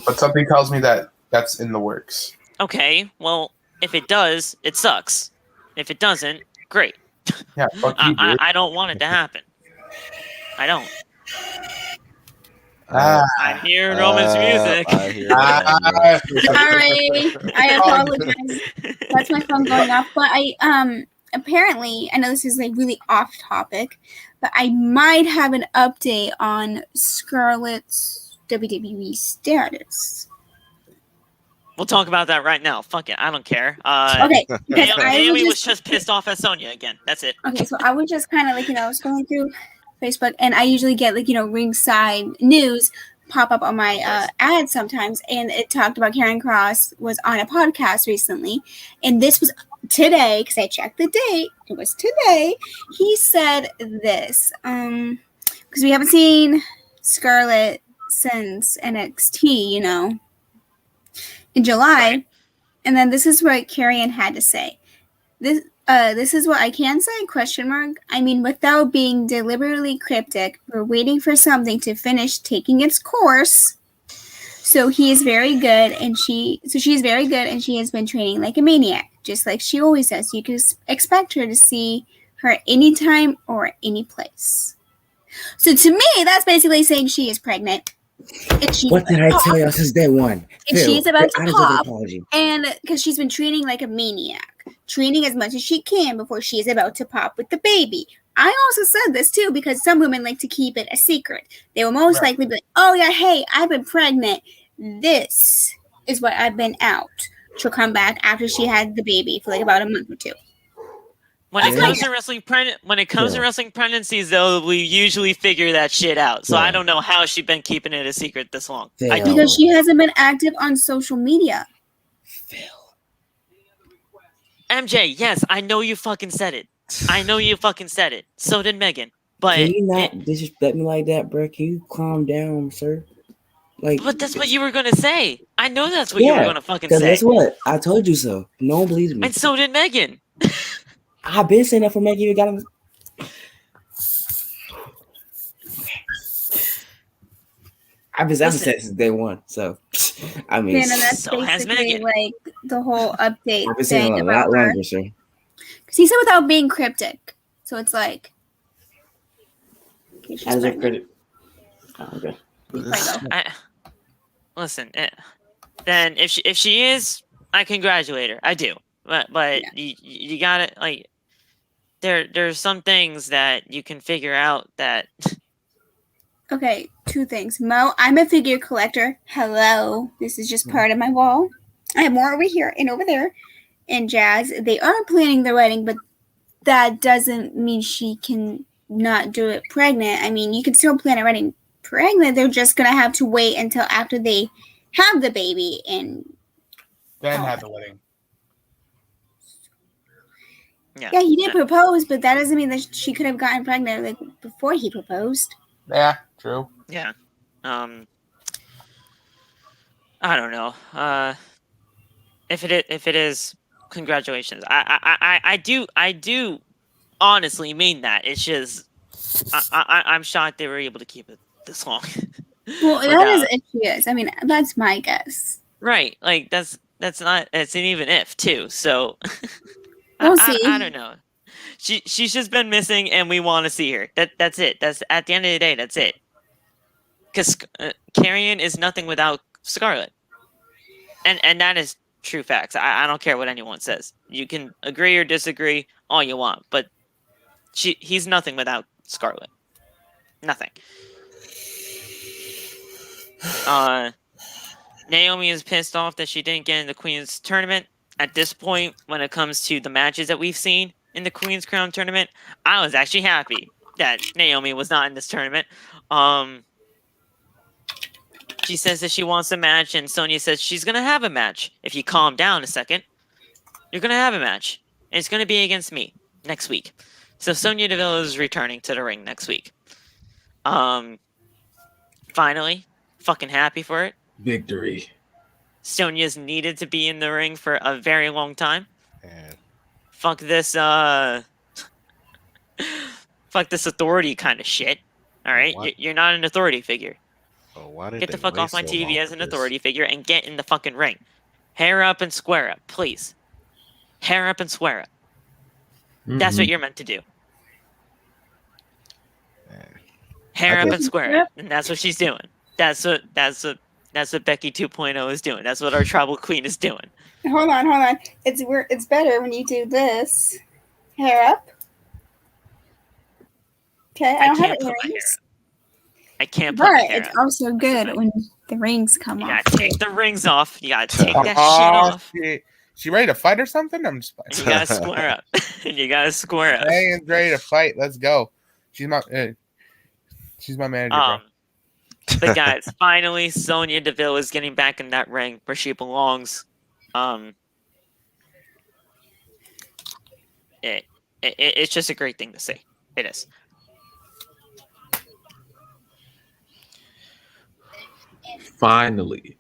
But something tells me that that's in the works. Okay, well, if it does, it sucks. If it doesn't, great. Yeah, fuck you, dude. I don't want it to happen. I don't. I'm hearing Roman's music. I hear that. Sorry, I apologize. That's my phone going off. But I apparently, I know this is like really off topic, but I might have an update on Scarlett's WWE status. We'll talk about that right now. Fuck it, I don't care. Okay, because Naomi was just pissed off at Sonya again. That's it. Okay, so I was just kind of like, scrolling through Facebook, and I usually get like, ringside news pop up on my ads sometimes, and it talked about Karrion Kross was on a podcast recently, and this was today, because I checked the date, it was today. He said this, because we haven't seen Scarlett since NXT, in July, and then this is what Karrion had to say. This is what I can say, ? I mean, without being deliberately cryptic, we're waiting for something to finish taking its course. So he is very good, and she is very good, and she has been training like a maniac, just like she always does. You can expect her to see her anytime or any place. So to me, that's basically saying she is pregnant. What did I tell you since day one? And she's about to pop. Apology. And because she's been training like a maniac, training as much as she can before she is about to pop with the baby. I also said this too because some women like to keep it a secret. They will most likely be like, oh yeah, hey, I've been pregnant. This is what I've been out. She'll come back after she had the baby for like about a month or two. When it comes to wrestling pregnancies, though, we usually figure that shit out. So I don't know how she's been keeping it a secret this long. Because she hasn't been active on social media. MJ, yes, I know you fucking said it. So did Megan. But can you not disrespect me like that, bro? Can you calm down, sir? But that's what you were gonna say. I know that's what you were gonna fucking say. Because guess what? I told you so. No one believes me. And so did Megan. I've been saying that for Megan. You got him. I've been saying since day one. So, I mean, that's so basically like the whole update. I've been saying a lot longer, sir. Because he said without being cryptic. So it's like. How does that credit? Oh, okay. Listen, then if she is, I congratulate her. I do. But you gotta like. There's some things that you can figure out that. Okay, two things. Mo, I'm a figure collector. Hello. This is just part of my wall. I have more over here and over there. And Jazz, they are planning the wedding, but that doesn't mean she can not do it pregnant. I mean, you can still plan a wedding pregnant. They're just going to have to wait until after they have the baby and then have the wedding. Yeah, he did propose, but that doesn't mean that she could have gotten pregnant like before he proposed. Yeah, true. Yeah. I don't know. If it is, congratulations. I do honestly mean that. It's just I'm shocked they were able to keep it this long. Well, that is if she is. I mean, that's my guess. Right. Like that's not. It's an even if too. So. We'll see. I don't know. She's just been missing, and we want to see her. That's it. That's at the end of the day. That's it. Because Karrion is nothing without Scarlett, and that is true facts. I don't care what anyone says. You can agree or disagree all you want, but he's nothing without Scarlett. Nothing. Naomi is pissed off that she didn't get in the Queen's tournament. At this point, when it comes to the matches that we've seen in the Queen's Crown tournament, I was actually happy that Naomi was not in this tournament. She says that she wants a match, and Sonya says she's going to have a match. If you calm down a second, you're going to have a match. And it's going to be against me next week. So Sonya Deville is returning to the ring next week. Finally, fucking happy for it. Victory. Sonya's needed to be in the ring for a very long time. Man. Fuck this, fuck this authority kind of shit. All right, you're not an authority figure. Get the fuck off my TV as an authority figure and get in the fucking ring. Hair up and square up, please. Hair up and square up. That's what you're meant to do. Hair I up think- and square, and that's what she's doing. That's what Becky 2.0 is doing. That's what our tribal queen is doing. Hold on. It's better when you do this. Hair up. Okay, I don't have can't put my hair earrings. I can't put my But hair it's up. also good when the rings come You off. gotta take the rings off. You gotta take that shit Oh, off. she ready to fight or something? I'm just And you gotta square up. You gotta square up. Megan's ready to fight. Let's go. She's my manager, bro. But guys, finally, Sonya Deville is getting back in that ring where she belongs. It's just a great thing to see. It is. Finally,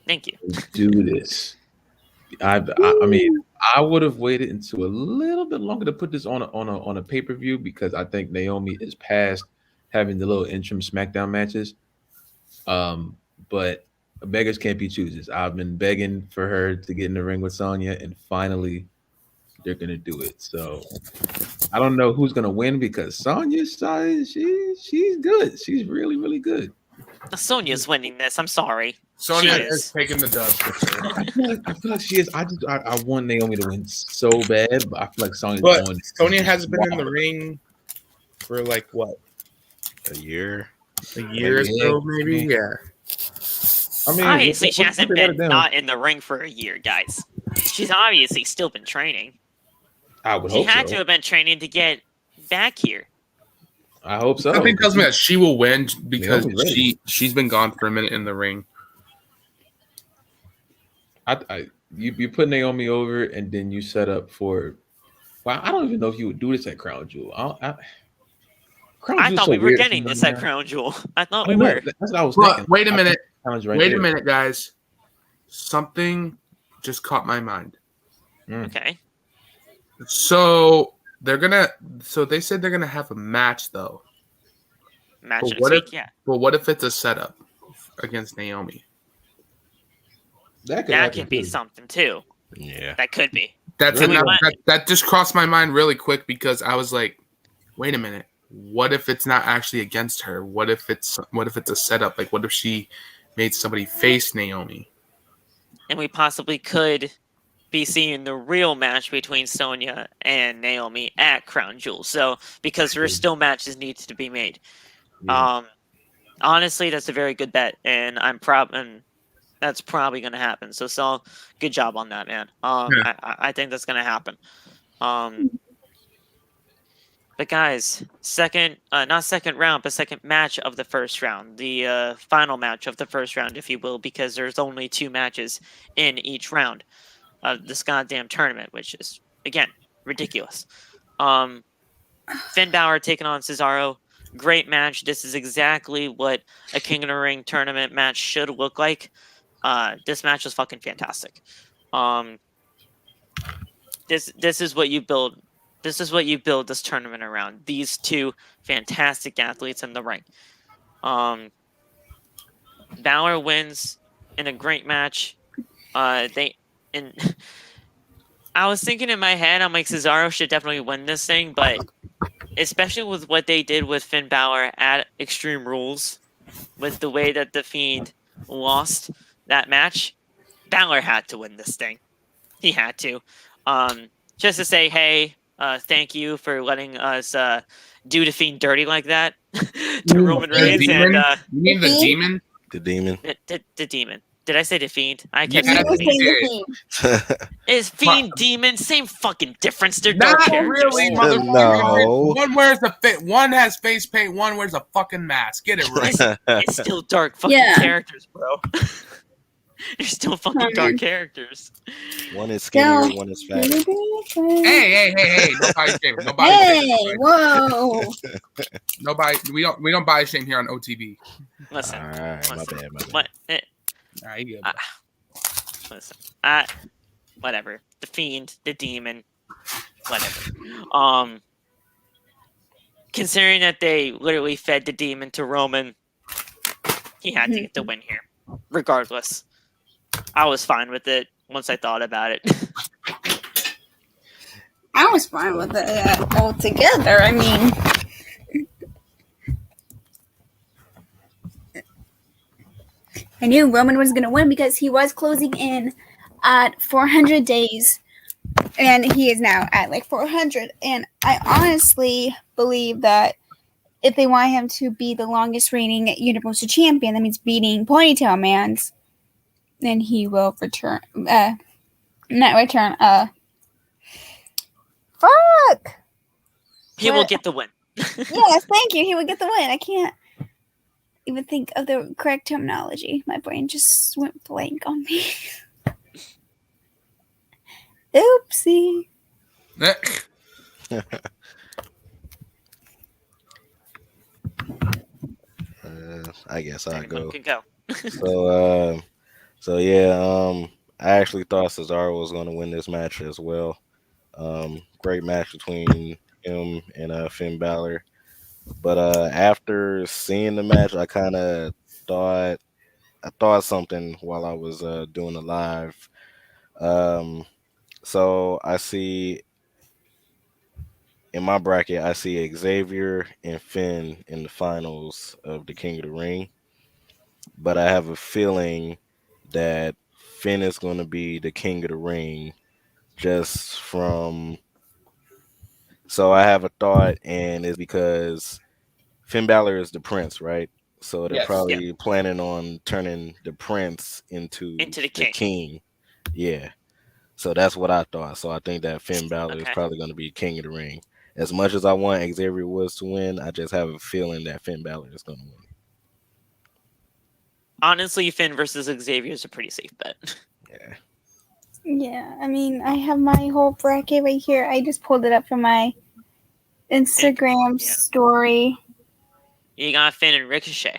Thank you. do this. I mean, I would have waited until a little bit longer to put this on a pay-per-view because I think Naomi is past having the little interim SmackDown matches. But beggars can't be choosers. I've been begging for her to get in the ring with Sonya, and finally they're gonna do it. So I don't know who's gonna win because Sonya's she's good. She's really, really good. Sonya's winning this. I'm sorry. Sonya She is is. taking the dub. For sure. I feel like she is. I want Naomi to win so bad, but I feel like Sonya's But going. Sonya has been in the ring for like what? A year. A year or so, maybe? Yeah. I mean, Obviously, she hasn't they got been it down. not in the ring for a year, guys. She's obviously still been training. I would She hope had so. to have been training to get back here. I hope so. Something tells me that she will win because Naomi's ready. she's been gone for a minute in the ring. You put Naomi over, and then you set up for. Wow, I don't even know if you would do this at Crown Jewel. Crown I Jewel's thought so we were weird getting this at sometimes. Crown Jewel. I thought I we know, were. that's what I was But thinking. wait a minute. Challenge right Wait there. a minute, guys. Something just caught my mind. Okay. So they said they're gonna have a match though. Match But next what week, if- yeah. But what if it's a setup against Naomi? That That can be something too. Yeah. That could be. That's Really? that just crossed my mind really quick because I was like, wait a minute. What if it's not actually against her? What if it's a setup? Like what if she made somebody face Naomi? And we possibly could be seeing the real match between Sonya and Naomi at Crown Jewel. So because there's still matches needs to be made. Yeah. Honestly, that's a very good bet, and and that's probably going to happen. So, Saul, good job on that, man. I think that's going to happen. But guys, not second round, but second match of the first round, the final match of the first round, if you will, because there's only 2 matches in each round of this goddamn tournament, which is again ridiculous. Finn Bauer taking on Cesaro. Great match. This is exactly what a King of the Ring tournament match should look like. This match was fucking fantastic. This is what you build. This is what you build this tournament around. These 2 fantastic athletes in the ring. Bauer wins in a great match. I was thinking in my head, I'm like, Cesaro should definitely win this thing, but especially with what they did with Finn Bauer at Extreme Rules, with the way that The Fiend lost that match, Bauer had to win this thing. He had to. Just to say, hey, thank you for letting us do The Fiend dirty like that to Roman Reigns. Demon? And You mean the demon? The demon. the Demon. Did I say The Fiend? I Yeah, kept saying you Fiend. did. Is Fiend Demon same fucking difference? They're Not dark characters. really, No. motherfucker. One wears the fit. One has face paint. One wears a fucking mask. Get it right. It's still dark fucking Yeah. characters, bro. They're still fucking dark characters. One is skinnier, one is fatter. Hey! Nobody shame. Nobody Hey, shame. whoa. Nobody. We don't buy shame here on OTB. Listen, All right, my listen. bad, my bad. What? Nah, you good. Listen. Whatever. The Fiend, the Demon, whatever. Considering that they literally fed the Demon to Roman, he had to get the win here, regardless. I was fine with it once I thought about it. I was fine with it altogether. I mean, I knew Roman was going to win because he was closing in at 400 days, and he is now at like 400. And I honestly believe that if they want him to be the longest reigning Universal Champion, that means beating Ponytail Man's, then he will return. Not return. Fuck! He will get the win. Yes, thank you. He would get the win. I can't even think of the correct terminology. My brain just went blank on me. Oopsie. I guess I'll go. Can go. So yeah, I actually thought Cesaro was going to win this match as well. Great match between him and Finn Balor. But after seeing the match, I kind of thought something while I was doing the live. So I see in my bracket, I see Xavier and Finn in the finals of the King of the Ring. But I have a feeling that Finn is going to be the King of the Ring just from. So I have a thought, and it's because Finn Balor is the Prince, right? So they're probably planning on turning the Prince into the king. Yeah. So that's what I thought. So I think that Finn Balor is probably going to be King of the Ring. As much as I want Xavier Woods to win, I just have a feeling that Finn Balor is going to win. Honestly, Finn versus Xavier is a pretty safe bet. Yeah. Yeah, I mean, I have my whole bracket right here. I just pulled it up from my Instagram story. You got Finn and Ricochet.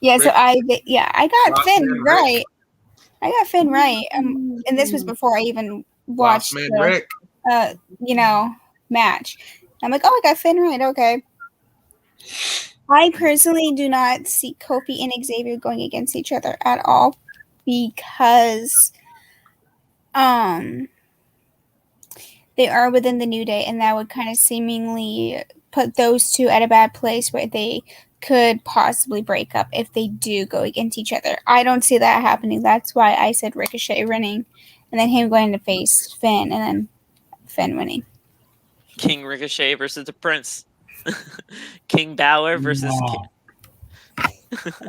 Yeah, so I got Finn right. I got Finn right. And this was before I even watched the match. I'm like, oh, I got Finn right. Okay. I personally do not see Kofi and Xavier going against each other at all because they are within the New Day, and that would kind of seemingly put those two at a bad place where they could possibly break up if they do go against each other. I don't see that happening. That's why I said Ricochet winning, and then him going to face Finn, and then Finn winning. King Ricochet versus the Prince. King Bauer versus King.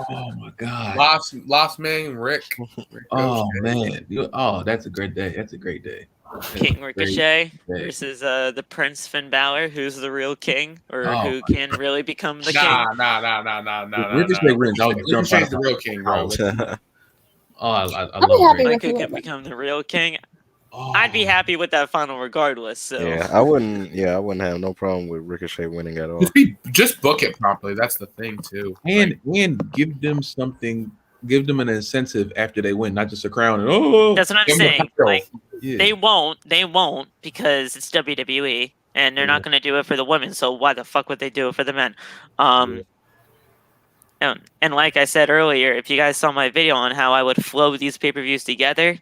Oh my God! Lost man Rick. Oh man! That's a great day. That's a great day. King Ricochet versus the Prince Finn Balor, who's the real king, or who can really become the king. Nah. Ricochet wins. Ricochet's the real king, bro. I love Rick. Like who can become the real king? I'd be happy with that final regardless. So yeah, I wouldn't have no problem with Ricochet winning at all. Just book it properly. That's the thing too. And give them something. Give them an incentive after they win, not just a crown. That's what I'm saying. Like they won't because it's WWE and they're not going to do it for the women. So why the fuck would they do it for the men? And like I said earlier, if you guys saw my video on how I would flow these pay-per-views together.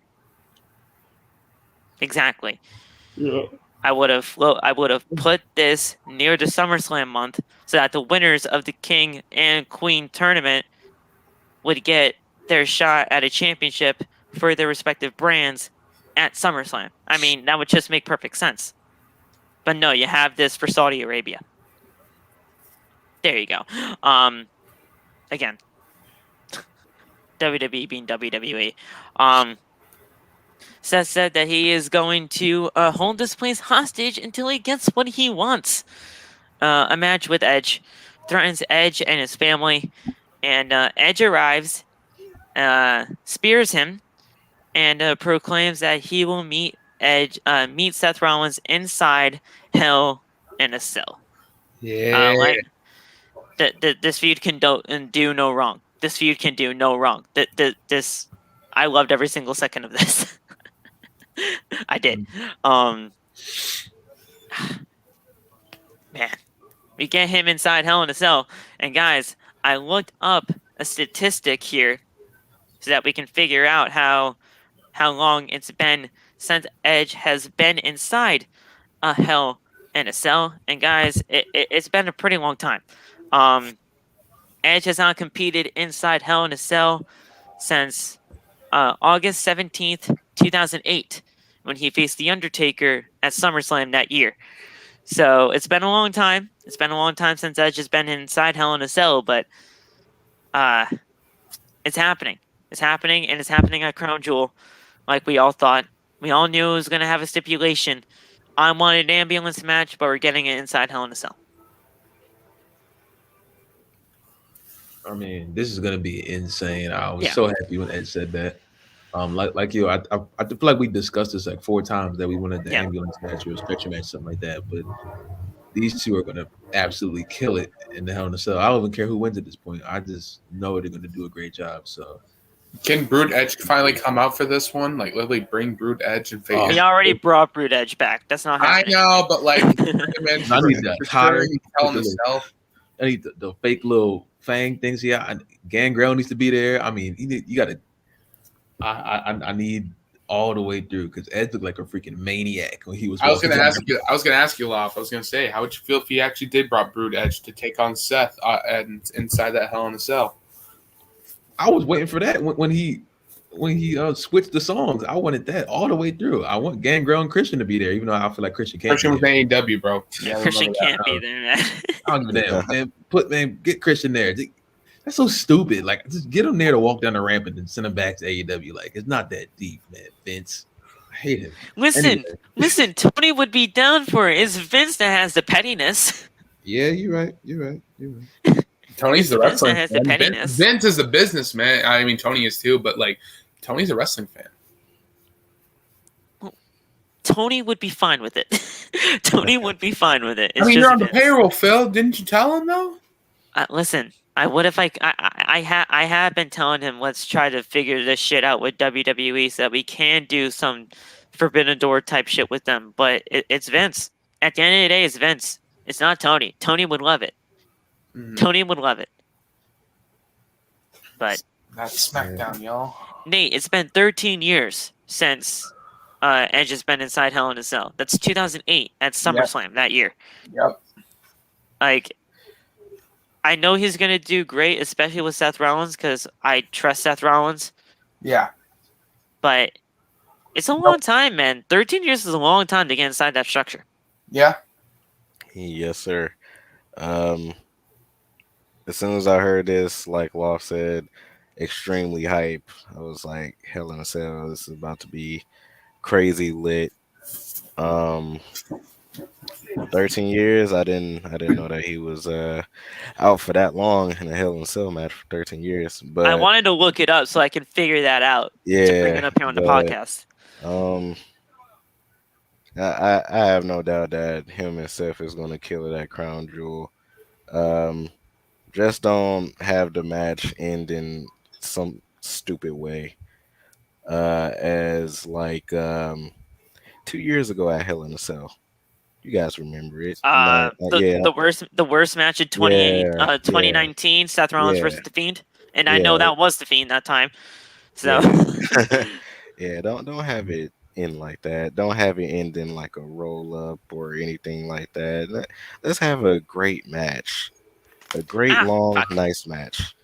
Exactly. Yeah. I would have put this near the SummerSlam month so that the winners of the King and Queen tournament would get their shot at a championship for their respective brands at SummerSlam. I mean, that would just make perfect sense. But no, you have this for Saudi Arabia. There you go. Again, WWE being WWE. Seth said that he is going to hold this place hostage until he gets what he wants. A match with Edge threatens Edge and his family, and Edge arrives, spears him, and proclaims that he will meet Seth Rollins inside Hell in a Cell. Yeah, this feud can do no wrong. This feud can do no wrong. I loved every single second of this. I did. Man, we get him inside Hell in a Cell. And guys, I looked up a statistic here so that we can figure out how long it's been since Edge has been inside. Hell in a Cell, and guys, it's been a pretty long time. Edge has not competed inside Hell in a Cell since August 17th, 2008, when he faced The Undertaker at SummerSlam that year. So it's been a long time. It's been a long time since Edge has been inside Hell in a Cell, but it's happening. It's happening, and it's happening at Crown Jewel, like we all thought. We all knew it was going to have a stipulation. I wanted an ambulance match, but we're getting it inside Hell in a Cell. I mean, this is gonna be insane. I was so happy when Ed said that. Like you, I feel like we discussed this like 4 times that we wanted the ambulance match or a stretcher match, something like that. But these two are gonna absolutely kill it in the Hell in a Cell. I don't even care who wins at this point. I just know they're gonna do a great job. So, can Brood Edge finally come out for this one? Like, literally bring Brood Edge and face. He already brought Brood Edge back. That's not happening. I know, but like, I need the tire. Hell in a Cell. I need the fake little fang things. Yeah, Gangrel needs to be there. I mean, you got to. I need all the way through because Ed looked like a freaking maniac when he was. I was gonna ask you, Loft. I was gonna say, how would you feel if he actually did brought Brood Edge to take on Seth and inside that Hell in a Cell? I was waiting for that when he switched the songs. I wanted that all the way through. I want Gangrel and Christian to be there, even though I feel like Christian can't. Christian was AEW, bro. Yeah, Christian can't be there, man. I don't give a damn, man. Get Christian there. That's so stupid. Like, just get him there to walk down the ramp and then send him back to AEW. Like, it's not that deep, man. Vince, I hate him. Listen. Tony would be down for it. It's Vince that has the pettiness. Yeah, you're right. Tony's the wrestling fan. The pettiness. Vince is the businessman. I mean, Tony is too, but like, Tony's a wrestling fan. Well, Tony would be fine with it. Tony would be fine with it. It's you're on the payroll, Phil. Didn't you tell him though? Listen, I would if I have been telling him let's try to figure this shit out with WWE so that we can do some Forbidden Door type shit with them. But it's Vince. At the end of the day, it's Vince. It's not Tony. Tony would love it. Mm-hmm. Tony would love it. But that's SmackDown, y'all. Nate, it's been 13 years since Edge has been inside Hell in a Cell. That's 2008 at SummerSlam that year. Yep. Like, I know he's going to do great, especially with Seth Rollins, because I trust Seth Rollins. Yeah. But it's a long time, man. 13 years is a long time to get inside that structure. Yeah. Yes, sir. As soon as I heard this, like Loft said, extremely hype. I was like, Hell in a Cell, this is about to be crazy lit. 13 years, I didn't know that he was out for that long in a Hell in a Cell match for 13 years. But I wanted to look it up so I can figure that out. Yeah, to bring it up here on the podcast. I have no doubt that him and Seth is going to kill it at Crown Jewel. Just don't have the match end in some stupid way. As like 2 years ago at Hell in a Cell. You guys remember it? The worst match in 2019, Seth Rollins versus The Fiend, and I know that was The Fiend that time. So don't have it end like that. Don't have it end in like a roll up or anything like that. Let's have a great match, a great nice match.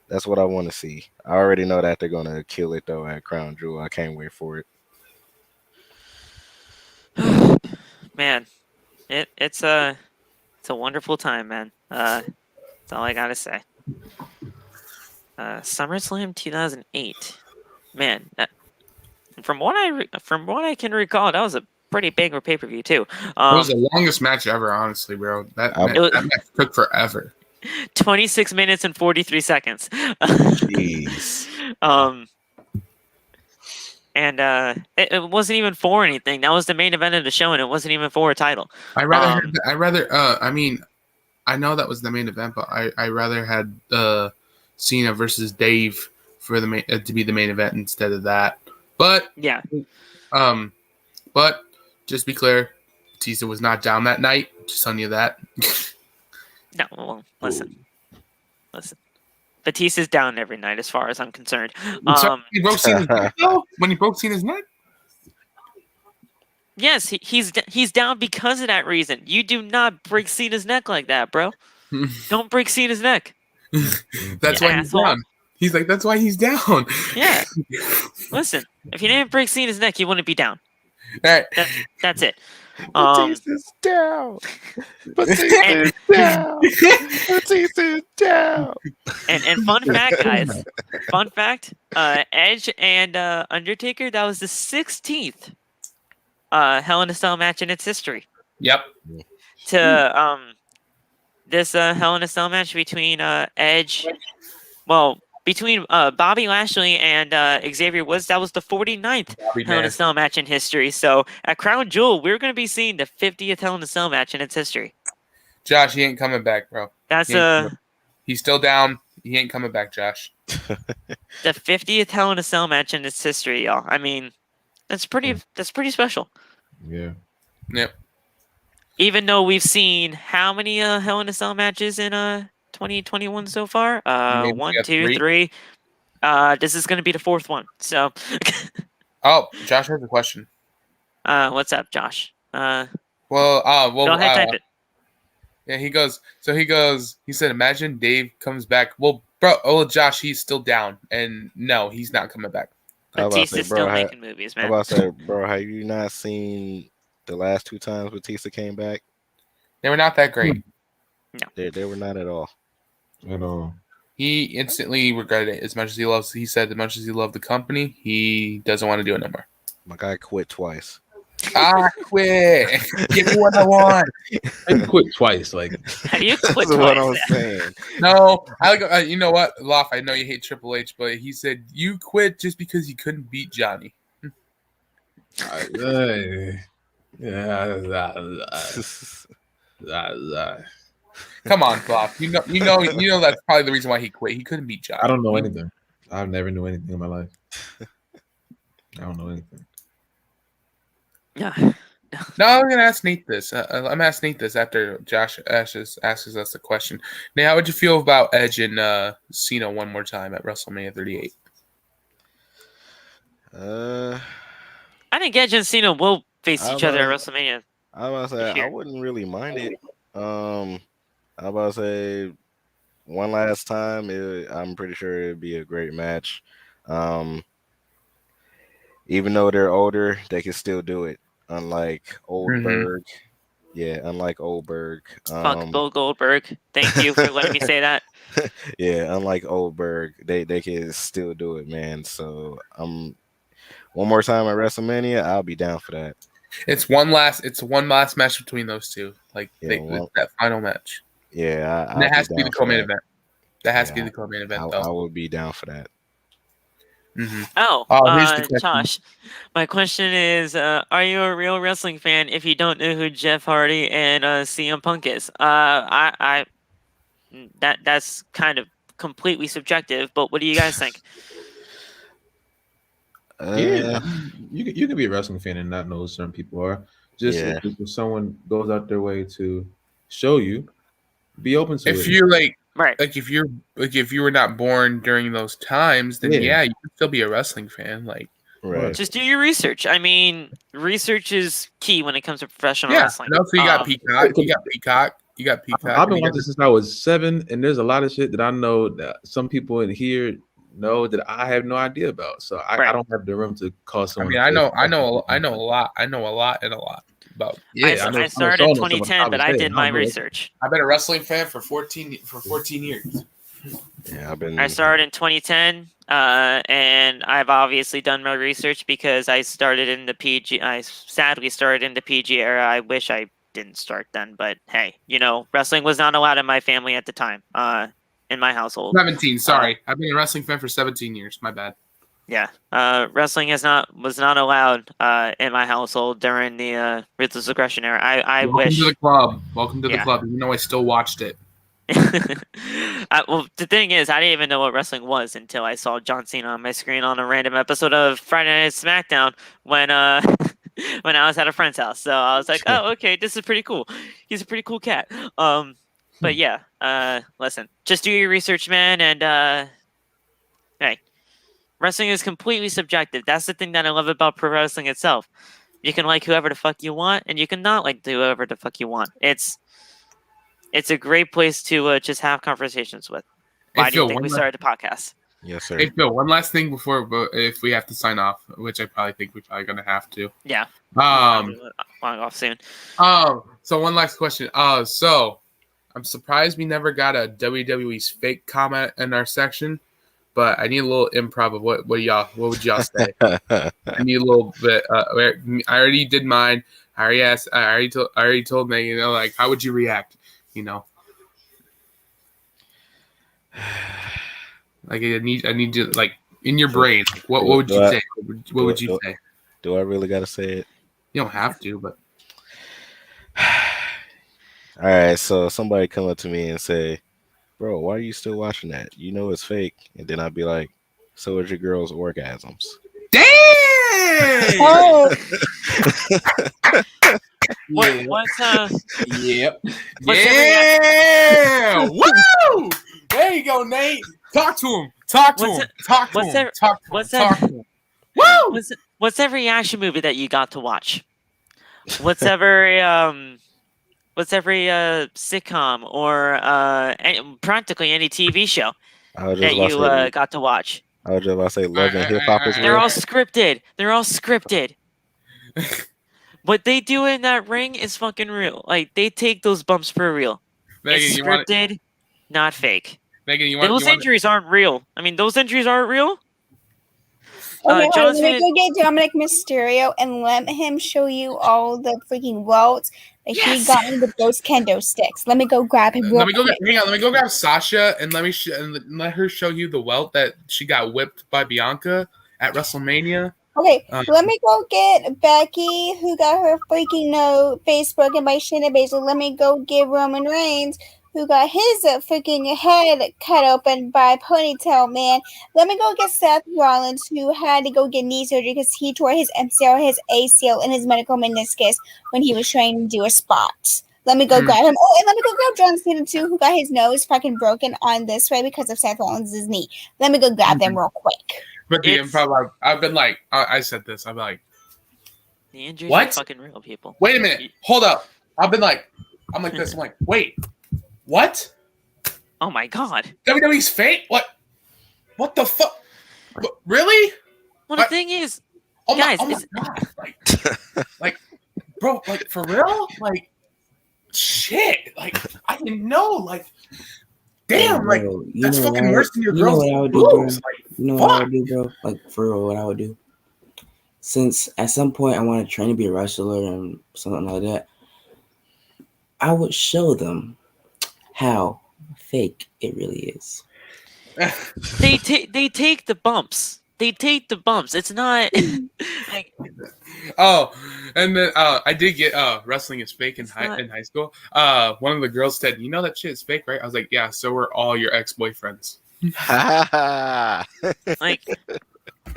That's what I want to see. I already know that they're gonna kill it though at Crown Jewel. I can't wait for it. Man, it's a wonderful time, man. That's all I gotta say. SummerSlam 2008, man. From what I can recall, that was a pretty big pay-per-view too. It was the longest match ever, honestly, bro. That match took forever. 26 minutes and 43 seconds. Jeez. And it wasn't even for anything. That was the main event of the show, and it wasn't even for a title. I mean, I know that was the main event, but I rather had Cena versus Dave for the to be the main event instead of that. But yeah, but just be clear, Batista was not down that night. Just telling you that. No, well, listen. Batista's down every night, as far as I'm concerned. He broke Cena's neck, though? When he broke Cena's neck? Yes, he's down because of that reason. You do not break Cena's neck like that, bro. Don't break Cena's neck. That's You why asshole. he's down. He's like, that's why he's down. Yeah. Listen, if you didn't break Cena's neck, you wouldn't be down. All right. That's it. Batista's down. Batista's down. Batista's down. And fun fact, guys. Fun fact. Edge and Undertaker. That was the 16th Hell in a Cell match in its history. Yep. To this Hell in a Cell match between Edge. Well, between Bobby Lashley and Xavier Woods, that was the 49th Hell in a Cell match in history. So at Crown Jewel, we're going to be seeing the 50th Hell in a Cell match in its history. Josh, he ain't coming back, bro. That's He's still down. He ain't coming back, Josh. the 50th Hell in a Cell match in its history, y'all. I mean, that's pretty special. Yeah. Yep. Even though we've seen how many Hell in a Cell matches in 2021 so far? Maybe 1, we got 2, 3. This is going to be the 4th one. So, Oh, Josh has a question. what's up, Josh? Well, Go ahead, type it. Yeah, he said, imagine Dave comes back. Well, bro, Josh, he's still down. And no, he's not coming back. Batista's still making movies, man. I'm about to say, bro, have you not seen the last 2 times Batista came back? They were not that great. No. They were not at all. At all. He instantly regretted it as much as he said as much as he loved the company, he doesn't want to do it no more. My guy quit twice. I quit. Give me what I want. I quit twice. Like, How do you quit That's what twice? I'm saying. No, you know what, Loff, I know you hate Triple H, but he said you quit just because you couldn't beat Johnny. Come on, Loff. You know that's probably the reason why he quit. He couldn't beat Johnny. I don't know anything. I've never knew anything in my life. I don't know anything. Yeah. No, I'm gonna ask Nate this. I'm asking Nate this after Josh asks us the question. Nate, how would you feel about Edge and Cena one more time at WrestleMania 38? I think Edge and Cena will face each other at WrestleMania. I was about to say I wouldn't really mind it. I was about to say one last time. I'm pretty sure it'd be a great match. Even though they're older, they can still do it. Unlike Oldberg. Yeah, unlike Oldberg. Fuck Bill Goldberg. Thank you for letting me say that. Yeah, unlike Oldberg, they can still do it, man. So one more time at WrestleMania, I'll be down for that. It's one last match between those two. Like that final match. Yeah, that has to be the co-main event. That has to be the co-main event, though. I would be down for that. Mm-hmm. Josh, my question is, are you a real wrestling fan if you don't know who Jeff Hardy and CM Punk is? That's kind of completely subjective, but what do you guys think? Yeah, you can be a wrestling fan and not know who certain people are. Just if someone goes out their way to show you, be open to it. If you're right, if you were not born during those times, then you can still be a wrestling fan. Right. Just do your research. I mean, research is key when it comes to professional wrestling. And also, you got Peacock. You got Peacock. I've been watching since I was 7, and there's a lot of shit that I know that some people in here know that I have no idea about. So I don't have the room to call someone. I mean, I know a lot. I know a lot about. Yeah, I started in 2010, but I did my research. I've been a wrestling fan for 14 years. Yeah, I started in 2010, and I've obviously done my research because I started in the PG. I sadly started in the PG era. I wish I didn't start then, but hey, wrestling was not allowed in my family at the time. In my household. 17. Sorry, I've been a wrestling fan for 17 years. My bad. Yeah, wrestling was not allowed in my household during the Ruthless Aggression era. I wish. Welcome to the club. Welcome to the club. You know, I still watched it. Well, the thing is, I didn't even know what wrestling was until I saw John Cena on my screen on a random episode of Friday Night SmackDown when when I was at a friend's house. So I was like, oh, okay, this is pretty cool. He's a pretty cool cat. But yeah, listen, just do your research, man, and hey, wrestling is completely subjective. That's the thing that I love about pro wrestling itself. You can like whoever the fuck you want, and you can not like whoever the fuck you want. It's a great place to just have conversations with. Why do you think we started the podcast? Yes, sir. Hey Phil, one last thing before if we have to sign off, which I probably think we're probably gonna have to. Yeah. Long off soon. So one last question. So I'm surprised we never got a WWE's fake comment in our section, but I need a little improv of what would y'all say? I need a little bit. I already did mine. I already asked. I already told Megan. You know, like how would you react? You know, like I need to like in your brain. What would you say? What would you say? Do I really gotta say it? You don't have to, but. All right, so somebody come up to me and say, "Bro, why are you still watching that? You know it's fake." And then I'd be like, "So is your girl's orgasms." Damn! Oh, Yep. What's Yeah! Woo! There you go, Nate. Talk to him. Talk to him. Talk to him. Talk to him. Woo! What's that reaction movie that you got to watch? What's every sitcom or practically any TV show that you got to watch? I was just about to say Love and Hip Hop is real. They're all scripted. What they do in that ring is fucking real. Like they take those bumps for real. Megan, it's scripted, not fake. Megan, those injuries aren't real. I mean, those injuries aren't real. okay, let me go get Dominic Mysterio and let him show you all the freaking welts that he got with those kendo sticks. Let me go grab him. Let me go grab Sasha and let her show you the welt that she got whipped by Bianca at WrestleMania. Okay, let me go get Becky, who got her freaking face broken by Shayna Baszler. Let me go get Roman Reigns, who got his freaking head cut open by Ponytail Man. Let me go get Seth Rollins, who had to go get knee surgery because he tore his MCL, his ACL, and his medical meniscus when he was trying to do a spot. Let me go grab him. Oh, and let me go grab John Cena, too, who got his nose fucking broken on this way because of Seth Rollins' knee. Let me go grab them real quick. But the improv, I've been like, I said this. I'm like, the injuries are fucking real, people. Wait a minute. Hold up. I'm like this. I'm like, wait, what? Oh my god. WWE's fake? What the fuck? Really? Well, the thing is, guys, God. Like, bro, like for real? Like, shit. Like, I didn't know. Like, damn, like that's fucking worse than your girl's boobs. You know what I would do, bro? Like for real, what I would do. Since at some point I want to train to be a wrestler and something like that, I would show them how fake it really is. They take the bumps. It's not like. Oh, and then I did get wrestling is fake in high school. One of the girls said, "You know that shit is fake, right?" I was like, "Yeah." So are all your ex-boyfriends. Like,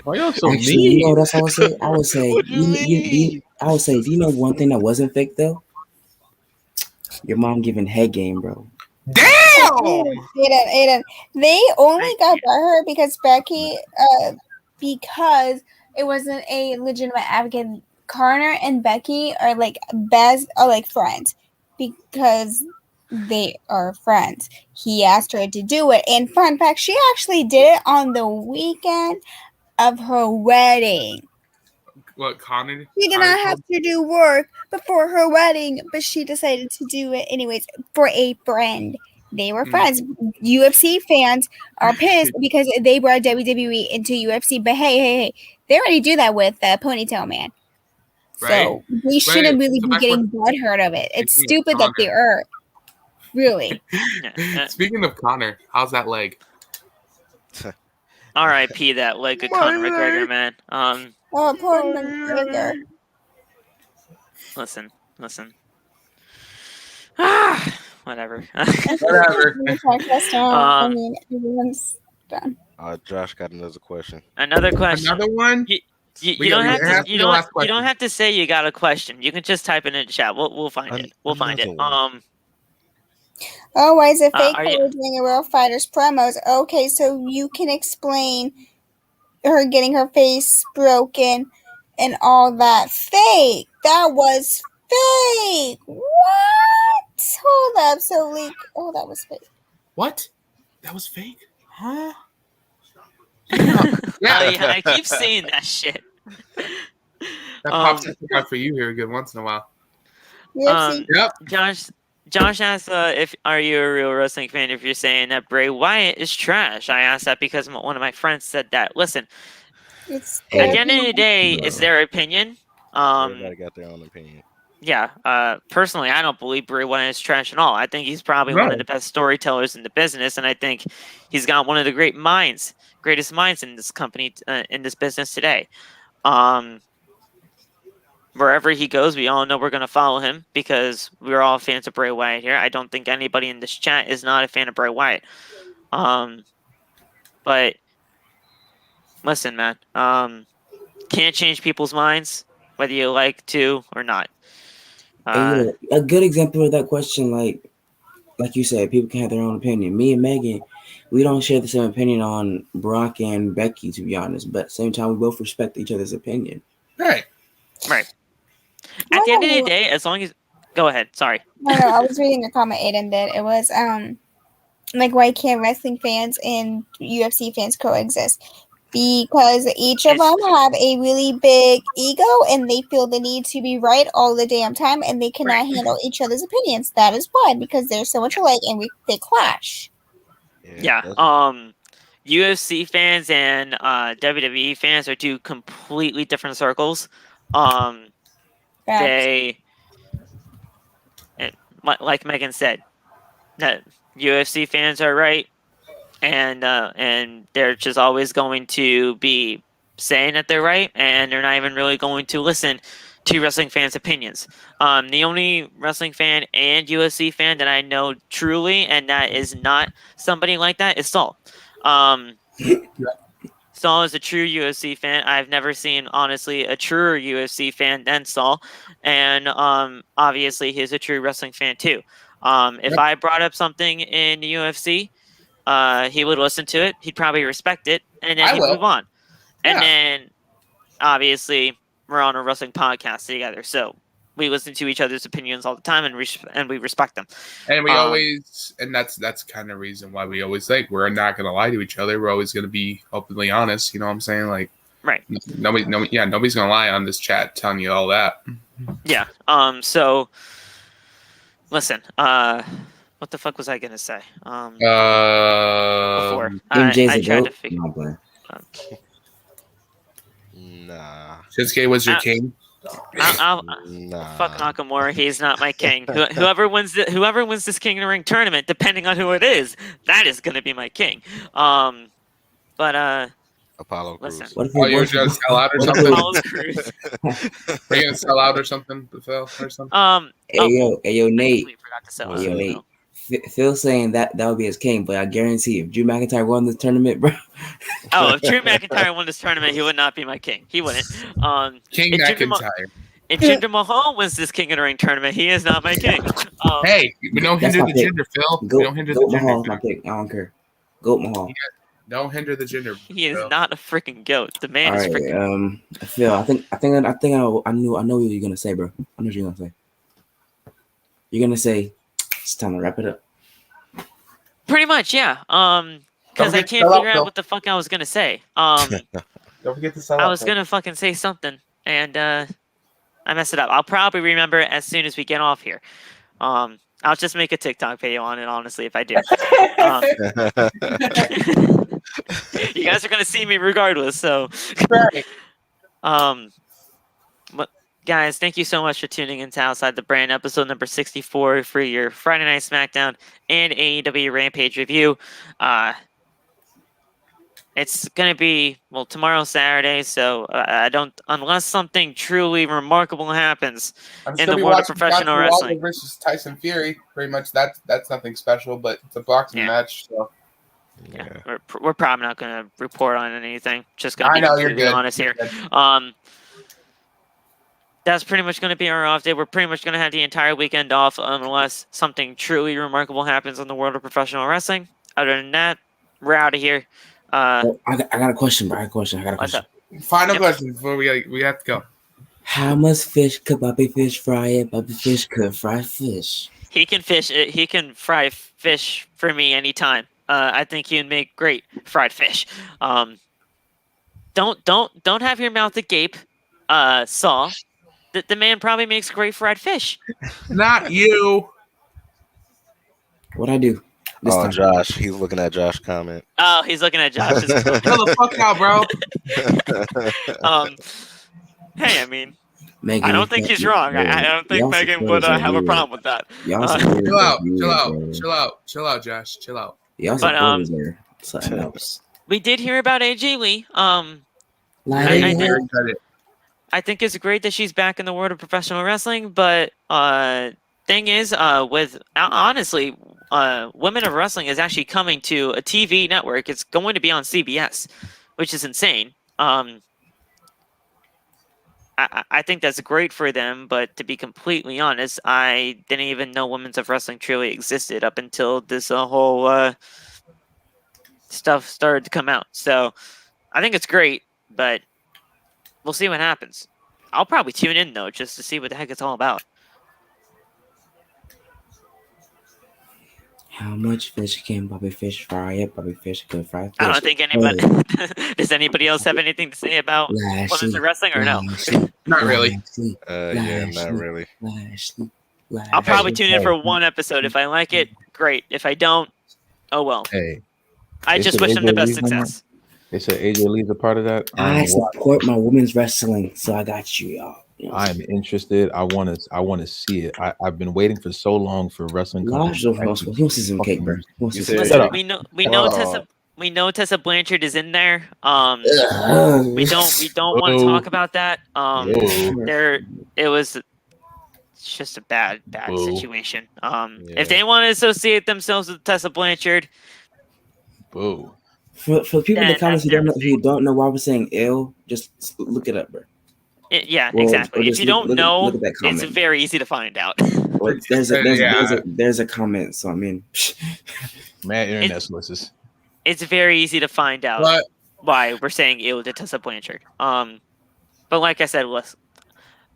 why y'all so Actually, mean? you know, that's what I would say. I would say, I would say, do you know one thing that wasn't fake though? Your mom giving head game, bro. Damn! Aiden. They only got by her because Becky, because it wasn't a legitimate advocate. Connor and Becky are like friends because they are friends. He asked her to do it, and fun fact, she actually did it on the weekend of her wedding. What, Connor? She did not have to do work before her wedding, but she decided to do it anyways for a friend. They were friends. UFC fans are pissed because they brought WWE into UFC. But hey, they already do that with Ponytail Man. Right. So we shouldn't really be getting butthurt of it. It's stupid that they are. Really. Speaking of Connor, how's that leg? R.I.P. that leg of Conor McGregor, man. Oh, poor McGregor. Listen. Whatever. I mean, everyone's done. Josh got another question. Another question. Another one? You don't have to say you got a question. You can just type it in the chat. We'll find it. We'll find it. Oh, why is it fake that we're doing a Real Fighters promos? Okay, so you can explain her getting her face broken and all that. Fake. That was fake. What? Hold up. So like, oh, that was fake. What? That was fake? Huh? Yeah. Yeah. I keep seeing that shit. That pops up for you here good once in a while. Yep. Josh asked if are you a real wrestling fan if you're saying that Bray Wyatt is trash. I asked that because one of my friends said that. Listen, It's at the end of the day, it's their opinion. Everybody got their own opinion. Yeah. Personally, I don't believe Bray Wyatt is trash at all. I think he's probably one of the best storytellers in the business, and I think he's got one of the greatest minds in this company, in this business today. Wherever he goes, we all know we're going to follow him because we're all fans of Bray Wyatt here. I don't think anybody in this chat is not a fan of Bray Wyatt. But listen, man, can't change people's minds whether you like to or not. A good example of that question, like you said, people can have their own opinion. Me and Megan, we don't share the same opinion on Brock and Becky, to be honest. But at the same time, we both respect each other's opinion. Right. At the end of the day, as long as go ahead. Sorry. No, I was reading a comment Aiden did. It was like, why can't wrestling fans and UFC fans coexist? Because each of them have a really big ego and they feel the need to be right all the damn time, and they cannot handle each other's opinions. That is why, because they're so much alike and they clash. Yeah. UFC fans and WWE fans are two completely different circles. They, like Megan said, that UFC fans are right, and they're just always going to be saying that they're right, and they're not even really going to listen to wrestling fans' opinions. The only wrestling fan and UFC fan that I know truly, and that is not somebody like that, is Saul. Saul is a true UFC fan. I've never seen, honestly, a truer UFC fan than Saul. And obviously, he's a true wrestling fan, too. If I brought up something in the UFC, he would listen to it. He'd probably respect it. And then he'd move on. And then, obviously, we're on a wrestling podcast together. So we listen to each other's opinions all the time, and we respect them. And we always, and that's kind of reason why we always like, we're not going to lie to each other. We're always going to be openly honest. You know what I'm saying? Like, right. Nobody's going to lie on this chat telling you all that. Yeah. So listen, what the fuck was I going to say? Before I tried to figure Nah. Shinsuke was your king. Nah. Fuck Nakamura. He's not my king. Whoever wins this King of the Ring tournament, depending on who it is, that is going to be my king. But Apollo Crews. Listen. You're going to sell out or something? Apollo Crews. Are you going to sell out or something, Phil? Or something? Hey yo, Nate. Nate. Phil saying that would be his king, but I guarantee if Drew McIntyre won this tournament, bro. If Drew McIntyre won this tournament, he would not be my king. He wouldn't. King McIntyre. If Jinder Mahal wins this King of the Ring tournament, he is not my king. Hey, we don't hinder the Jinder, Phil. We don't hinder the Jinder. Mahal's my pick. I don't care. Goat Mahal. Don't hinder the Jinder. He is not a freaking goat. The man is freaking. Phil, I know what you're gonna say, bro. I know what you're gonna say. You're gonna say it's time to wrap it up. Pretty much, yeah. Because I can't figure out what the fuck I was gonna say. Don't forget to sell out. I was gonna fucking say something, and I messed it up. I'll probably remember it as soon as we get off here. I'll just make a TikTok video on it, honestly, if I do. You guys are gonna see me regardless, so. But guys, thank you so much for tuning into Outside the Brand, episode number 64 for your Friday Night SmackDown and AEW Rampage review. It's gonna be tomorrow Saturday, so I don't, unless something truly remarkable happens in the world of professional wrestling. Versus Tyson Fury, pretty much that's nothing special, but it's a boxing match. So. Yeah, we're probably not gonna report on anything. Just gonna be completely honest here. That's pretty much gonna be our off day. We're pretty much gonna have the entire weekend off unless something truly remarkable happens in the world of professional wrestling. Other than that, we're out of here. I got a question, bro. I got a question. What's up? Final question before we have to go. How much fish could Bobby Fish fry it? Bobby Fish could fry fish. He can fish. He can fry fish for me anytime. I think he would make great fried fish. Don't have your mouth agape, Saul. The man probably makes great fried fish. Not you. What'd I do? This time? Josh. He's looking at Josh's comment. Oh, he's looking at Josh's. Chill the fuck out, bro. Hey, I mean, Megan, I don't think he's wrong. I don't think Megan would have a problem with that. Chill out, Josh. Chill out. Y'all But, there. Something else. We did hear about AJ Lee. I think it's great that she's back in the world of professional wrestling, but thing is, with honestly, Women of Wrestling is actually coming to a TV network. It's going to be on CBS, which is insane. I think that's great for them, but to be completely honest, I didn't even know Women's of Wrestling truly existed up until this whole stuff started to come out. So I think it's great, but we'll see what happens. I'll probably tune in, though, just to see what the heck it's all about. How much fish can Bobby Fish fry it? Bobby Fish could fry fish. I don't think anybody... Does anybody else have anything to say about Women's of Wrestling, or no? Not really. Yeah, not really. I'll probably tune in for one episode. If I like it, great. If I don't, oh well. Hey, I just wish them the best success. They said AJ Lee's a part of that. I support my women's wrestling, so I got you, y'all. I am interested. I want to see it. I've been waiting for so long for wrestling. He wants some cake, bro. Listen, we know Tessa Blanchard is in there. We don't want to talk about that. It was just a bad situation. If they want to associate themselves with Tessa Blanchard, boo. For people in the comments who don't know why we're saying ill, just look it up, bro. Exactly. If you don't know, it's very easy to find out. Well, there's a comment, so I mean, man, internet sources. It's very easy to find out why we're saying ill to Tessa Blanchard. But like I said,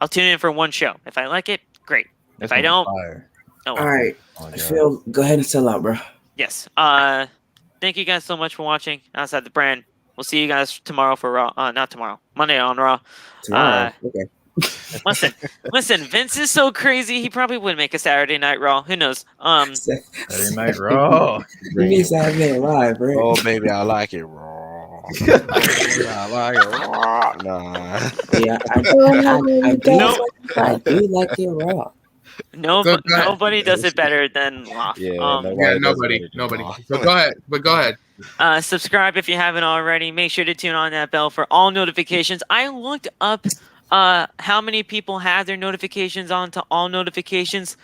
I'll tune in for one show. If I like it, great. If I don't, all right. Phil, go ahead and sell out, bro. Yes. Thank you guys so much for watching Outside the Brand. We'll see you guys tomorrow for Raw. Not tomorrow. Monday on Raw. Tomorrow. Okay. Listen. Vince is so crazy. He probably would make a Saturday Night Raw. Who knows? Saturday Night Raw. You need Saturday Night Live, bro. Oh, baby, I like it raw. I like it raw. Nah. Yeah, I do like it raw. Nobody does it better than Loft. Nobody. But go ahead. Subscribe if you haven't already. Make sure to tune on that bell for all notifications. I looked up how many people have their notifications on to all notifications.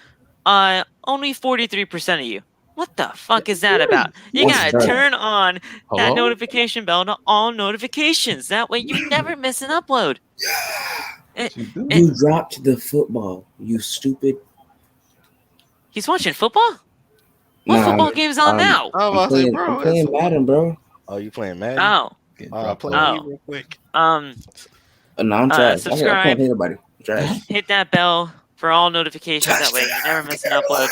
Only 43% of you. What the fuck is that about? You gotta turn on that notification bell to all notifications. That way you never miss an upload. You dropped the football, you stupid. He's watching football? What football game's on now? I'm playing Madden, bro. Oh, you playing Madden? Oh. Play real quick. No, I'm trash. Subscribe. I can't hit anybody. Trash. Hit that bell for all notifications. That way you never miss an upload.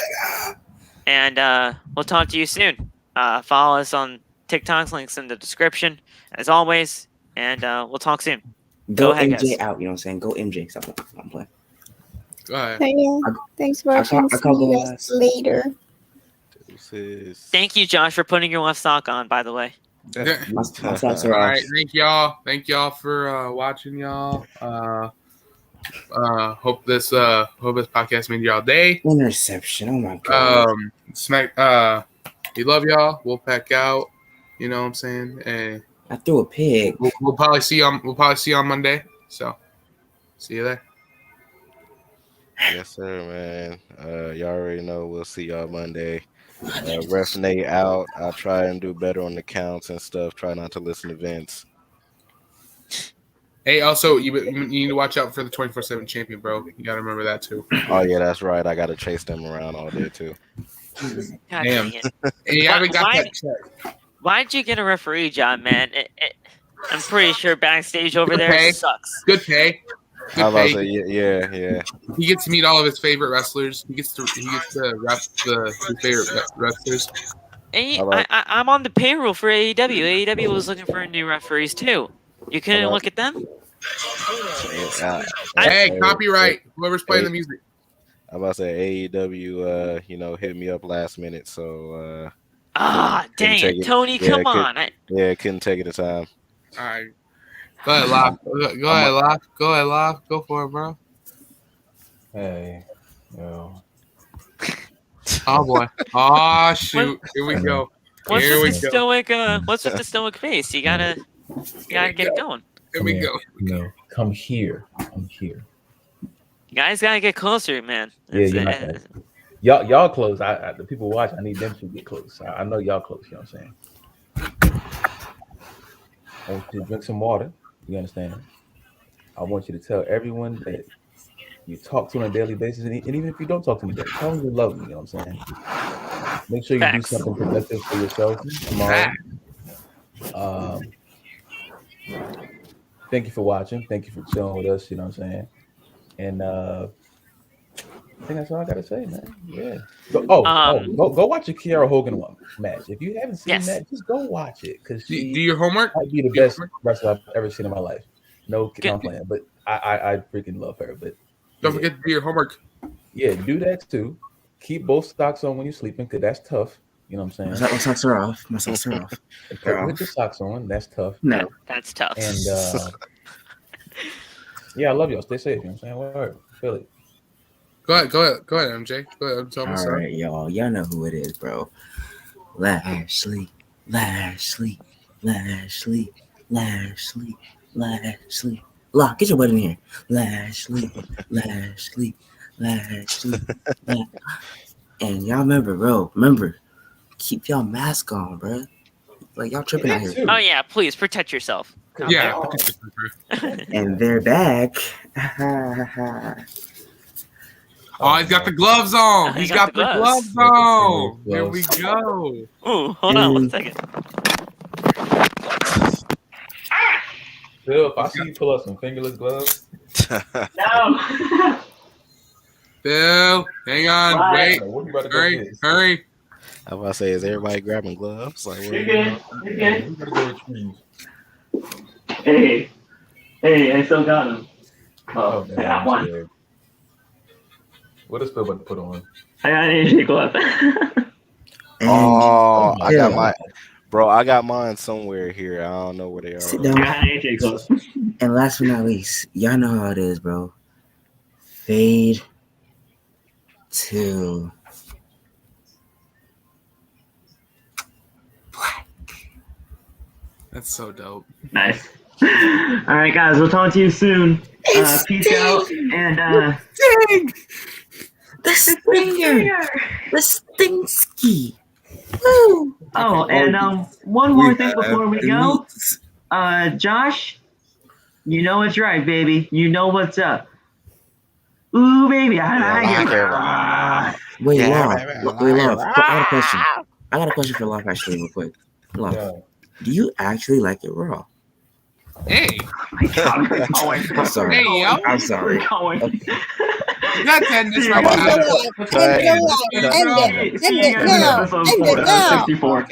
And we'll talk to you soon. Follow us on TikTok's links in the description, as always. And we'll talk soon. Go ahead, MJ guys. out, you know what I'm saying? Go MJ. Stop. I'm playing. Go ahead. Thanks for watching. See you guys later. Thank you, Josh, for putting your left sock on, by the way. My socks are All off. right, thank y'all for watching, y'all. Hope this podcast made y'all day. Interception. Oh my god. We love y'all. We'll pack out. You know what I'm saying? And I threw a pig. we'll probably see you on Monday. So see you there. Yes, sir, man. Y'all already know. We'll see y'all Monday. Resonate out. I'll try and do better on the counts and stuff. Try not to listen to Vince. Hey, also, you need to watch out for the 24/7 champion, bro. You got to remember that, too. Oh, yeah, that's right. I got to chase them around all day, too. God Damn. dang it. And you haven't got that check. Why'd you get a referee job, man? I'm pretty sure backstage over Good there pay. sucks. Good pay. I Good was about to pay. say, yeah. He gets to meet all of his favorite wrestlers. He gets to rep his favorite wrestlers. I'm on the payroll for AEW. AEW was looking for new referees too. You couldn't look at them? Hey, copyright. Whoever's playing the music. I was about to say AEW, hit me up last minute, so dang it, Tony, come on. Couldn't take it in time. All right. Go ahead, Locke. Go ahead, Locke. Go ahead, Locke. Go for it, bro. Hey, yo. Oh boy. Oh shoot. Here we go. What's with the stoic face? You gotta get it going. Here we go. No, come here. I'm here. You guys gotta get closer, man. Y'all close. The people watch. I need them to get close. I know y'all close. You know what I'm saying? I want you to drink some water. You understand? I want you to tell everyone that you talk to on a daily basis, and even if you don't talk to me, tell them you love me. You know what I'm saying? Make sure you do something productive for yourself tomorrow. Thank you for watching. Thank you for chilling with us. You know what I'm saying? And I think that's all I gotta say, man. Yeah. Go watch a Kiara Hogan match. If you haven't seen that, just go watch it because do your homework. Might be the best wrestler I've ever seen in my life. No, I'm playing, but I freaking love her. But don't forget to do your homework. Yeah, do that too. Keep both socks on when you're sleeping because that's tough. You know what I'm saying? My socks are off. My socks are off. With the socks on, that's tough. No, that's tough. And yeah, I love y'all. Stay safe. You know what I'm saying? Word. Feel it. Go ahead, MJ. Go ahead. Tell me all right, y'all. Y'all know who it is, bro. Lashley. Lock, get your butt in here. Lashley. And y'all remember, keep y'all mask on, bro. Like y'all tripping out here. Oh yeah, please protect yourself. Yeah. And they're back. Oh, he's got the gloves on. He's got the gloves on. Here we go. Oh, hold on 1 second. Bill, if I see you pull up some fingerless gloves. No. Bill, hang on. Wait. Hurry. I was about to say, is everybody grabbing gloves? Like, You're good. Hey, I still got him. Oh, I got one. Scared. What is Bill about to put on? I got an AJ glove. I got my bro. I got mine somewhere here. I don't know where they are. Sit down. I got an AJ glove. And last but not least, y'all know how it is, bro. Fade to black. That's so dope. Nice. All right, guys. We'll talk to you soon. Peace out. And the stinger. The stingsky. Woo. Oh, and one more thing before we go. Josh, you know what's right, baby. You know what's up. Ooh, baby. Wait, Love. I got a question for Love, actually, real quick. Love, do you actually like it raw? Hey. Oh my God, we're going. I'm sorry. Hey, yo. I'm sorry. We're going. Okay. You got 10 this right now. See you guys in episode 64.